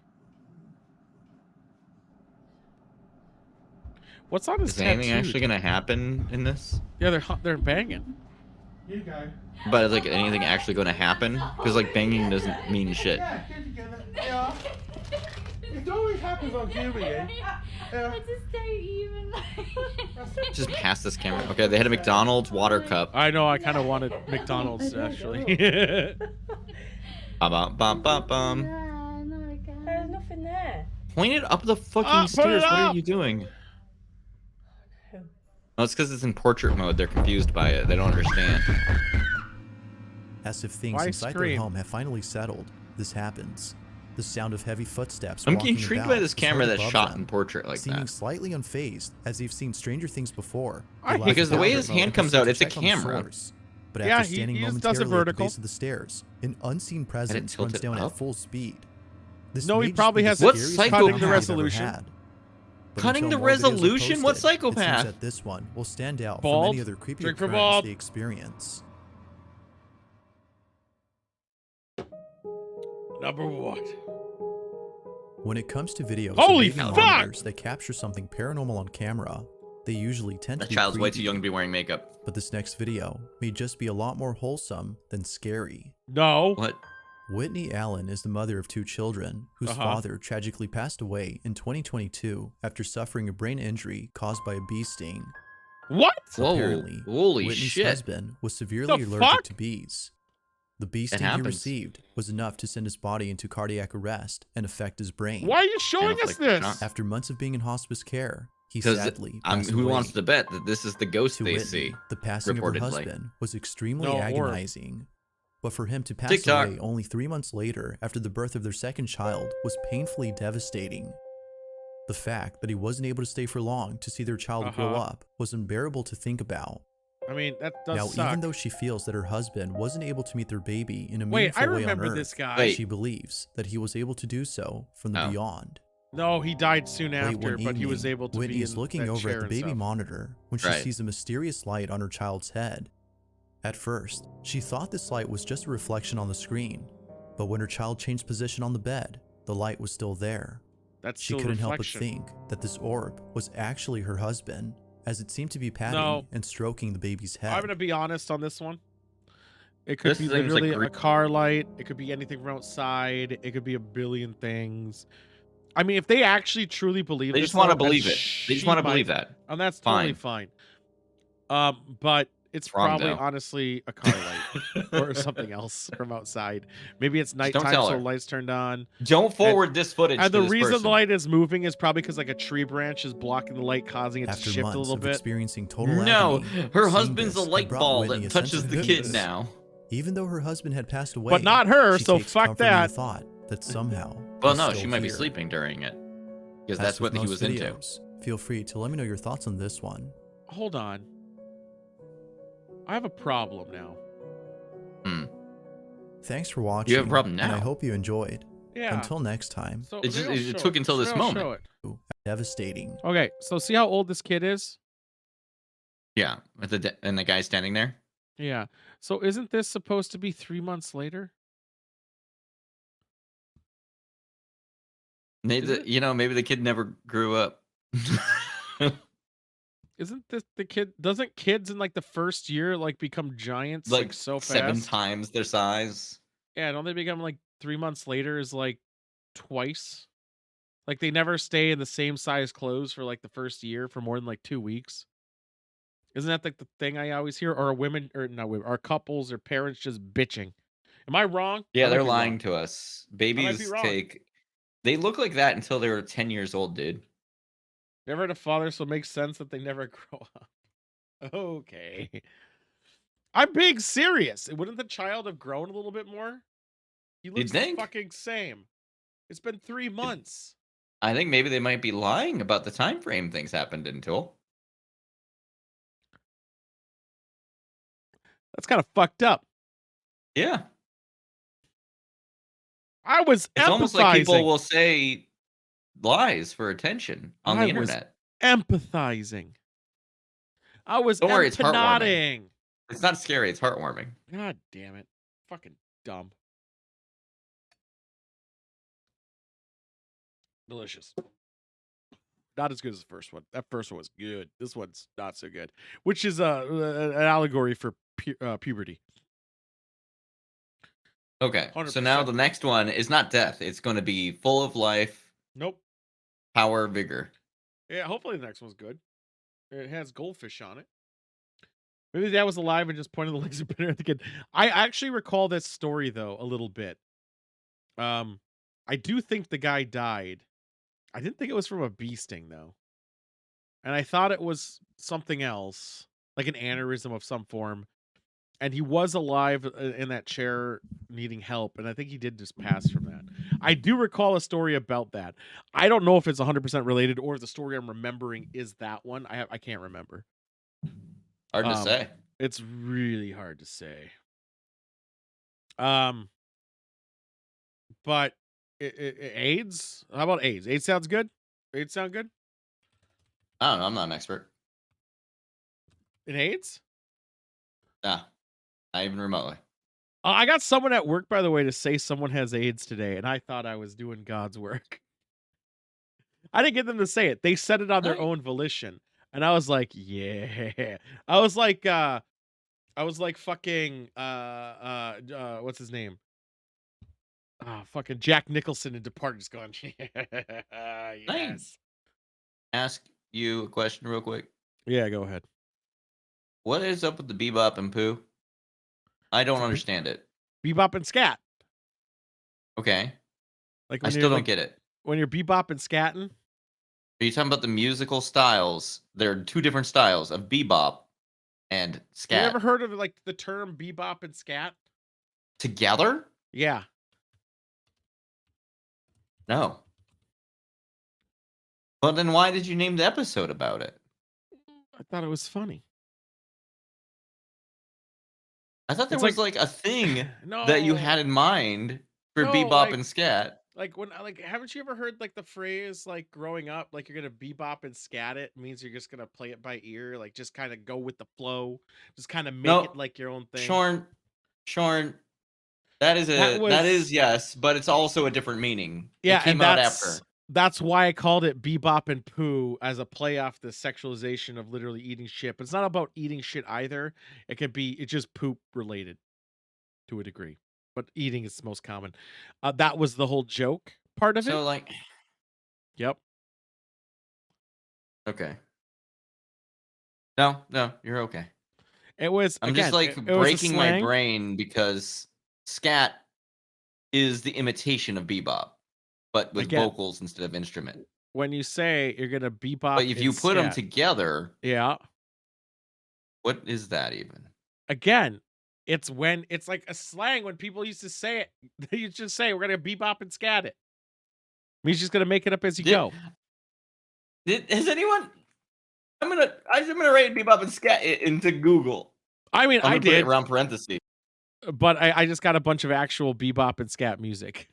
What's on his Is anything tattoo? actually gonna happen in this? Yeah, they're banging. You go. But is like anything actually gonna happen? Because like banging doesn't mean shit. Yeah, get together. Yeah. It always happens on Jubilee. I just don't even Just pass this camera. Okay, they had a McDonald's water cup. I know. I kind of wanted McDonald's actually. Bum bum bum bum bum. No, I can't. There's nothing there. Point it up the fucking Put it stairs. What are up! you doing? Well, it's because it's in portrait mode. They're confused by it. They don't understand. As if things Why inside scream? their home have finally settled, this happens. The sound of heavy footsteps. I'm walking intrigued about by this is camera heard that's above shot them, in portrait like seeming that. slightly unfazed, as they've seen stranger things before. I They hate laugh Because the about way it his and hand comes proceed out, to it's a check on the camera. source. But Yeah, after he standing just does it momentarily at the vertical. base of the stairs, an unseen presence tilt runs it down up? at full speed. This No, may he just probably be the has it scariest What's encounter cutting the I've ever resolution? had. But Cutting until the more videos are resolution? What posted, It psychopath? seems that this one will stand out Bald? from any other creepy Drink for occurrence bald. they experience. Number one. When it comes to videos Holy of baby fuck! monitors that capture something paranormal on camera, they usually tend to That be child's way too creepy. young to be wearing makeup. But this next video may just be a lot more wholesome than scary. No. What? Whitney Allen is the mother of 2 children whose Uh-huh. father tragically passed away in 2022 after suffering a brain injury caused by a bee sting. What? Whoa, Apparently, holy Whitney's shit. husband was severely The allergic fuck? to bees. The bee sting he happens. received was enough to send his body into cardiac arrest and affect his brain. Why are you showing it's us like this? shot. After months of being in hospice care, he Because sadly passed who away. wants to bet that this is the ghost To they Whitney, see? the passing of her reportedly. husband was extremely No, or- agonizing. But for him to pass TikTok. away only 3 months later after the birth of their second child was painfully devastating. The fact that he wasn't able to stay for long to see their child grow Uh-huh. up was unbearable to think about. I mean, that does Now, suck. even though she feels that her husband wasn't able to meet their baby in a Wait, meaningful I way on remember Earth, this guy. Wait. she believes that he was able to do so from the Oh. beyond. No, he died soon Late after, one but he was evening, able to Whitney be is in looking that over chair at the and baby stuff. monitor when she Right. sees a mysterious light on her child's head. At first, she thought this light was just a reflection on the screen, but when her child changed position on the bed, the light was still there. That's She still couldn't help but reflection. think that this orb was actually her husband, as it seemed to be patting No. and stroking the baby's head. I'm gonna be honest on this one. It could This be seems like literally a green- car light. It could be anything from outside. It could be a billion things. I mean, if they actually truly believe They this, just want to though, then believe it. They just she want to might- believe that. And that's totally fine. But It's Wrong, probably though. honestly a car light or something else from outside. Maybe it's Just don't nighttime, tell so her. the light's turned on. Don't forward this footage And to the this reason the person. light is moving is probably because like a tree branch is blocking the light, causing it to After shift a months little of bit. experiencing total No, agony, her seeing husband's a this had light brought ball Whitney that a sense touches of the kid peace. now. Even though her husband had passed away, But not her, she so takes fuck comfort in the that. thought that somehow Well, he's no, still she might be here. sleeping during it. Because As that's with what he most was into. videos, feel free to let me know your thoughts on this one. Hold on. I have a problem now. Thanks for watching. You have a problem And I now? hope you enjoyed. Yeah. Until next time. So It just- maybe I'll it show took until this Maybe I'll moment. show it. Devastating. Okay, so see how old this kid is? Yeah, with and the guy standing there. Yeah. So isn't this supposed to be 3 months later? Maybe Is it? maybe the kid never grew up. Isn't this the kid? Doesn't kids in like the first year like become giants like, like so fast? 7 times their size. Yeah, don't they become like 3 months later is like twice? Like they never stay in the same size clothes for like the first year for more than like 2 weeks. Isn't that like the thing I always hear? Or are women or not women, are couples or parents just bitching? Am I wrong? Yeah, I might they're be lying wrong. to us. I might be Babies wrong. they look like that until they were 10 years old, dude. Never had a father, so it makes sense that they never grow up. Okay. I'm being serious. Wouldn't the child have grown a little bit more? He looks the think? fucking same. It's been 3 months. I think maybe they might be lying about the time frame things happened until. That's kind of fucked up. Yeah. I was It's almost like people empathizing. will say lies for attention on the I was internet. empathizing. I was Don't worry, it's heartwarming. empanating. It's not scary, it's heartwarming. God damn it. Fucking dumb. Delicious. Not as good as the first one. That first one was good. This one's not so good. Which is an allegory for puberty. Okay, so now 100%. the next one is not death. It's going to be full of life, Nope. power, vigor. Yeah, hopefully the next one's good. It has goldfish on it. Maybe that was alive and just pointed the laser pointer at the kid. I actually recall this story though a little bit. I do think the guy died. I didn't think it was from a bee sting though, and I thought it was something else, like an aneurysm of some form. And he was alive in that chair, needing help, and I think he did just pass from that. I do recall a story about that. I don't know if it's 100% related or if the story I'm remembering is that one. I can't remember. Hard to say. It's really hard to say. But AIDS? How about AIDS? AIDS sounds good? AIDS sound good? I don't know. I'm not an expert. In AIDS? Nah, not even remotely. I got someone at work, by the way, to say someone has AIDS today, and I thought I was doing God's work. I didn't get them to say it. They said it on their own volition. And I was like, yeah. I was like fucking what's his name? Fucking Jack Nicholson in Departed, just going, yes. Ask you a question real quick. Yeah, go ahead. What is up with the Bebop and Pooh? I don't understand it. Bebop and scat. Okay. Like I when still don't get it. When you're bebop and scatting. Are you talking about the musical styles? There are 2 different styles of bebop and scat. You ever heard of like the term bebop and scat? Together? Yeah. No. Well, then why did you name the episode about it? I thought it was funny. I thought there was like a thing No. that you had in mind for No, bebop like- and scat. Like haven't you ever heard like the phrase like growing up, like you're gonna bebop and scat it means you're just gonna play it by ear, like just kind of go with the flow, just kind of make it like your own thing. Shorn, that is yes, but it's also a different meaning. Yeah, it came and out that's after. that's why I called it Bebop and Pooh as a play off the sexualization of literally eating shit. But it's not about eating shit either. It's just poop related to a degree. But eating is most common. That was the whole joke part of it. So like, yep. Okay. No, you're okay. It was I'm again. just like it was a breaking my slang. brain because scat is the imitation of bebop, but with Again. vocals instead of instrument. When you say you're gonna bebop, But if you and put them scat, together, yeah. what is that even? Again, it's like a slang when people used to say it. They used to just say we're gonna bebop and scat it. He's just gonna make it up as you go. Has anyone? I'm gonna write bebop and scat into Google. I mean, I'm I gonna put it did, around parentheses. but I just got a bunch of actual bebop and scat music.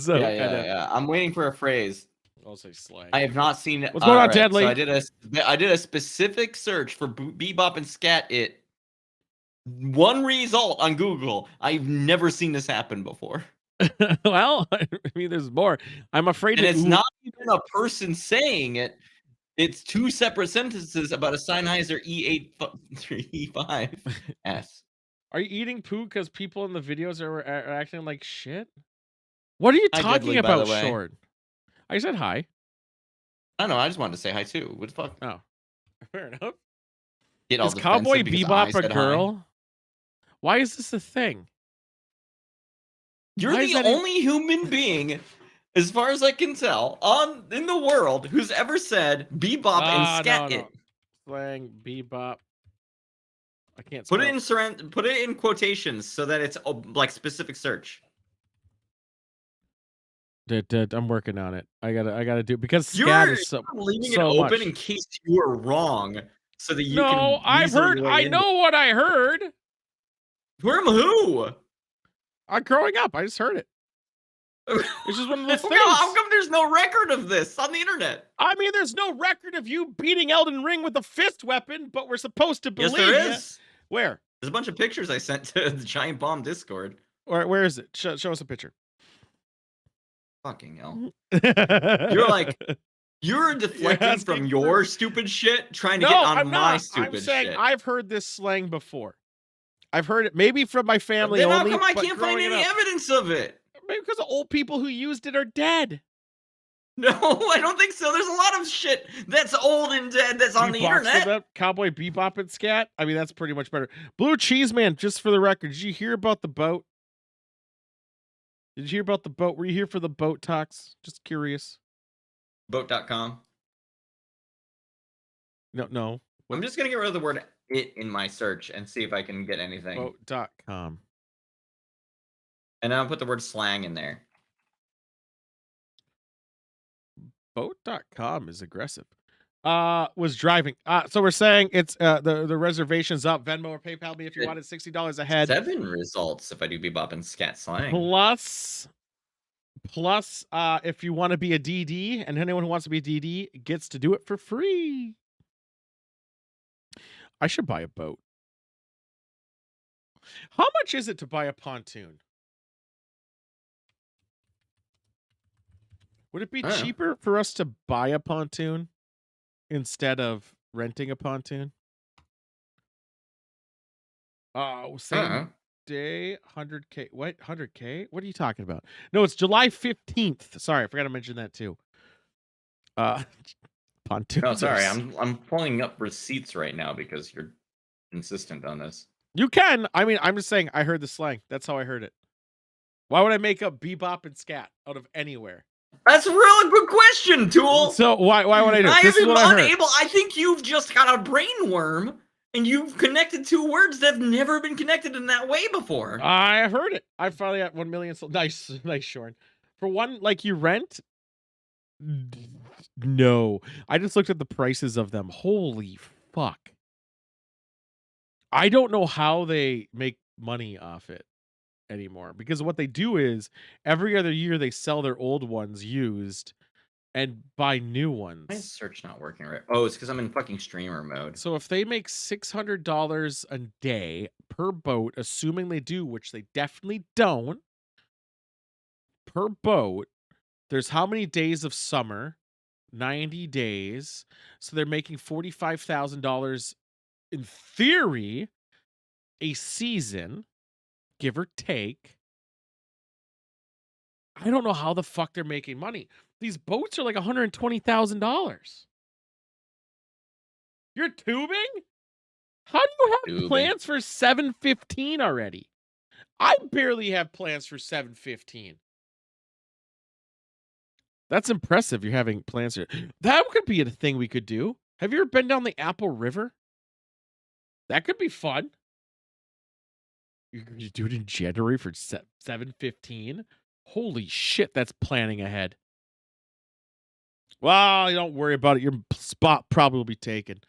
So Yeah. I'm waiting for a phrase. I'll say slang. I have not seen it. What's going on, Alright, Deadly? So I did a specific search for bebop and scat. One result on Google. I've never seen this happen before. Well, I mean, there's more. I'm afraid And to it's not even a person saying it. It's two separate sentences about a Sennheiser E5S. Are you eating poo because people in the videos are acting like shit? What are you Hi, talking Deadly, by the about, way. Short? I said hi. I don't know. I just wanted to say hi too. What the fuck? Oh, fair enough. Get all Is Cowboy defensive because I Bebop a said hi. girl? Why is this a thing? You're Why is the that even- only human being, as far as I can tell, in the world who's ever said bebop and scat it. Slang Bebop. I can't Put spell. it in quotations so that it's like specific search. I'm working on it. I gotta do because scat You're is so leaving so it open much. in case you are wrong, so that you can. No, I've weasel heard. your way I into know what I heard. it. From who? Growing up, I just heard it. It's just one of those things. How come there's no record of this on the internet? I mean, there's no record of you beating Elden Ring with a fist weapon, but we're supposed to believe Yes, there is. Where? There's a bunch of pictures I sent to the Giant Bomb Discord. Where is it? Show us a picture. Fucking hell. You're deflecting from your stupid shit, trying to get on my stupid I'm saying shit. I've heard this slang before. I've heard it maybe from my family Then only. how come I but can't find growing any up- evidence of it? Maybe because the old people who used it are dead. No, I don't think so. There's a lot of shit that's old and dead that's on the internet. Cowboy Bebop and scat. I mean, that's pretty much better. Blue Cheese Man, just for the record, did you hear about the boat? Did you hear about the boat? Were you here for the boat talks? Just curious. Boat.com. No. I'm just gonna get rid of the word "it" in my search and see if I can get anything. Boat.com. And I'll put the word slang in there. Boat.com is aggressive. Was driving. So we're saying it's the reservation's up. Venmo or PayPal me if you wanted $60 ahead. 7 results if I do bebop and scat slang. Plus, if you want to be a DD, and anyone who wants to be a DD gets to do it for free. I should buy a boat. How much is it to buy a pontoon? Would it be cheaper for us to buy a pontoon instead of renting a pontoon? Same day, 100K. What? 100K? What are you talking about? No, it's July 15th. Sorry, I forgot to mention that too. Pontoons. No, sorry, I'm pulling up receipts right now because you're insistent on this. You can. I mean, I'm just saying I heard the slang. That's how I heard it. Why would I make up bebop and scat out of anywhere? That's a really good question, Tool. So why would I do it? This is what I heard. I think you've just got a brain worm and you've connected two words that have never been connected in that way before. I heard it. I finally got 1 million. Nice, Shorn. For one, like you rent. No, I just looked at the prices of them. Holy fuck. I don't know how they make money off it anymore, because what they do is every other year they sell their old ones used and buy new ones. My search not working right. Oh, it's because I'm in fucking streamer mode. So if they make $600 a day per boat, assuming they do, which they definitely don't, per boat, there's how many days of summer? 90 days. So they're making $45,000 in theory a season, give or take. I don't know how the fuck they're making money. These boats are like $120,000. You're tubing? How do you have Tubing. plans for 7:15 already? I barely have plans for 7:15. That's impressive. You're having plans here. That could be a thing we could do. Have you ever been down the Apple River? That could be fun. You do it in January for 7:15. Holy shit, that's planning ahead. Well, don't worry about it. Your spot probably will be taken.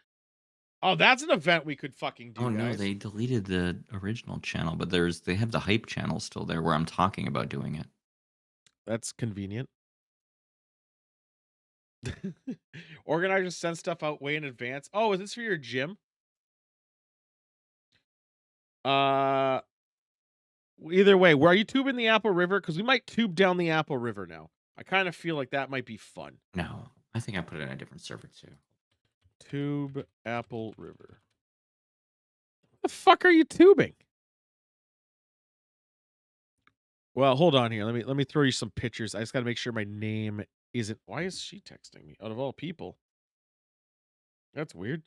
Oh, that's an event we could fucking do. Oh no, guys. they deleted the original channel, but they have the hype channel still there where I'm talking about doing it. That's convenient. Organizers send stuff out way in advance. Oh, is this for your gym? Either way, were you tubing the Apple River? Because we might tube down the Apple River now. I kind of feel like that might be fun. No, I think I put it in a different server too. Tube Apple River. What the fuck are you tubing? Well, hold on here. Let me throw you some pictures. I just got to make sure my name isn't. Why is she texting me? Out of all people. That's weird.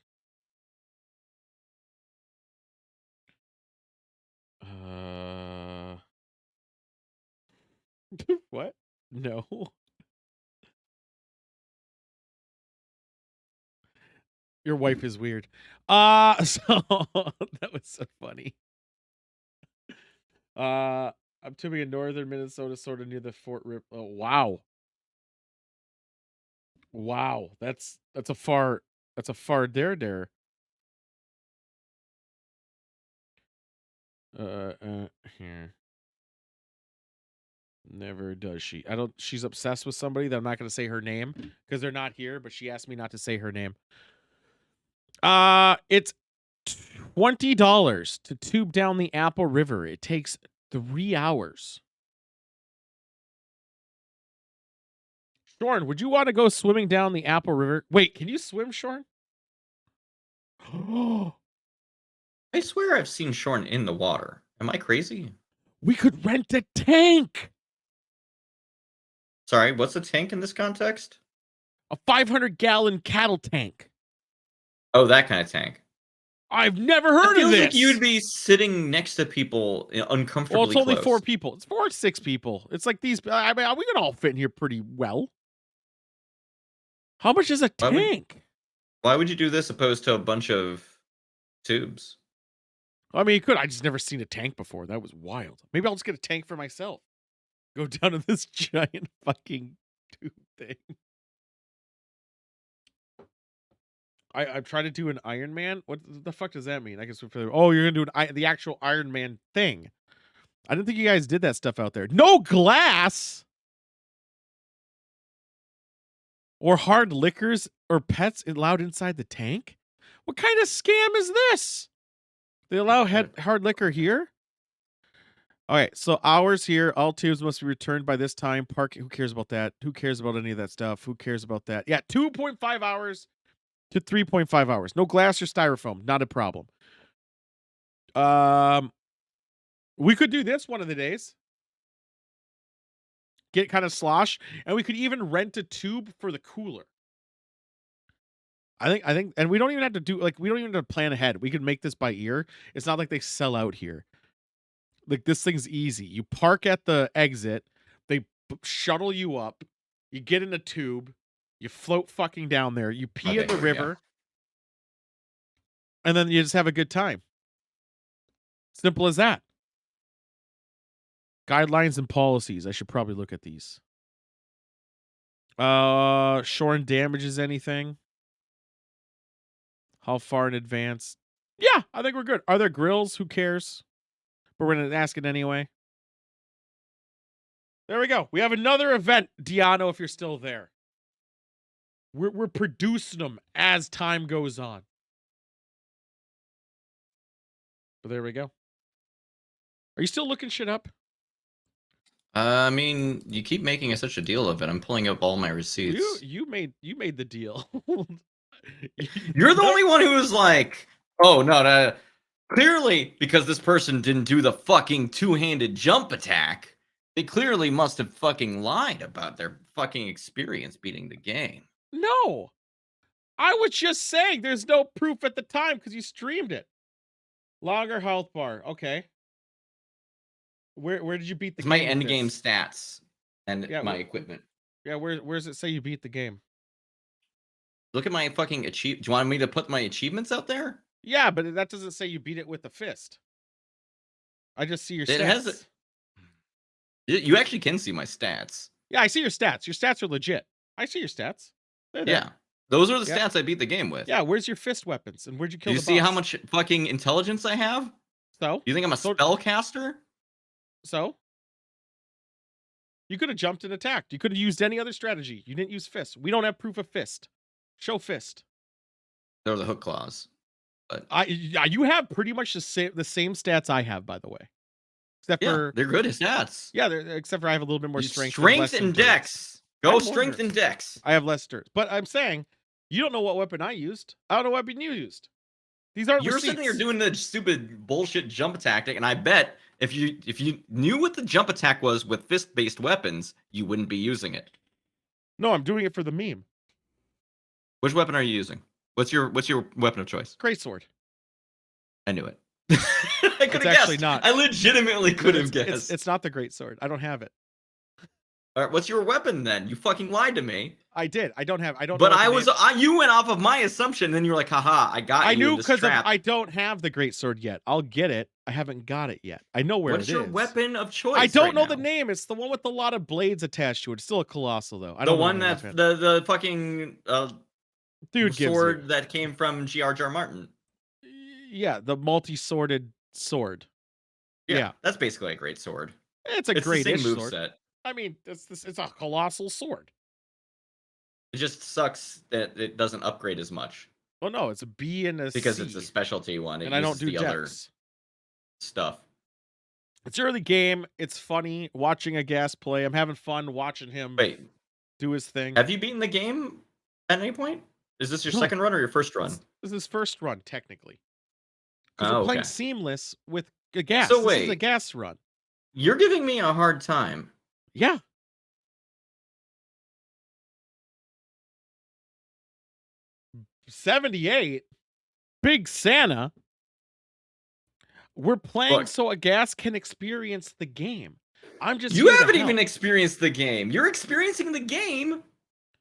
What? No. Your wife is weird. So that was so funny. I'm tubing in northern Minnesota, sort of near the Fort Rip. Oh, wow. Wow. That's a far there. Here. Never does she. She's obsessed with somebody that I'm not going to say her name because they're not here, but she asked me not to say her name. It's $20 to tube down the Apple River. It takes 3 hours. Shorn, would you want to go swimming down the Apple River? Wait, can you swim, Shorn? I swear I've seen Shorn in the water. Am I crazy? We could rent a tank. Sorry, what's a tank in this context? A 500-gallon cattle tank. Oh, that kind of tank. I've never heard of this. Like you'd be sitting next to people uncomfortably. Well, it's only close. 4 people. It's 4 or 6 people. It's like these. I mean, we can all fit in here pretty well. How much is a tank? Why would you do this opposed to a bunch of tubes? I mean, you could. I just never seen a tank before. That was wild. Maybe I'll just get a tank for myself. Go down to this giant fucking tube thing. I'm trying to do an Iron Man. What the fuck does that mean? I guess oh, you're gonna do the actual Iron Man thing. I didn't think you guys did that stuff out there. No glass or hard liquors or pets allowed inside the tank. What kind of scam is this? They allow hard liquor here. All right, so hours here. All tubes must be returned by this time. Park. Who cares about that? Who cares about any of that stuff? Who cares about that? Yeah, 2.5 hours. To 3.5 hours. No glass or styrofoam. Not a problem. We could do this one of the days. Get kind of slosh. And we could even rent a tube for the cooler. I think, and we don't even have to do, we don't even have to plan ahead. We could make this by ear. It's not like they sell out here. Like, this thing's easy. You park at the exit. They shuttle you up. You get in a tube. You float fucking down there. You pee in the river. And then you just have a good time. Simple as that. Guidelines and policies. I should probably look at these. Shorn damages anything? How far in advance? Yeah, I think we're good. Are there grills? Who cares? But we're going to ask it anyway. There we go. We have another event, Diano, if you're still there. We're producing them as time goes on. But there we go. Are you still looking shit up? I mean, you keep making such a deal of it. I'm pulling up all my receipts. You made the deal. You're the only one who was like, "Oh no, clearly because this person didn't do the fucking two-handed jump attack, they clearly must have fucking lied about their fucking experience beating the game." No. I was just saying there's no proof at the time because you streamed it. Longer health bar. Okay. Where did you beat the It's my game with end game this? stats and Yeah, my equipment. Yeah, where does it say you beat the game? Look at my fucking achieve. Do you want me to put my achievements out there? Yeah, but that doesn't say you beat it with a fist. I just see your It stats. has. You actually can see my stats. Yeah, I see your stats. Your stats are legit. I see your stats. They're there. Yeah, those are the Yep. stats I beat the game with. Yeah, where's your fist weapons and where'd you kill Do you the see boss? how much fucking intelligence I have? So? You think I'm a spellcaster? So? You could have jumped and attacked. You could have used any other strategy. You didn't use fist. We don't have proof of fist. Show fist. There was a hook clause. But You have pretty much the same stats I have, by the way. Except yeah, for they're good stats. yeah, except for I have a little bit more strength. Strength and dex. Go I'm strength more and dex. I have less stats. But I'm saying you don't know what weapon I used. I don't know what weapon you used. These aren't You're receipts. sitting there doing the stupid bullshit jump tactic, and I bet if you knew what the jump attack was with fist-based weapons, you wouldn't be using it. No, I'm doing it for the meme. Which weapon are you using? What's your weapon of choice? Greatsword. I knew it. I could have actually guessed. not. I legitimately could have guessed. It's not the greatsword. I don't have it. All right, what's your weapon then? You fucking lied to me. I did. I don't have. I don't. But know what the name- you went off of my assumption, and then you were like, haha, I got you. I knew in this because trap. I don't have the greatsword yet. I'll get it. I haven't got it yet. I know where What's it your is. weapon of choice? I don't right know now? the name. It's the one with a lot of blades attached to it. It's still a colossal though. I The don't know one the name that's offhand. the fucking Dude gives sword you. that came from G.R.R. Martin. Yeah, the multi-sworded sword. Yeah. That's basically a great sword. It's a It's the great same sword. moveset. I mean, it's a colossal sword. It just sucks that it doesn't upgrade as much Oh no, it's a B and a because C. it's a specialty one. It and I don't uses do the other dex. stuff. It's early game. It's funny watching a gas play. I'm having fun watching him Wait, do his thing. have you beaten the game at any point? Is this your No. second run or your first run? This is his first run, technically. Because Oh, we're playing okay. seamless with a gas. So This is a wait. gas run. You're giving me a hard time. Yeah. $78. Big Santa. We're playing Look. so a gas can experience the game. I'm just You here to haven't help. even experienced the game. You're experiencing the game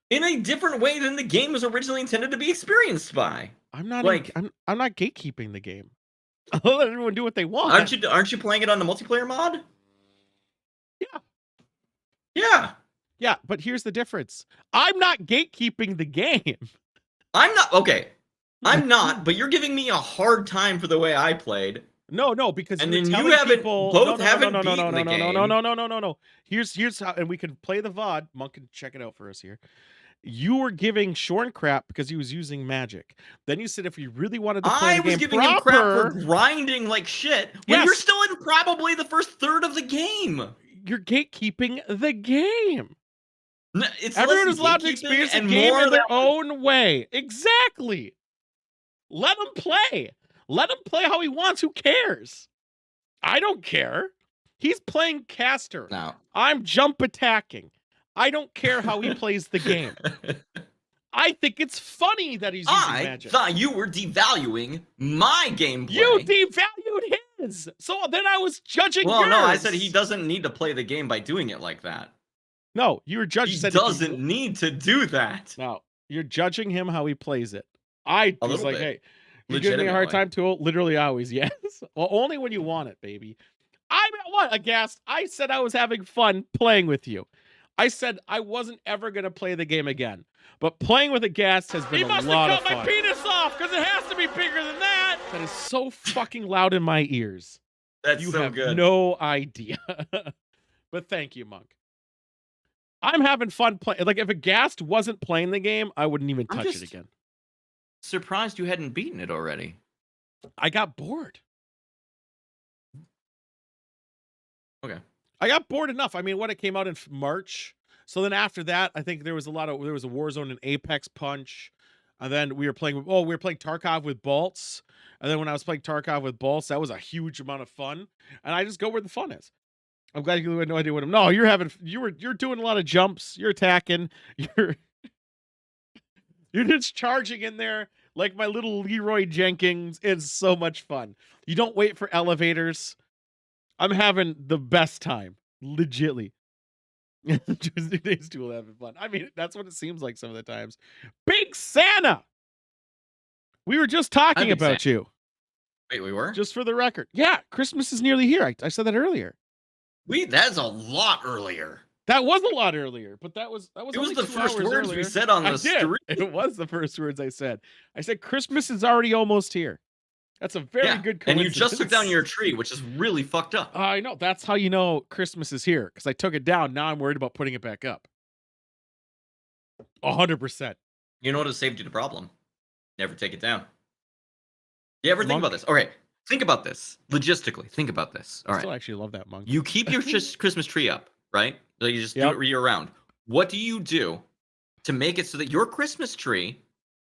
in a different way than the game was originally intended to be experienced by. I'm not like- I'm not gatekeeping the game. I'll let everyone do what they want. Aren't you playing it on the multiplayer mod? Yeah. Yeah. Yeah, but here's the difference. I'm not gatekeeping the game. I'm not okay. I'm not, but you're giving me a hard time for the way I played. No, because And you're then you telling haven't- people, both no, haven't no, no, beaten no, the no, no, game. no. Here's how, and we can play the VOD. Monk can check it out for us here. You were giving Shorn crap because he was using magic. Then you said if you really wanted to play I the was game giving him crap for proper, grinding like shit when Yes. you're still in probably the first third of the game. you're gatekeeping the game. It's Everyone less is allowed to gatekeeping experience the and game more in their that- own way. Exactly. Let him play. Let him play how he wants. Who cares? I don't care. He's playing caster. No. I'm jump attacking. I don't care how he plays the game. I think it's funny that he's using I magic. thought you were devaluing my gameplay. You devalued his. So then I was judging Well, yours. no, I said he doesn't need to play the game by doing it like that. No, you were judging. He said if you- doesn't need to do that. No, you're judging him how he plays it. I A was little like, bit. hey, you give me a hard Legitimately. time too. Literally always, yes. Well, only when you want it, baby. I'm what? Aghast. I said I was having fun playing with you. I said I wasn't ever gonna play the game again. But playing with a gas has been a lot of fun. He must have cut my penis off because it has to be bigger than that. That is so fucking loud in my ears. That's You so have good. no idea. But thank you, Monk. I'm having fun playing. Like if a Gast wasn't playing the game, I wouldn't even I'm touch it just- again. Surprised you hadn't beaten it already. I got bored. Okay. I got bored enough. I mean, when it came out in March. So then after that, I think there was a Warzone and Apex Punch. And then we were playing Tarkov with Bolts. And then when I was playing Tarkov with Bolts, that was a huge amount of fun. And I just go where the fun is. I'm glad you had no idea what I'm. No, you're doing a lot of jumps. You're attacking. You're just charging in there like my little Leroy Jenkins. It's so much fun. You don't wait for elevators. I'm having the best time, legitly. Tuesday days to 11 fun. I mean, that's what it seems like some of the times. Big Santa. We were just talking Big about you. Wait, we were? Just for the record. Yeah, Christmas is nearly here. I said that earlier. That's a lot earlier. That was a lot earlier, but that was It was only the 2 first hours words earlier. we said on I the did. street. It was the first words I said. I said Christmas is already almost here. That's a very good coincidence. And you just took down your tree, which is really fucked up. I know. That's how you know Christmas is here, because I took it down. Now I'm worried about putting it back up. 100%. You know what has saved you the problem? Never take it down. You ever think Monk. about this? Okay, think about this. Logistically, think about this. All I right. still actually love that monk. You keep your Christmas tree up, right? Like you just do it year round. What do you do to make it so that your Christmas tree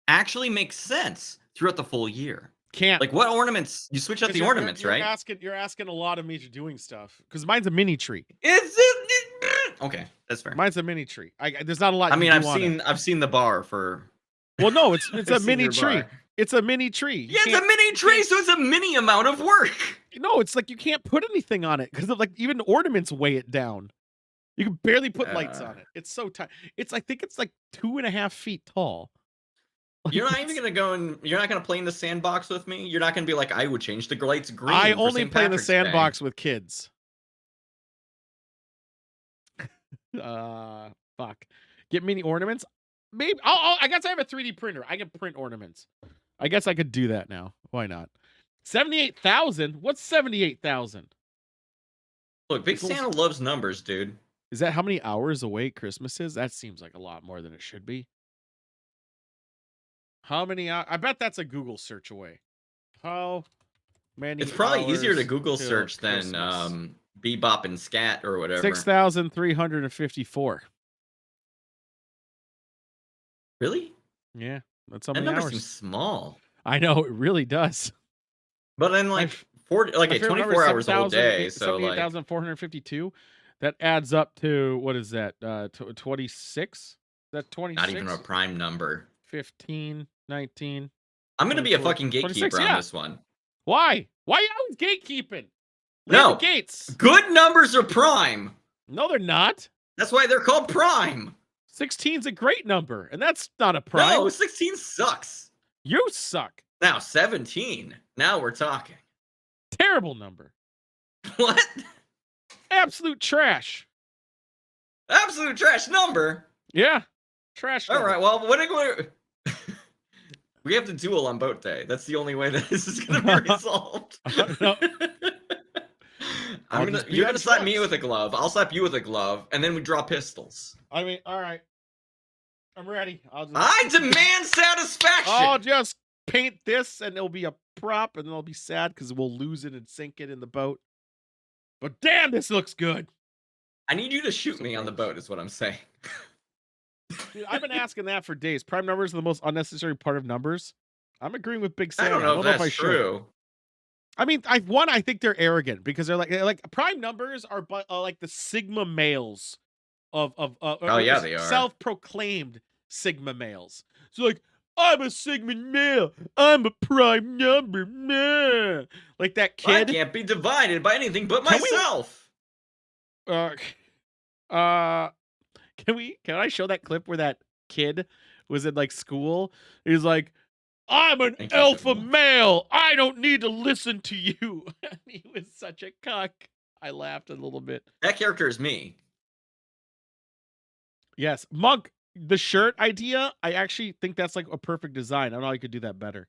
actually makes sense throughout the full year? Can't. Like what ornaments? You switch out the ornaments, right? You're asking a lot of me to doing stuff, because mine's a mini tree. Okay, that's fair. Mine's a mini tree. There's not a lot. I mean, you do on it. I've seen the bar for. Well, no, it's a I've seen mini your tree. bar. It's a mini tree. Yeah, it's a mini tree, so it's a mini amount of work. No, it's like you can't put anything on it, because like even ornaments weigh it down. You can barely put lights on it. It's so tight. I think it's like 2.5 feet tall. You're not even gonna go and you're not gonna play in the sandbox with me. You're not gonna be like, I would change the lights green. I for only St. play in the Patrick's Day." sandbox with kids. Fuck. Get mini ornaments. Maybe I guess I have a 3D printer. I can print ornaments. I guess I could do that now. Why not? 78,000. What's 78,000? Look, Big Santa loves numbers, dude. Is that how many hours away Christmas is? That seems like a lot more than it should be. How many hours? I bet that's a Google search away. How many? It's probably easier to hours Google till search than Christmas? Bebop and Scat or whatever. 6,354. Really? Yeah, that's how That many number hours. seems small. I know, it really does. But then like a 24 hours a whole day, so like 78,452. That adds up to, what is that? 26? Is that 26? not even a prime number. 15, 19. I'm gonna be a 24, fucking 26, gatekeeper yeah. on this one. Why? Why are you always gatekeeping? Leave No. the gates. Good numbers are prime. No, they're not. That's why they're called prime. 16's a great number, and that's not a prime. No, 16 sucks. You suck. Now 17. Now we're talking. Terrible number. What? Absolute trash. Absolute trash number. Yeah. Trash All number. right. Well, what are we have to duel on boat day. That's the only way that this is going to be resolved. No. You're gonna slap me drugs. with a glove. I'll slap you with a glove, and then we draw pistols. I mean, all right. I'm ready. I demand satisfaction. I'll just paint this, and it'll be a prop, and then I'll be sad because we'll lose it and sink it in the boat. But damn, this looks good. I need you to shoot me on the boat, is what I'm saying. Dude, I've been asking that for days. Prime numbers are the most unnecessary part of numbers. I'm agreeing with Big Sam. I don't know if I that's should. true. I mean, I think they're arrogant because they're like prime numbers are like the sigma males of Oh, yeah, they are. self-proclaimed sigma males. So like, I'm a sigma male. I'm a prime number. Meh. Like that I kid. can't be divided by anything but Can we- myself. Can I show that clip where that kid was in like school? He's like, I'm an Thank you alpha so much. male. I don't need to listen to you. And he was such a cuck. I laughed a little bit. That character is me. Yes. Monk, the shirt idea, I actually think that's like a perfect design. I don't know how you could do that better.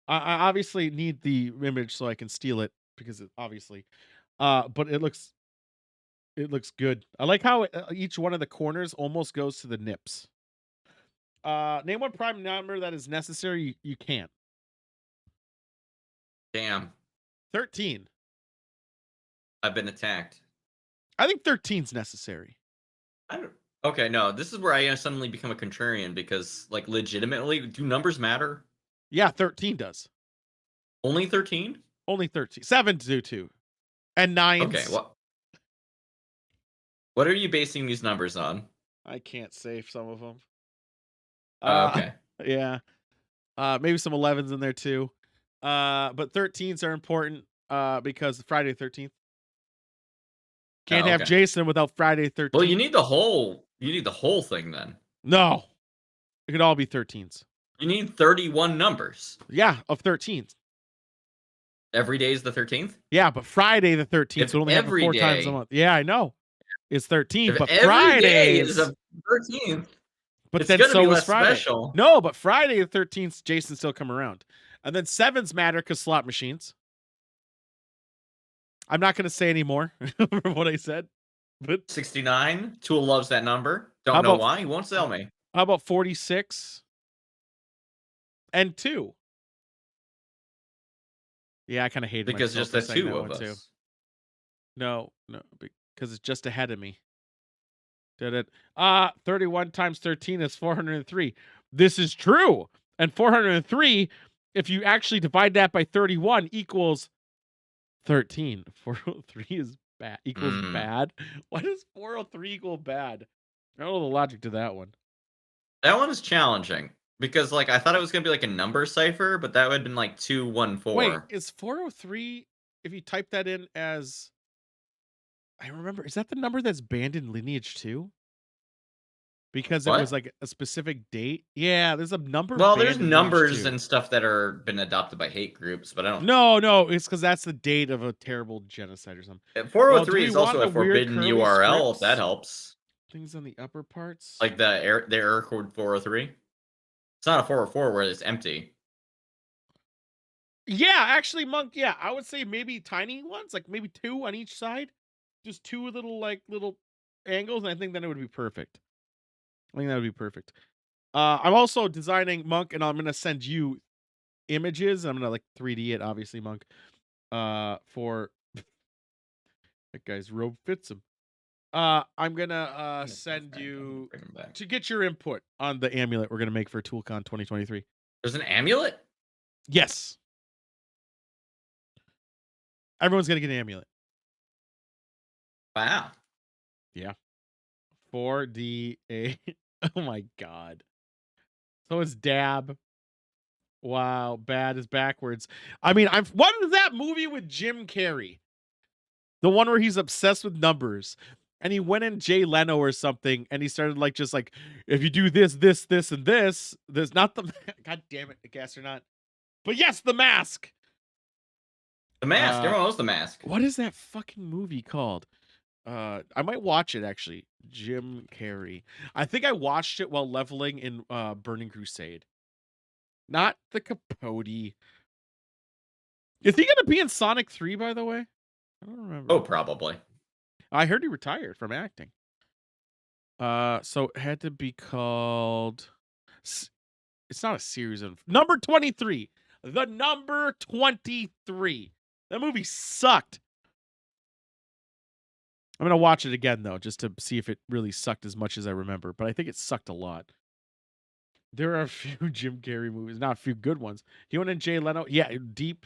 I obviously need the image so I can steal it because it obviously. But it looks good. I like how each one of the corners almost goes to the nips. Name one prime number that is necessary. You can't. Damn. 13. I've been attacked. I think 13's necessary. I don't. Okay, no. This is where I suddenly become a contrarian because, like, legitimately, do numbers matter? Yeah, 13 does. Only 13? Only 13. 7 do too. And 9's. Okay, what are you basing these numbers on? I can't save some of them. Okay. Yeah. Maybe some 11s in there too. But 13s are important because Friday the 13th. Can't Oh, have okay. Jason without Friday 13th. Well, you need the whole thing then. No. It could all be 13s. You need 31 numbers. Yeah, of 13s. Every day is the 13th? Yeah, but Friday the 13th If would only happen every 4 times a day- month. Yeah, I know. It's 13, If but every day Fridays. is a 13th, But it's then gonna so be was less Friday. special. No, but Friday the 13th, Jason still come around. And then 7s matter because slot machines. I'm not going to say any more from what I said. But 69. Tool loves that number. How Don't know about- why. He won't sell me. how about 46 and 2? Yeah, I kind of hated Because myself just the for saying two that of one too. us. No, because it's just ahead of me. Did it? 31 times 13 is 403. This is true. And 403, if you actually divide that by 31, equals 13. 403 is bad. Equals Mm. bad. Why does 403 equal bad? I don't know the logic to that one. That one is challenging. Because like I thought it was gonna be like a number cipher, but that would have been like 214. Wait, is 403 if you type that in as I remember, is that the number that's banned in Lineage 2? Because it What? was like a specific date. Yeah, there's a number. Well, banned there's in Lineage numbers 2. and stuff that are been adopted by hate groups, but I don't. No, it's because that's the date of a terrible genocide or something. 403 we is also want a the weird forbidden curly URL. If scripts? that helps. Things on the upper parts. Like the error code 403. It's not a 404 where it's empty. Yeah, actually, Monk. Yeah, I would say maybe tiny ones, like maybe 2 on each side, just 2 little angles, and I think then it would be perfect. I think that would be perfect. I'm also designing Monk, and I'm gonna send you images. I'm gonna like 3D it, obviously, Monk. For that guy's robe fits him. I'm gonna send you Bring 'em back. to get your input on the amulet we're gonna make for ToolCon 2023. There's an amulet? Yes. Everyone's gonna get an amulet. Wow. 4DA. Oh my god. So it's dab. Wow, bad is backwards. I mean, what is that movie with Jim Carrey? The one where he's obsessed with numbers. And he went in Jay Leno or something, and he started just like, if you do this, and this, there's not the god damn it, the astronaut. But yes, The Mask. The Mask. Everyone knows The Mask. What is that fucking movie called? I might watch it actually. Jim Carrey. I think I watched it while leveling in Burning Crusade. Not the Capote. Is he gonna be in Sonic 3, by the way? I don't remember. Oh, probably. I heard he retired from acting. So it had to be called. It's not a series of number 23. The number 23. That movie sucked. I'm gonna watch it again though, just to see if it really sucked as much as I remember. But I think it sucked a lot. There are a few Jim Carrey movies, not a few good ones. He went in Jay Leno. Yeah, Deep,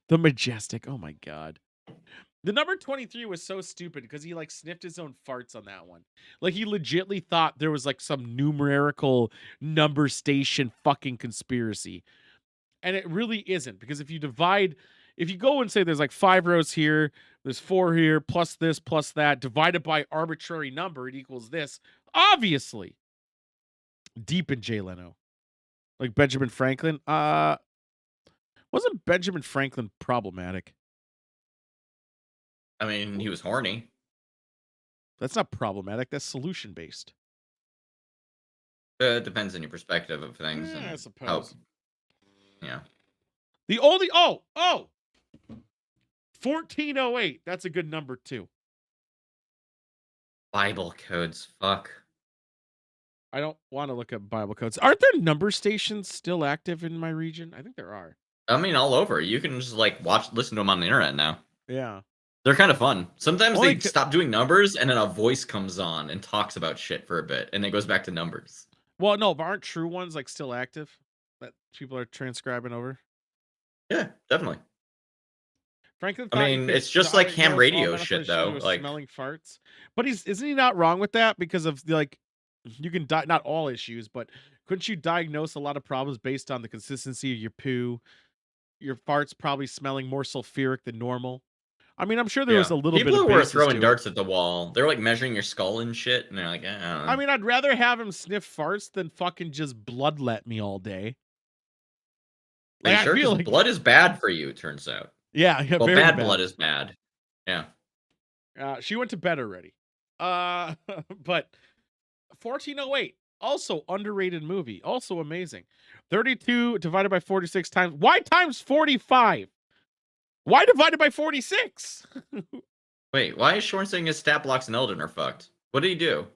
The Majestic. Oh my god. The number 23 was so stupid because he sniffed his own farts on that one. Like he legitly thought there was some numerical number station fucking conspiracy. And it really isn't, because if you go and say there's 5 rows here, there's 4 here, plus this, plus that, divided by arbitrary number, it equals this. Obviously. Deep in Jay Leno. Like Benjamin Franklin. Wasn't Benjamin Franklin problematic? I mean, he was horny. That's not problematic. That's solution based. It depends on your perspective of things. Yeah, and I suppose. Yeah. The only 1408. That's a good number too. Bible codes. Fuck. I don't want to look up Bible codes. Aren't there number stations still active in my region? I think there are. I mean, all over. You can just listen to them on the internet now. Yeah. They're kind of fun. Sometimes Only they stop doing numbers and then a voice comes on and talks about shit for a bit and then goes back to numbers. Well, no, but aren't true ones still active that people are transcribing over? Yeah, definitely. Franklin. I mean, it's just like ham radio shit though. Smelling farts. But isn't he not wrong with that? Because of you can not all issues, but couldn't you diagnose a lot of problems based on the consistency of your poo, your farts probably smelling more sulfuric than normal. I mean, I'm sure there Yeah. was a little People bit of who were basis throwing to it. darts at the wall, they're like measuring your skull and shit, and they're like, I don't know. I mean, I'd rather have him sniff farts than fucking just bloodlet me all day. Are you Like, I sure? feel Because like, blood is bad for you, it turns out. yeah, Well, very bad bad. blood is bad. Yeah. She went to bed already. But 1408, also underrated movie, also amazing. 32 divided by 46 times. Why times 45? Why divided by 46? Wait, why is Shorn saying his stat blocks and Elden are fucked? What did he do?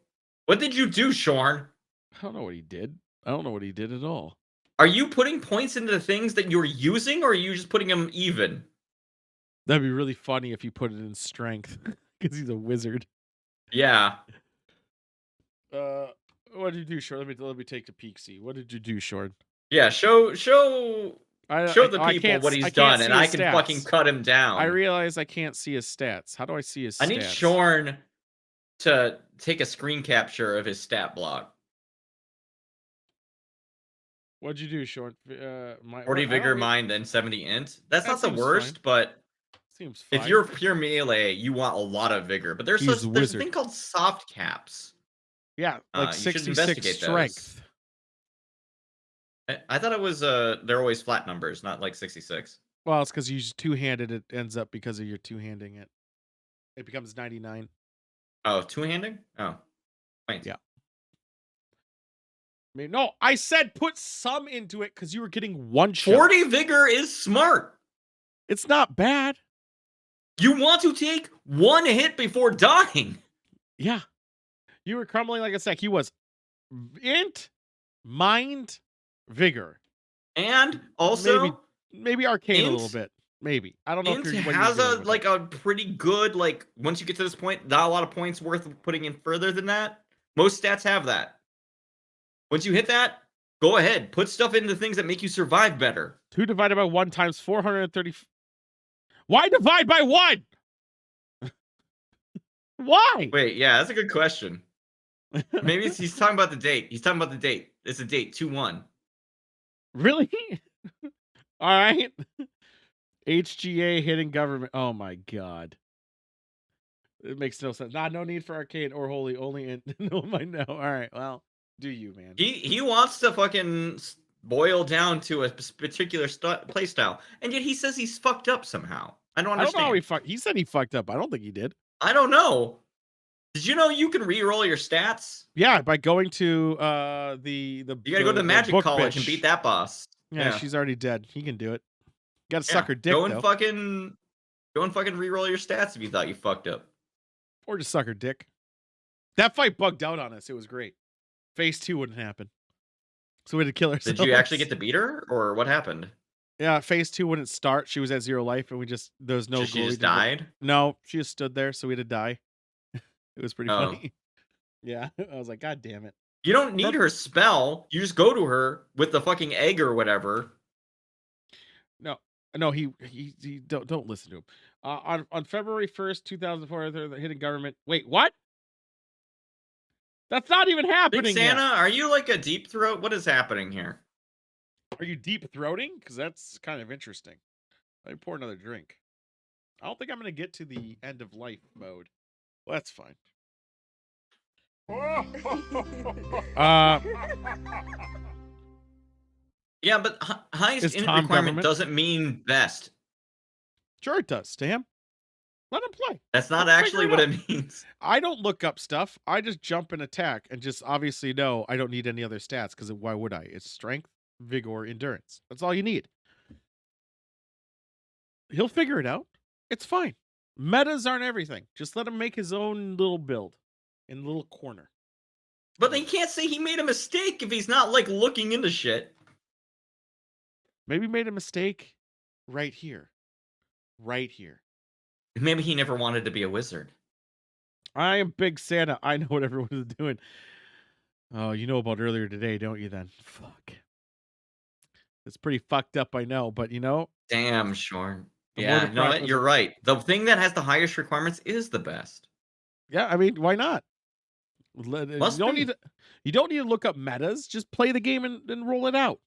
What did you do, Shorn? I don't know what he did. I don't know what he did at all. Are you putting points into the things that you're using, or are you just putting them even? That'd be really funny if you put it in strength, because he's a wizard. Yeah. What did you do, Short? Let me take a peek. See, what did you do, Short? Yeah, show the I people can't what s- he's I can't done, see and I his can stats. fucking cut him down. I realize I can't see his stats. How do I see his stats? I need Shorn to take a screen capture of his stat block. What'd you do, Short? 40 vigor, mind, and 70 int. That's That not the seems worst, fine. but Seems fine. if you're pure melee, you want a lot of vigor. But there's He's a a wizard. thing called soft caps. Yeah, like you should 66 investigate those. strength. I thought it was they're always flat numbers, not like 66. Well, it's because you use two-handed. It ends up because of your two-handing it. It becomes 99. Oh, two-handing? Oh. Wait. Yeah. I mean, no, I said put some into it because you were getting one shot. 40 vigor is smart. It's not bad. You want to take one hit before dying. Yeah. You were crumbling like a sack. He was int, mind, vigor. And also maybe arcane a int- little bit. Maybe. I don't know Int if you're has a pretty good, like, once you get to this point, not a lot of points worth putting in further than that. Most stats have that. Once you hit that, go ahead. Put stuff into things that make you survive better. 2 divided by 1 times 430. Why divide by 1? Why? Wait, yeah, that's a good question. Maybe he's talking about the date. He's talking about the date. It's a date, 2-1. Really? All right. HGA hitting government. Oh my god. It makes no sense. No need for arcade or holy. Only in. No, no. All right. Well, do you, man? He wants to fucking boil down to a particular play style, and yet he says he's fucked up somehow. I don't understand. I don't know how he said he fucked up. I don't think he did. I don't know. Did you know you can re-roll your stats? Yeah, by going to the You gotta go to the magic book college bitch. and beat that boss. Yeah, she's already dead. He can do it. Got to Yeah, suck her dick Go and though. fucking re-roll your stats if you thought you fucked up. Or just suck her dick. That fight bugged out on us. It was great. Phase 2 wouldn't happen. So we had to kill ourselves. Did you actually get to beat her, or what happened? Yeah, phase 2 wouldn't start. She was at 0 life, and there was no. So she glory just to her. died? No, she just stood there, so we had to die. It was pretty Oh. funny. Yeah, I was like, God damn it. You don't need her spell. You just go to her with the fucking egg or whatever. No, he don't listen to him. On February 1st, 2004, the hidden government. Wait, what? That's not even happening. Big Santa, are you like a deep throat? What is happening here? Are you deep throating? Because that's kind of interesting. Let me pour another drink. I don't think I'm going to get to the end of life mode. Well, that's fine. Yeah, but highest Is init Tom requirement government? doesn't mean best. Sure it does, Stam. Let him play. That's not Let's actually figure what it it means. I don't look up stuff. I just jump and attack and just obviously know I don't need any other stats because why would I? It's strength, vigor, endurance. That's all you need. He'll figure it out. It's fine. Metas aren't everything. Just let him make his own little build in the little corner. But they can't say he made a mistake if he's not like looking into shit. Maybe he made a mistake right here. Right here. Maybe he never wanted to be a wizard. I am Big Santa. I know what everyone is doing. Oh, you know about earlier today, don't you then? Fuck. It's pretty fucked up, I know, but you know. Damn, Shorn. The Yeah, Lord of no, Pro- you're right. The thing that has the highest requirements is the best. Yeah, I mean, why not? You Must don't be. need to look up metas. Just play the game and roll it out.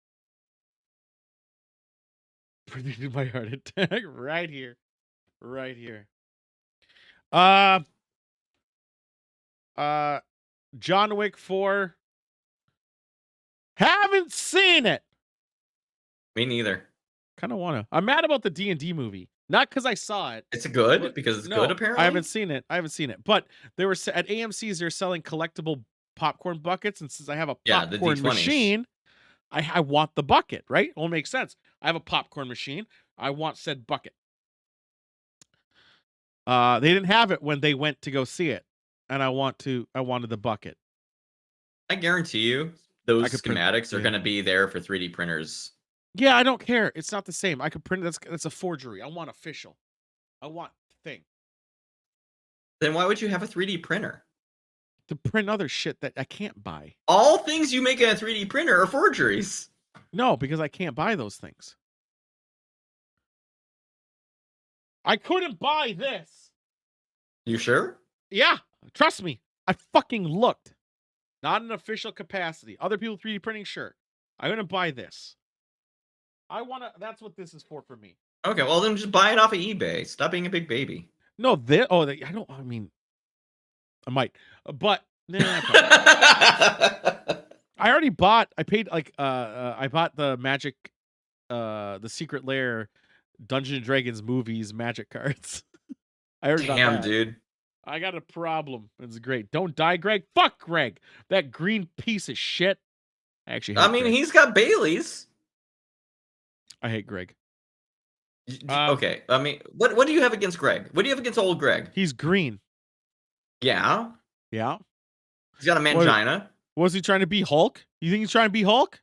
predicted my heart attack right here. Right here. Uh John Wick 4. Haven't seen it. Me neither. Kind of want to. I'm mad about the D&D movie. Not because I saw it. It's good but- because it's no, good apparently. I haven't seen it. But they were at AMC's. They're selling collectible popcorn buckets, and since I have a Yeah, the popcorn D20s. machine, I want the bucket. Right? It all makes sense. I have a popcorn machine. I want said bucket. They didn't have it when they went to go see it, and I wanted the bucket. I guarantee you, those could print- schematics are yeah. going to be there for 3D printers. Yeah, I don't care. It's not the same. I could print it. That's a forgery. I want official. I want thing Then why would you have a 3D printer? to print other shit that I can't buy. All things you make in a 3D printer are forgeries. No, because I can't buy those things. I couldn't buy this. You sure? Yeah, trust me. I fucking looked. Not in an official capacity. Other people 3D printing, sure. I couldn't buy this. That's what this is for me. Okay, well then just buy it off of eBay. Stop being a big baby. No, I might. But nah, I already bought. I paid I bought the Magic, the Secret Lair, Dungeons and Dragons movies Magic cards. I already got Damn, that. dude. I got a problem. It's great. Don't die, Greg. Fuck Greg. That green piece of shit. I actually hate Greg. He's got Bailey's. I hate Greg. Okay. What do you have against Greg? What do you have against old Greg? He's green. Yeah. Yeah. He's got a mangina. Was he trying to be Hulk? You think he's trying to be Hulk?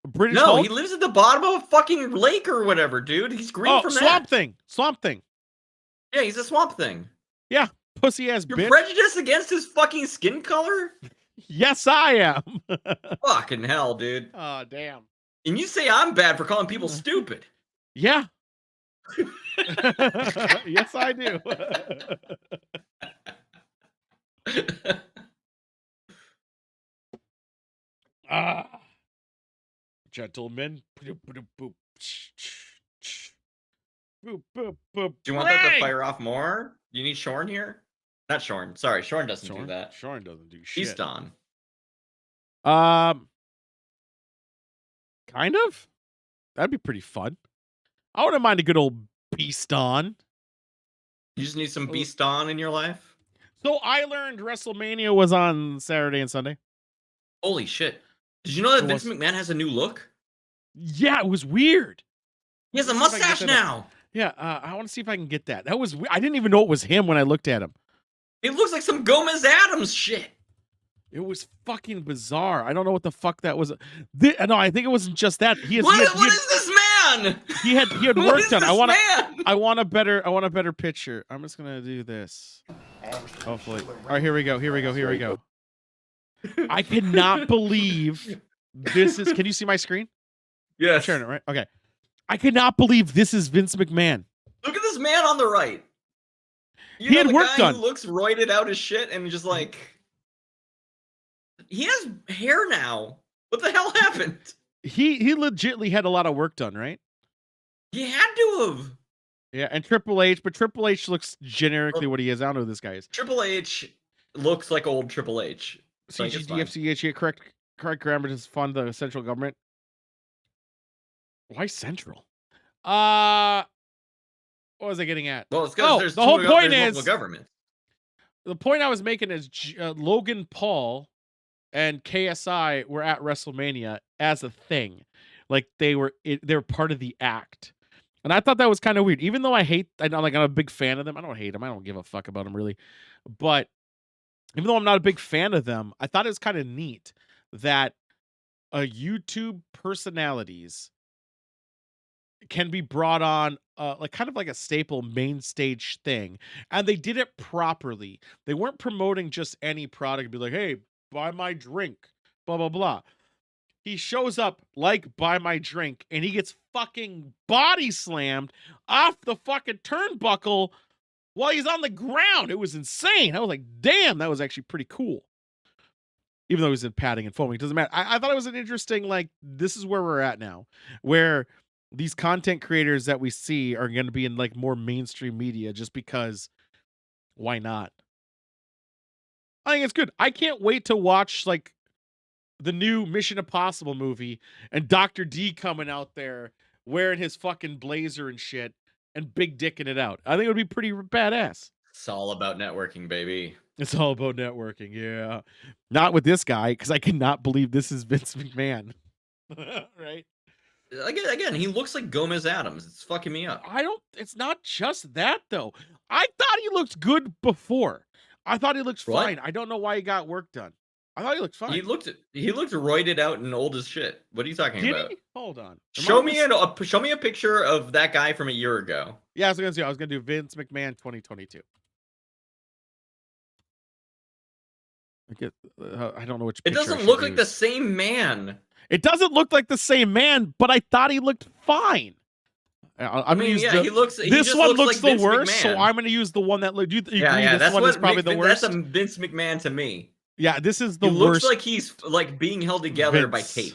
A British No, Hulk? he lives at the bottom of a fucking lake or whatever, dude. He's green from Swamp that. Thing. Swamp Thing. Yeah, he's a swamp thing. Yeah. Pussy ass You're bitch. prejudiced against his fucking skin color? Yes, I am. Fucking hell, dude. Oh, damn. And you say I'm bad for calling people stupid. Yeah. Yes, I do. Gentlemen. Do you want that to fire off more? Do you need Shorn here? Not Shorn. Sorry, Shorn doesn't do that. Shorn doesn't do shit. He's Don. Kind of. That'd be pretty fun. I wouldn't mind a good old beast on. You just need some Beast Don in your life? So I learned WrestleMania was on Saturday and Sunday. Holy shit. Did you know that It Vince was. McMahon has a new look? Yeah, it was weird. He has a Let's see if I can mustache get that up. now. Yeah, I want to see if I can get that. That was. I didn't even know it was him when I looked at him. It looks like some Gomez Adams shit. It was fucking bizarre. I don't know what the fuck that was. No, I think it wasn't just that. What is this man? He had What work is done. this man? I want a better picture. I'm just gonna do this. Hopefully. All right, here we go. I cannot believe this is. Can you see my screen? I'm Yes. sharing it, right? Okay. I cannot believe this is Vince McMahon. Look at this man on the right. You He know had the work guy done. who looks roided out as shit and just like he has hair now. What the hell happened? He legitly had a lot of work done, right? He had to have. Yeah, and Triple H, but Triple H looks generically what he is. I don't know who this guy is. Triple H looks like old Triple H. Like, it's fine. CGDFCH, correct grammar to fund the central government. Why central? What was I getting at? Well, it's because there's the whole point there's multiple is government. the point I was making is Logan Paul and KSI were at WrestleMania as a thing, like they were part of the act, and I thought that was kind of weird. Even though I'm a big fan of them. I don't hate them. I don't give a fuck about them really, but even though I'm not a big fan of them, I thought it was kind of neat that YouTube personalities can be brought on like kind of like a staple main stage thing, and they did it properly. They weren't promoting just any product, be like, hey, buy my drink, blah blah blah. He shows up like buy my drink, and he gets fucking body slammed off the fucking turnbuckle while he's on the ground. It was insane. I was like, damn, that was actually pretty cool. Even though he was in padding and foaming, it doesn't matter. I thought it was an interesting, like, this is where we're at now, where these content creators that we see are going to be in like more mainstream media just because why not? I think it's good. I can't wait to watch like the new Mission Impossible movie and Dr. D coming out there wearing his fucking blazer and shit and big dicking it out. I think it would be pretty badass. It's all about networking, baby. It's all about networking, yeah. Not with this guy, because I cannot believe this is Vince McMahon. Right? Again, he looks like Gomez Adams. It's fucking me up. It's not just that though. I thought he looked good before. I thought he looked What? fine. I don't know why he got work done. I thought he looked fine. He looked roided out and old as shit. What are you talking Did about? he? Hold on. Show me a picture of that guy from a year ago. Yeah, I was gonna do Vince McMahon 2022. I don't know which. It picture I doesn't should look like use. the same man. It doesn't look like the same man, but I thought he looked fine. I mean, yeah, he looks. This one looks like the Vince worst, McMahon. so I'm going to use the one that looked. You agree this that's one what is probably the worst? That's a Vince McMahon to me. Yeah, this is the He worst. looks like he's like being held together by Vince. tape.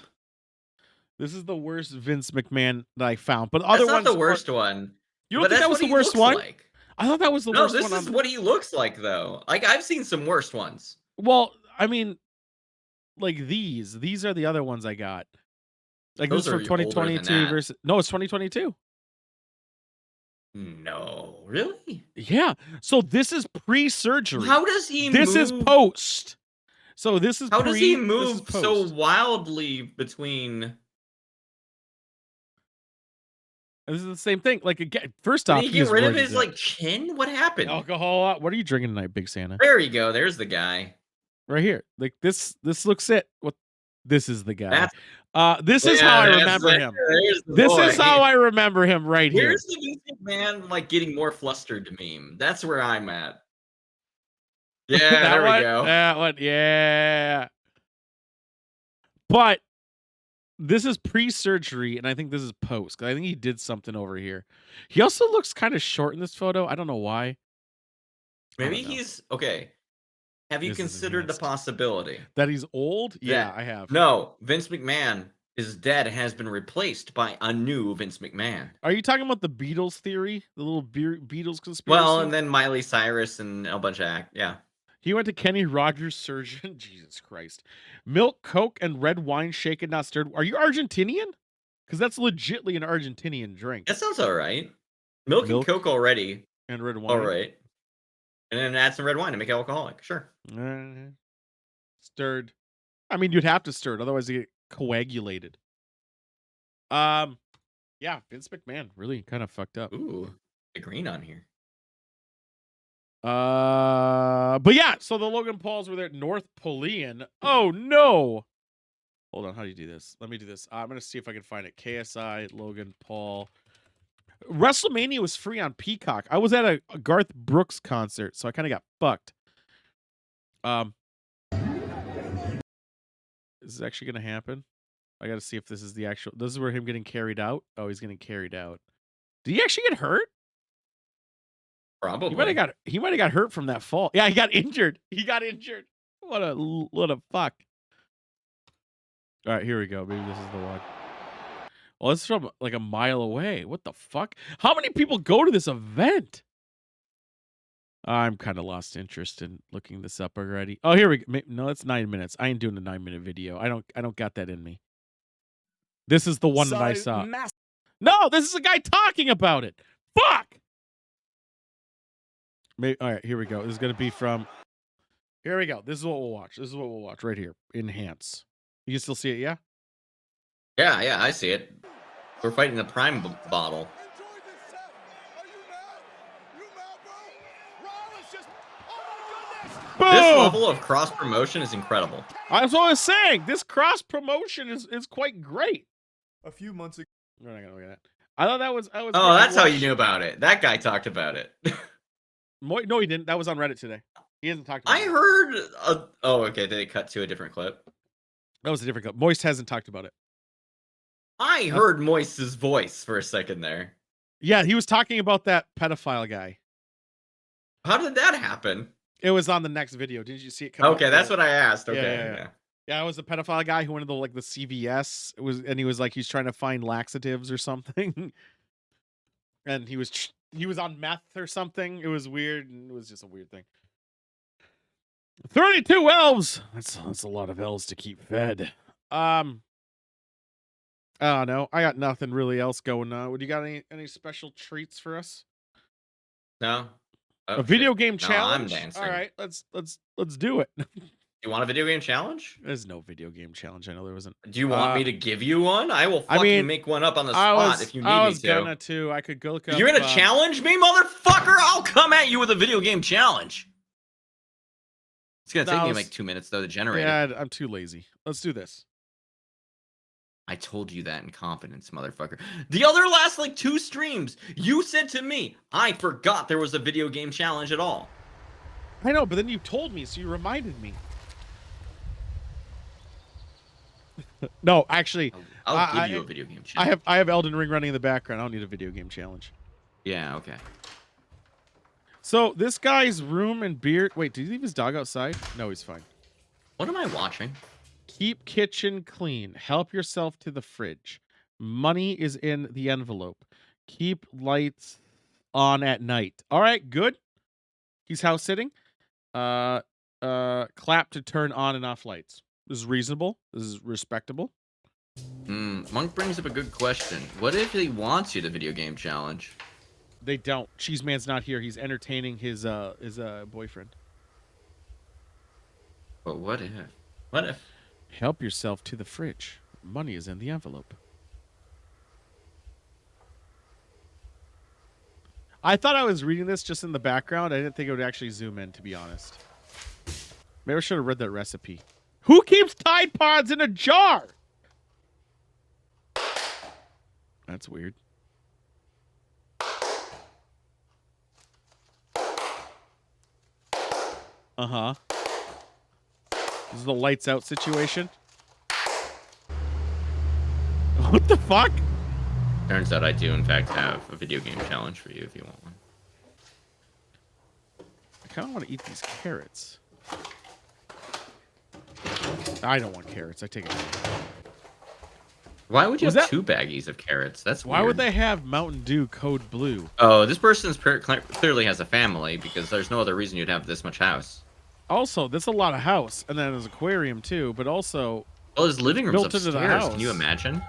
This is the worst Vince McMahon that I found. But That's other not ones the worst one. You don't But think that's that was what the he worst looks one? like. I thought that was the No, worst one. this is what he looks like though. Like I've seen some worse ones. Well, I mean, like these are the other ones I got. Like Those this is from are older than 2022 that. versus no, it's 2022. No, really? Yeah. So this is pre-surgery. How does he This move? is post. So this is How pre, does he this is move so post. wildly between? And this is the same thing. Like again, first off, Did he get is rid of roided his out. like chin? What happened? Alcohol. What are you drinking tonight, Big Santa? There you go. There's the guy. Right here. Like this looks it. What? This is the guy. That's- This is how I remember him. There's the This boy. is how I remember him right here. Where's the Vince McMahon like getting more flustered meme? That's where I'm at. Yeah, That there one? we go. That one, yeah. But this is pre-surgery, and I think this is post. 'Cause I think he did something over here. He also looks kind of short in this photo. I don't know why. Maybe don't know. he's okay. Have you This is considered the enhanced. possibility? That he's old? Yeah, that- I have. No, Vince McMahon is dead and has been replaced by a new Vince McMahon. Are you talking about the Beatles theory? The little Beatles conspiracy? Well, and then Miley Cyrus and a bunch of yeah. He went to Kenny Rogers' surgeon. Jesus Christ. Milk, Coke, and red wine shaken, not stirred. Are you Argentinian? Because that's legitly an Argentinian drink. That sounds all right. Milk and Milk. Coke already. And red wine. All right. And then add some red wine to make it alcoholic. Sure. Stirred. I mean, you'd have to stir it, otherwise you get coagulated. Yeah, Vince McMahon really kind of fucked up. Ooh, the green on here. But yeah, so the Logan Pauls were there at North Polian. Oh no! Hold on, how do you do this? Let me do this. I'm gonna see if I can find it. KSI Logan Paul. WrestleMania was free on Peacock. I was at a Garth Brooks concert, so I kind of got fucked. Is this actually gonna happen? I gotta see if this is the actual. This is where him getting carried out. Oh, he's getting carried out. Did he actually get hurt? Probably. He might have got hurt from that fall. Yeah, he got injured. He got injured. What a fuck. All right, here we go. Maybe this is the one. Well, it's from like a mile away. What the fuck? How many people go to this event? I'm kind of lost interest in looking this up already. Oh, here we go. No, it's 9 minutes. I ain't doing a 9-minute video. I don't got that in me. This is the one that I saw. No, this is a guy talking about it. Fuck. Maybe, all right, here we go. This is going to be from... Here we go. This is what we'll watch. This is what we'll watch right here. Enhance. You can still see it, yeah? Yeah, I see it. We're fighting the prime bottle. Boom! This level of cross promotion is incredible. That's what I was saying. This cross promotion is quite great. A few months ago. We're not gonna look at that. I thought that was. Oh, that's how you knew about it. That guy talked about it. No, he didn't. That was on Reddit today. He hasn't talked about I it. heard. Oh, okay. They cut to a different clip. That was a different clip. Moist hasn't talked about it. I heard Moist's voice for a second there. Yeah, he was talking about that pedophile guy. How did that happen? It was on the next video. Didn't you see it come up? Okay, that's what I asked. Okay. Yeah. Yeah. Yeah, it was the pedophile guy who went into the CVS. And he was like, he's trying to find laxatives or something. And he was on meth or something. It was weird, and it was just a weird thing. 32 elves. That's a lot of elves to keep fed. I don't know. I got nothing really else going on. Would you got any special treats for us? No. Oh, A video shit. game No, challenge. I'm dancing. All right, let's do it. You want a video game challenge? There's no video game challenge. I know there wasn't. Do you want me to give you one? I will fucking make one up on the spot if you need me to. I was gonna too. I could go look up. You're gonna challenge me, motherfucker? I'll come at you with a video game challenge. It's gonna take me like 2 minutes though to generate. Yeah, I'm too lazy. Let's do this. I told you that in confidence, motherfucker. The other last like 2 streams, you said to me, I forgot there was a video game challenge at all. I know, but then you told me, so you reminded me. No, actually, I'll give you a video game challenge. I have Elden Ring running in the background. I don't need a video game challenge. Yeah, okay. So this guy's room and beard. Wait, did he leave his dog outside? No, he's fine. What am I watching? Keep kitchen clean. Help yourself to the fridge. Money is in the envelope. Keep lights on at night. All right, good. He's house sitting. Clap to turn on and off lights. This is reasonable. This is respectable. Monk brings up a good question. What if he wants you to video game challenge? They don't. Cheese Man's not here. He's entertaining his boyfriend. But what if? What if? Help yourself to the fridge. Money is in the envelope. I thought I was reading this just in the background. I didn't think it would actually zoom in, to be honest. Maybe I should have read that recipe. Who keeps Tide Pods in a jar? That's weird. Uh-huh. This is the lights out situation. What the fuck? Turns out I do, in fact, have a video game challenge for you if you want one. I kind of want to eat these carrots. I don't want carrots. I take it. Why would you have 2 baggies of carrots? That's why weird. would they have Mountain Dew Code Blue? Oh, this person's clearly has a family because there's no other reason you'd have this much house. Also, that's a lot of house, and then there's aquarium too. But also, well, his living room's built into the upstairs. house. Can you imagine?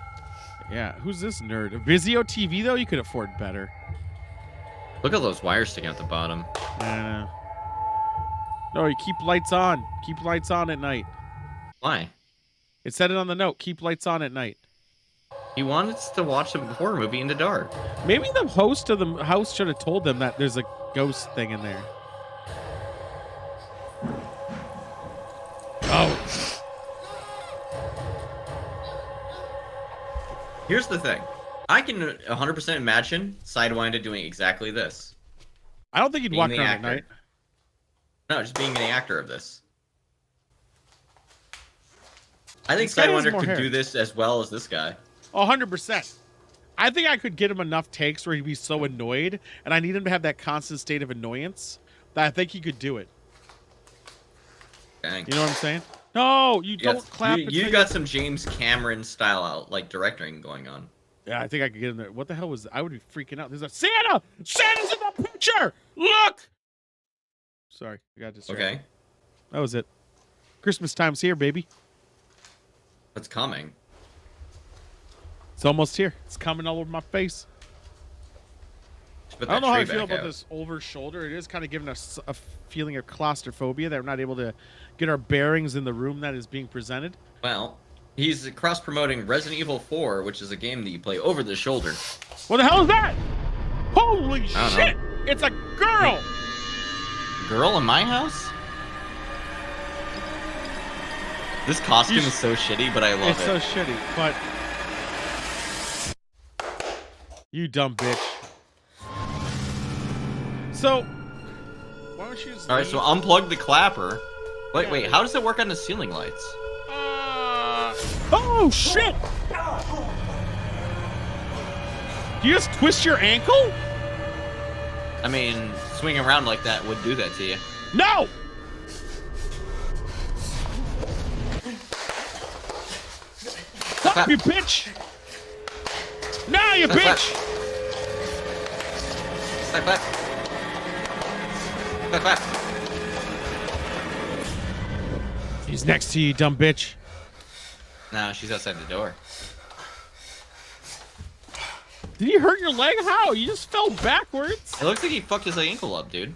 Yeah, who's this nerd? A Vizio TV though, you could afford better. Look at those wires sticking out the bottom. No, you keep lights on. Keep lights on at night. Why? It said it on the note. Keep lights on at night. He wanted us to watch a horror movie in the dark. Maybe the host of the house should have told them that there's a ghost thing in there. Oh. Here's the thing. I can 100% imagine Sidewinder doing exactly this. I don't think he'd walk around at night. No, just being an actor of this. I think Sidewinder could do this as well as this guy. 100%. I think I could get him enough takes where he'd be so annoyed, and I need him to have that constant state of annoyance that I think he could do it. Dang. You know what I'm saying? No, you don't clap. You got some James Cameron style out, like directing going on. Yeah, I think I could get him there. What the hell was that? I would be freaking out. There's a Santa! Santa's in the picture! Look! Sorry, I got distracted. Okay. That was it. Christmas time's here, baby. It's coming. It's almost here. It's coming all over my face. I don't know how I feel about this over shoulder. It is kind of giving us a feeling of claustrophobia that we're not able to get our bearings in the room that is being presented. Well, he's cross-promoting Resident Evil 4, which is a game that you play over the shoulder. What the hell is that? Holy shit! It's a girl! Girl in my house? This costume is so shitty, but I love it. It's so shitty, but... You dumb bitch. So, why don't you just... Alright, so unplug the clapper. Wait, how does it work on the ceiling lights? Oh, shit! Do you just twist your ankle? I mean, swinging around like that would do that to you. No! Fuck you, bitch! Nah, you bitch! Clap, clap. Clap, clap. He's next to you, dumb bitch. Nah, she's outside the door. Did you hurt your leg? How? You just fell backwards. It looks like he fucked his ankle up, dude.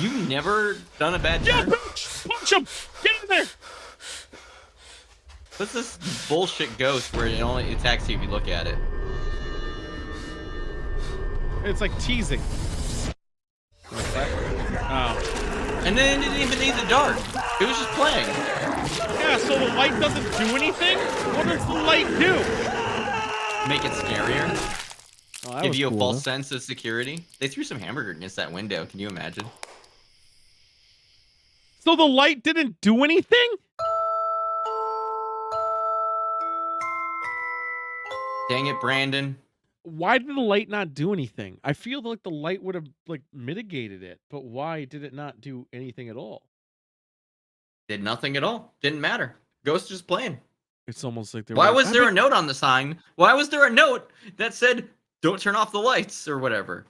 You've never done a bad Yeah, turn? bitch! Punch him! Get in there! What's this bullshit ghost where it only attacks you if you look at it? It's like teasing. Oh. And then it didn't even need the dart. It was just playing. Yeah, so the light doesn't do anything? What does the light do? Make it scarier. Oh, that Give was you a cool, false though. sense of security. They threw some hamburger against that window. Can you imagine? So the light didn't do anything? Dang it, Brandon. Why did the light not do anything? I feel like the light would have like mitigated it, but why did it not do anything at all? Did nothing at all. Didn't matter. Ghost just playing. It's almost like there Why was was there a note on the sign? Why was there a note that said, don't turn off the lights or whatever?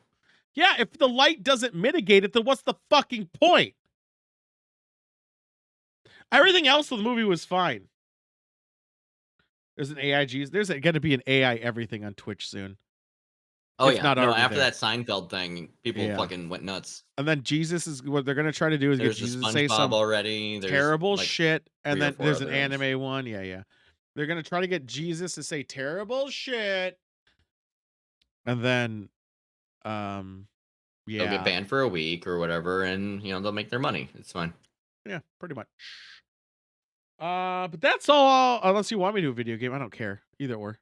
Yeah, if the light doesn't mitigate it, then what's the fucking point? Everything else of the movie was fine. There's an AIG. There's going to be an AI everything on Twitch soon. Oh, If yeah. not No, already after there. that Seinfeld thing, people Yeah. fucking went nuts. And then Jesus is what they're going to try to do is There's get a Jesus to say SpongeBob some already. There's terrible like shit. And 3 or then 4 there's an others. anime one. Yeah. They're going to try to get Jesus to say terrible shit. And then, They'll yeah. get banned for a week or whatever, and they'll make their money. It's fine. Yeah, pretty much. But that's all. Unless you want me to do a video game, I don't care. Either or.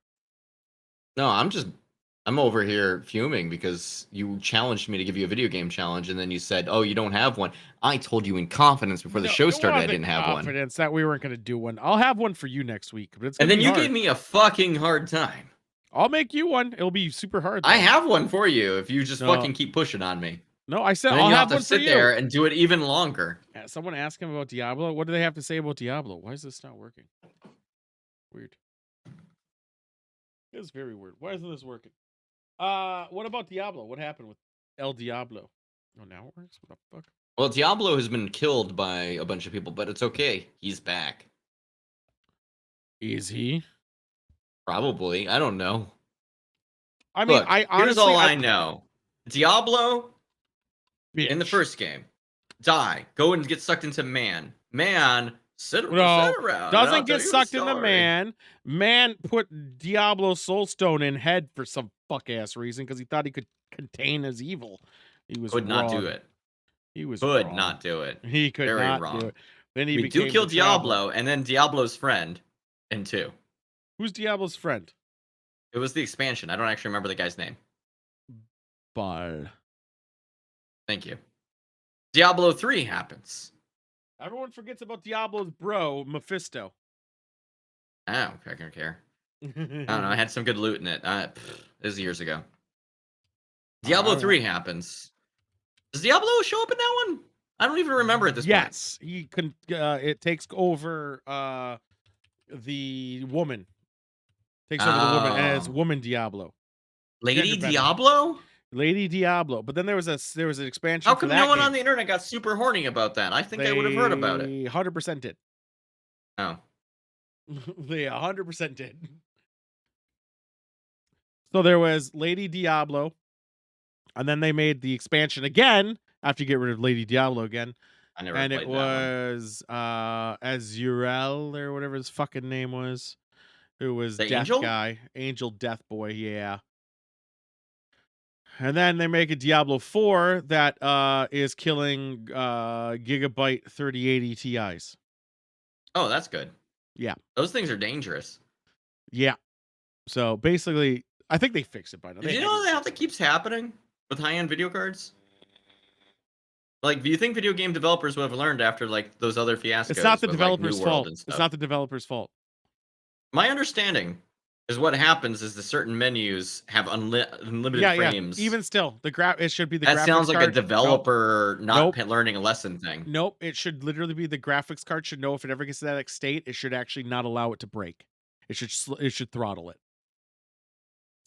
No, I'm over here fuming because you challenged me to give you a video game challenge, and then you said, "Oh, you don't have one." I told you in confidence before the No, show it started I wasn't didn't have one. confidence that we weren't going to do one. I'll have one for you next week, but it's And gonna then be you hard. gave me a fucking hard time. I'll make you one. It'll be super hard. I though. have one for you if you just No. fucking keep pushing on me. No, I said And then I'll you have have to one for sit you. there and do it even longer. Yeah, someone asked him about Diablo. What do they have to say about Diablo? Why is this not working? Weird. It's very weird. Why isn't this working? What about Diablo? What happened with El Diablo? Oh, now it works? What the fuck? Well, Diablo has been killed by a bunch of people, but it's okay. He's back. Is he? Probably. I don't know. I mean, Look, I honestly, here's all I know. Diablo in the Bitch. first game, die, go and get sucked into man. Man, sit No, around. doesn't I'll tell get you a sucked into story. man. Man put Diablo Soulstone in head for some fuck ass reason because he thought he could contain his evil. He was Could not wrong. do it. He was Could wrong. not do it. He could Very not wrong. do it. Then he We became do kill the Diablo. Diablo, and then Diablo's friend in 2. Who's Diablo's friend? It was the expansion. I don't actually remember the guy's name. Bal. Thank you. Diablo 3 happens. Everyone forgets about Diablo's bro, Mephisto. I don't care. I don't know. I had some good loot in it. This is years ago. Diablo 3 happens. Does Diablo show up in that one? I don't even remember at this point. Yes, he can. It takes over the woman. Takes over the woman, and it's Oh. woman Diablo, Lady Gender bender. Diablo? Lady Diablo. But then there was an expansion. How for come that no one game. on the internet got super horny about that? I think I would have heard about it. They 100% did. Oh. They 100% did. So there was Lady Diablo, and then they made the expansion again after you get rid of Lady Diablo again. I never And played it that one. was Azrael or whatever his fucking name was. Who was The Death Angel? Guy. Angel Death Boy, yeah. And then they make a Diablo 4 that is killing Gigabyte 3080 Ti's. Oh, that's good. Yeah. Those things are dangerous. Yeah. So basically, I think they fixed it by now. Did you know that keeps happening with high-end video cards? Like, do you think video game developers would have learned after like those other fiascos? It's not the with, like, New developer's World fault. and It's stuff? not the developer's fault. My understanding Because what happens is the certain menus have unlimited Yeah, yeah. frames. Even still, it should be the That graphics sounds like a card. developer Nope. not learning a lesson thing. Nope. It should literally be the graphics card should know if it ever gets to that state, it should actually not allow it to break. It should throttle it.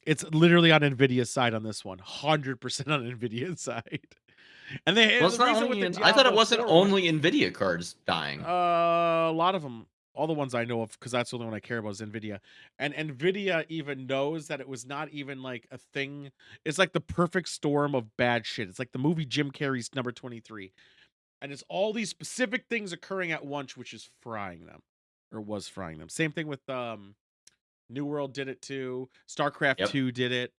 It's literally on Nvidia's side on this one. 100% on Nvidia's side. And Well, it's the not reason only with the I thought it Diablo wasn't 4 one- only NVIDIA cards dying. a lot of them, all the ones I know of, because that's the only one I care about is Nvidia. And Nvidia even knows that it was not even like a thing. It's like the perfect storm of bad shit. It's like the movie Jim Carrey's Number 23. And it's all these specific things occurring at once, which is frying them. Or was frying them. Same thing with New World did it too. StarCraft 2 did it.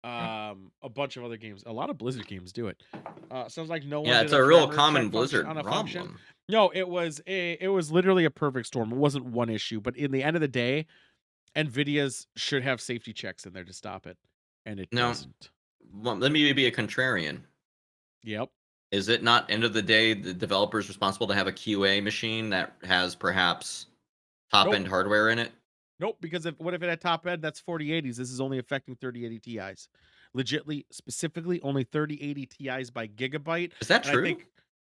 A bunch of other games. A lot of Blizzard games do it. Sounds like no one. Yeah, did it's a real driver common check Blizzard function on a function. problem. No, it was literally a perfect storm. It wasn't one issue, but in the end of the day, Nvidia's should have safety checks in there to stop it, and it doesn't. Well, let me be a contrarian. Yep. Is it not end of the day the developer's responsible to have a QA machine that has perhaps top end hardware in it? Nope, because what if it had top end? That's 4080s. This is only affecting 3080 Ti's. Legitly, specifically, only 3080 Ti's by gigabyte. Is that And true?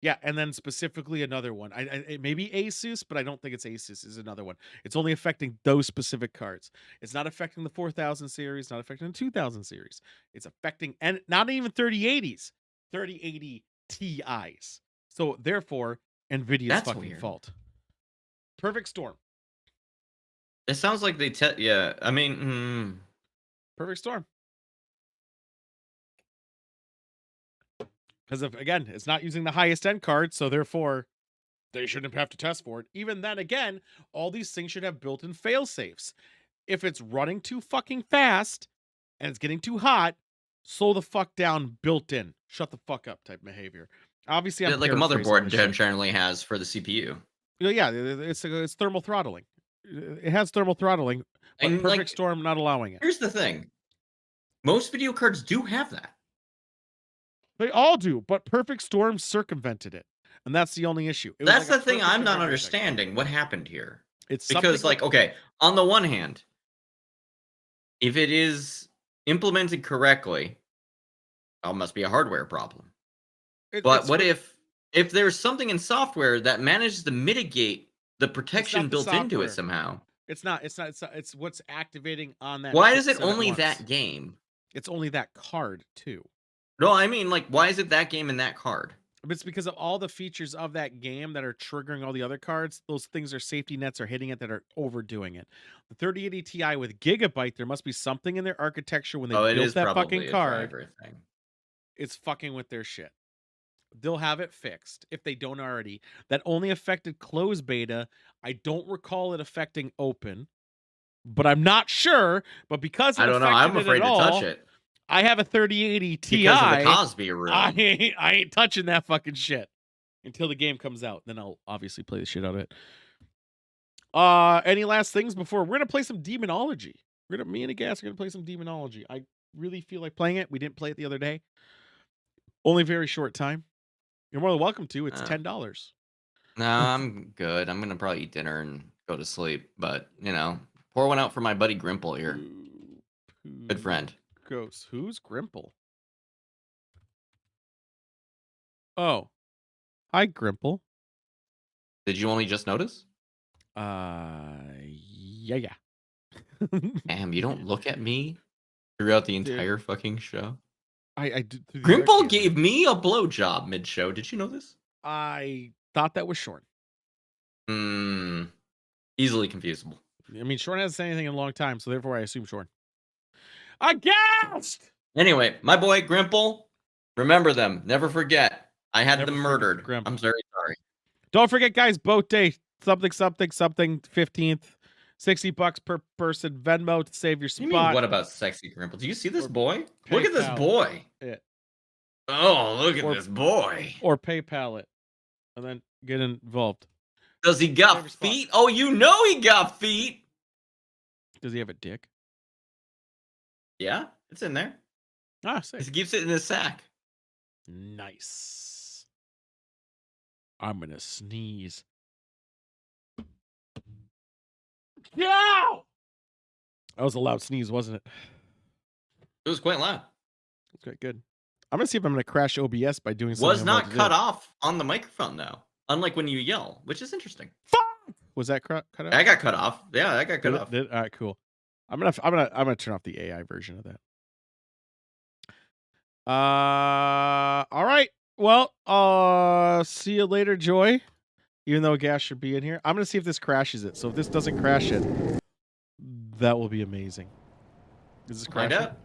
Yeah, and then specifically another one. It may be Asus, but I don't think it's Asus. Is another one. It's only affecting those specific cards. It's not affecting the 4000 series. Not affecting the 2000 series. It's affecting and not even 3080s. 3080 Ti's. So therefore, Nvidia's That's fucking weird. fault. Perfect storm. It sounds like they yeah. I mean, Perfect storm. Because again, it's not using the highest end card, so therefore they shouldn't have to test for it. Even then, again, all these things should have built-in fail safes. If it's running too fucking fast and it's getting too hot, slow the fuck down, built in. Shut the fuck up type behavior. Obviously, I'm like a paraphrasing motherboard this shit. generally has for the CPU. Yeah, it's thermal throttling. It has thermal throttling, but And, perfect like, storm not allowing it. Here's the thing. Most video cards do have that. They all do, but perfect storm circumvented it. And that's the only issue. It was That's like a the thing perfect I'm not everything. understanding. What happened here? It's Because, something like, okay, on the one hand, if it is implemented correctly, it must be a hardware problem. But what if there's something in software that manages to mitigate the protection the built into it software. somehow? It's not. It's what's activating on that. Why is it chipset at only once. that game? It's only that card too. No, I mean, like, why is it that game and that card? But it's because of all the features of that game that are triggering all the other cards. Those things are safety nets are hitting it that are overdoing it. The 3080 Ti with gigabyte, there must be something in their architecture when they It built is that probably fucking a card. driver thing. It's fucking with their shit. They'll have it fixed if they don't already. That only affected closed beta. I don't recall it affecting open, but I'm not sure. But because I don't know. I'm afraid to touch it. I have a 3080 Ti. Because of the Cosby room. I ain't touching that fucking shit until the game comes out. Then I'll obviously play the shit out of it. Any last things before we're gonna play some Demonology? Me and a Gas are gonna play some Demonology. I really feel like playing it. We didn't play it the other day. Only very short time. You're more than welcome to. It's $10. No, I'm good. I'm gonna probably eat dinner and go to sleep. But pour one out for my buddy Grimple here. Good friend. Ghost. Who's Grimple? Oh, hi Grimple. Did you only just notice? Yeah. Damn, you don't look at me throughout the entire fucking show. I did. Grimple gave me a blowjob mid-show. Did you know this? I thought that was Shorn. Easily confusable. I mean, Shorn hasn't said anything in a long time, so therefore I assume Shorn. Aghast! Anyway, my boy Grimple, remember them. Never forget. I had them murdered. Grimple. I'm very sorry. Don't forget, guys, boat day. Something, 15th. $60 per person. Venmo to save your spot. You mean, what about sexy Grimple? Do you see this boy? Look at this PayPal boy. it. Oh, look at this boy. Or PayPal it. And then get involved. Does he got feet? Oh, you know he got feet. Does he have a dick? Yeah, it's in there. Sick. He keeps it in his sack. Nice. I'm gonna sneeze. No! That was a loud sneeze, wasn't it? It was quite loud. Okay, good. I'm gonna see if I'm gonna crash OBS by doing something. Was not cut off on the microphone though, unlike when you yell, which is interesting. Fuck! Was that cut off? I got cut off. Yeah, that got cut off. All right, cool. I'm gonna turn off the AI version of that. All right. Well, see you later, Joy. Even though Gas should be in here, I'm gonna see if this crashes it. So if this doesn't crash it, that will be amazing. Is this crashing? Find out.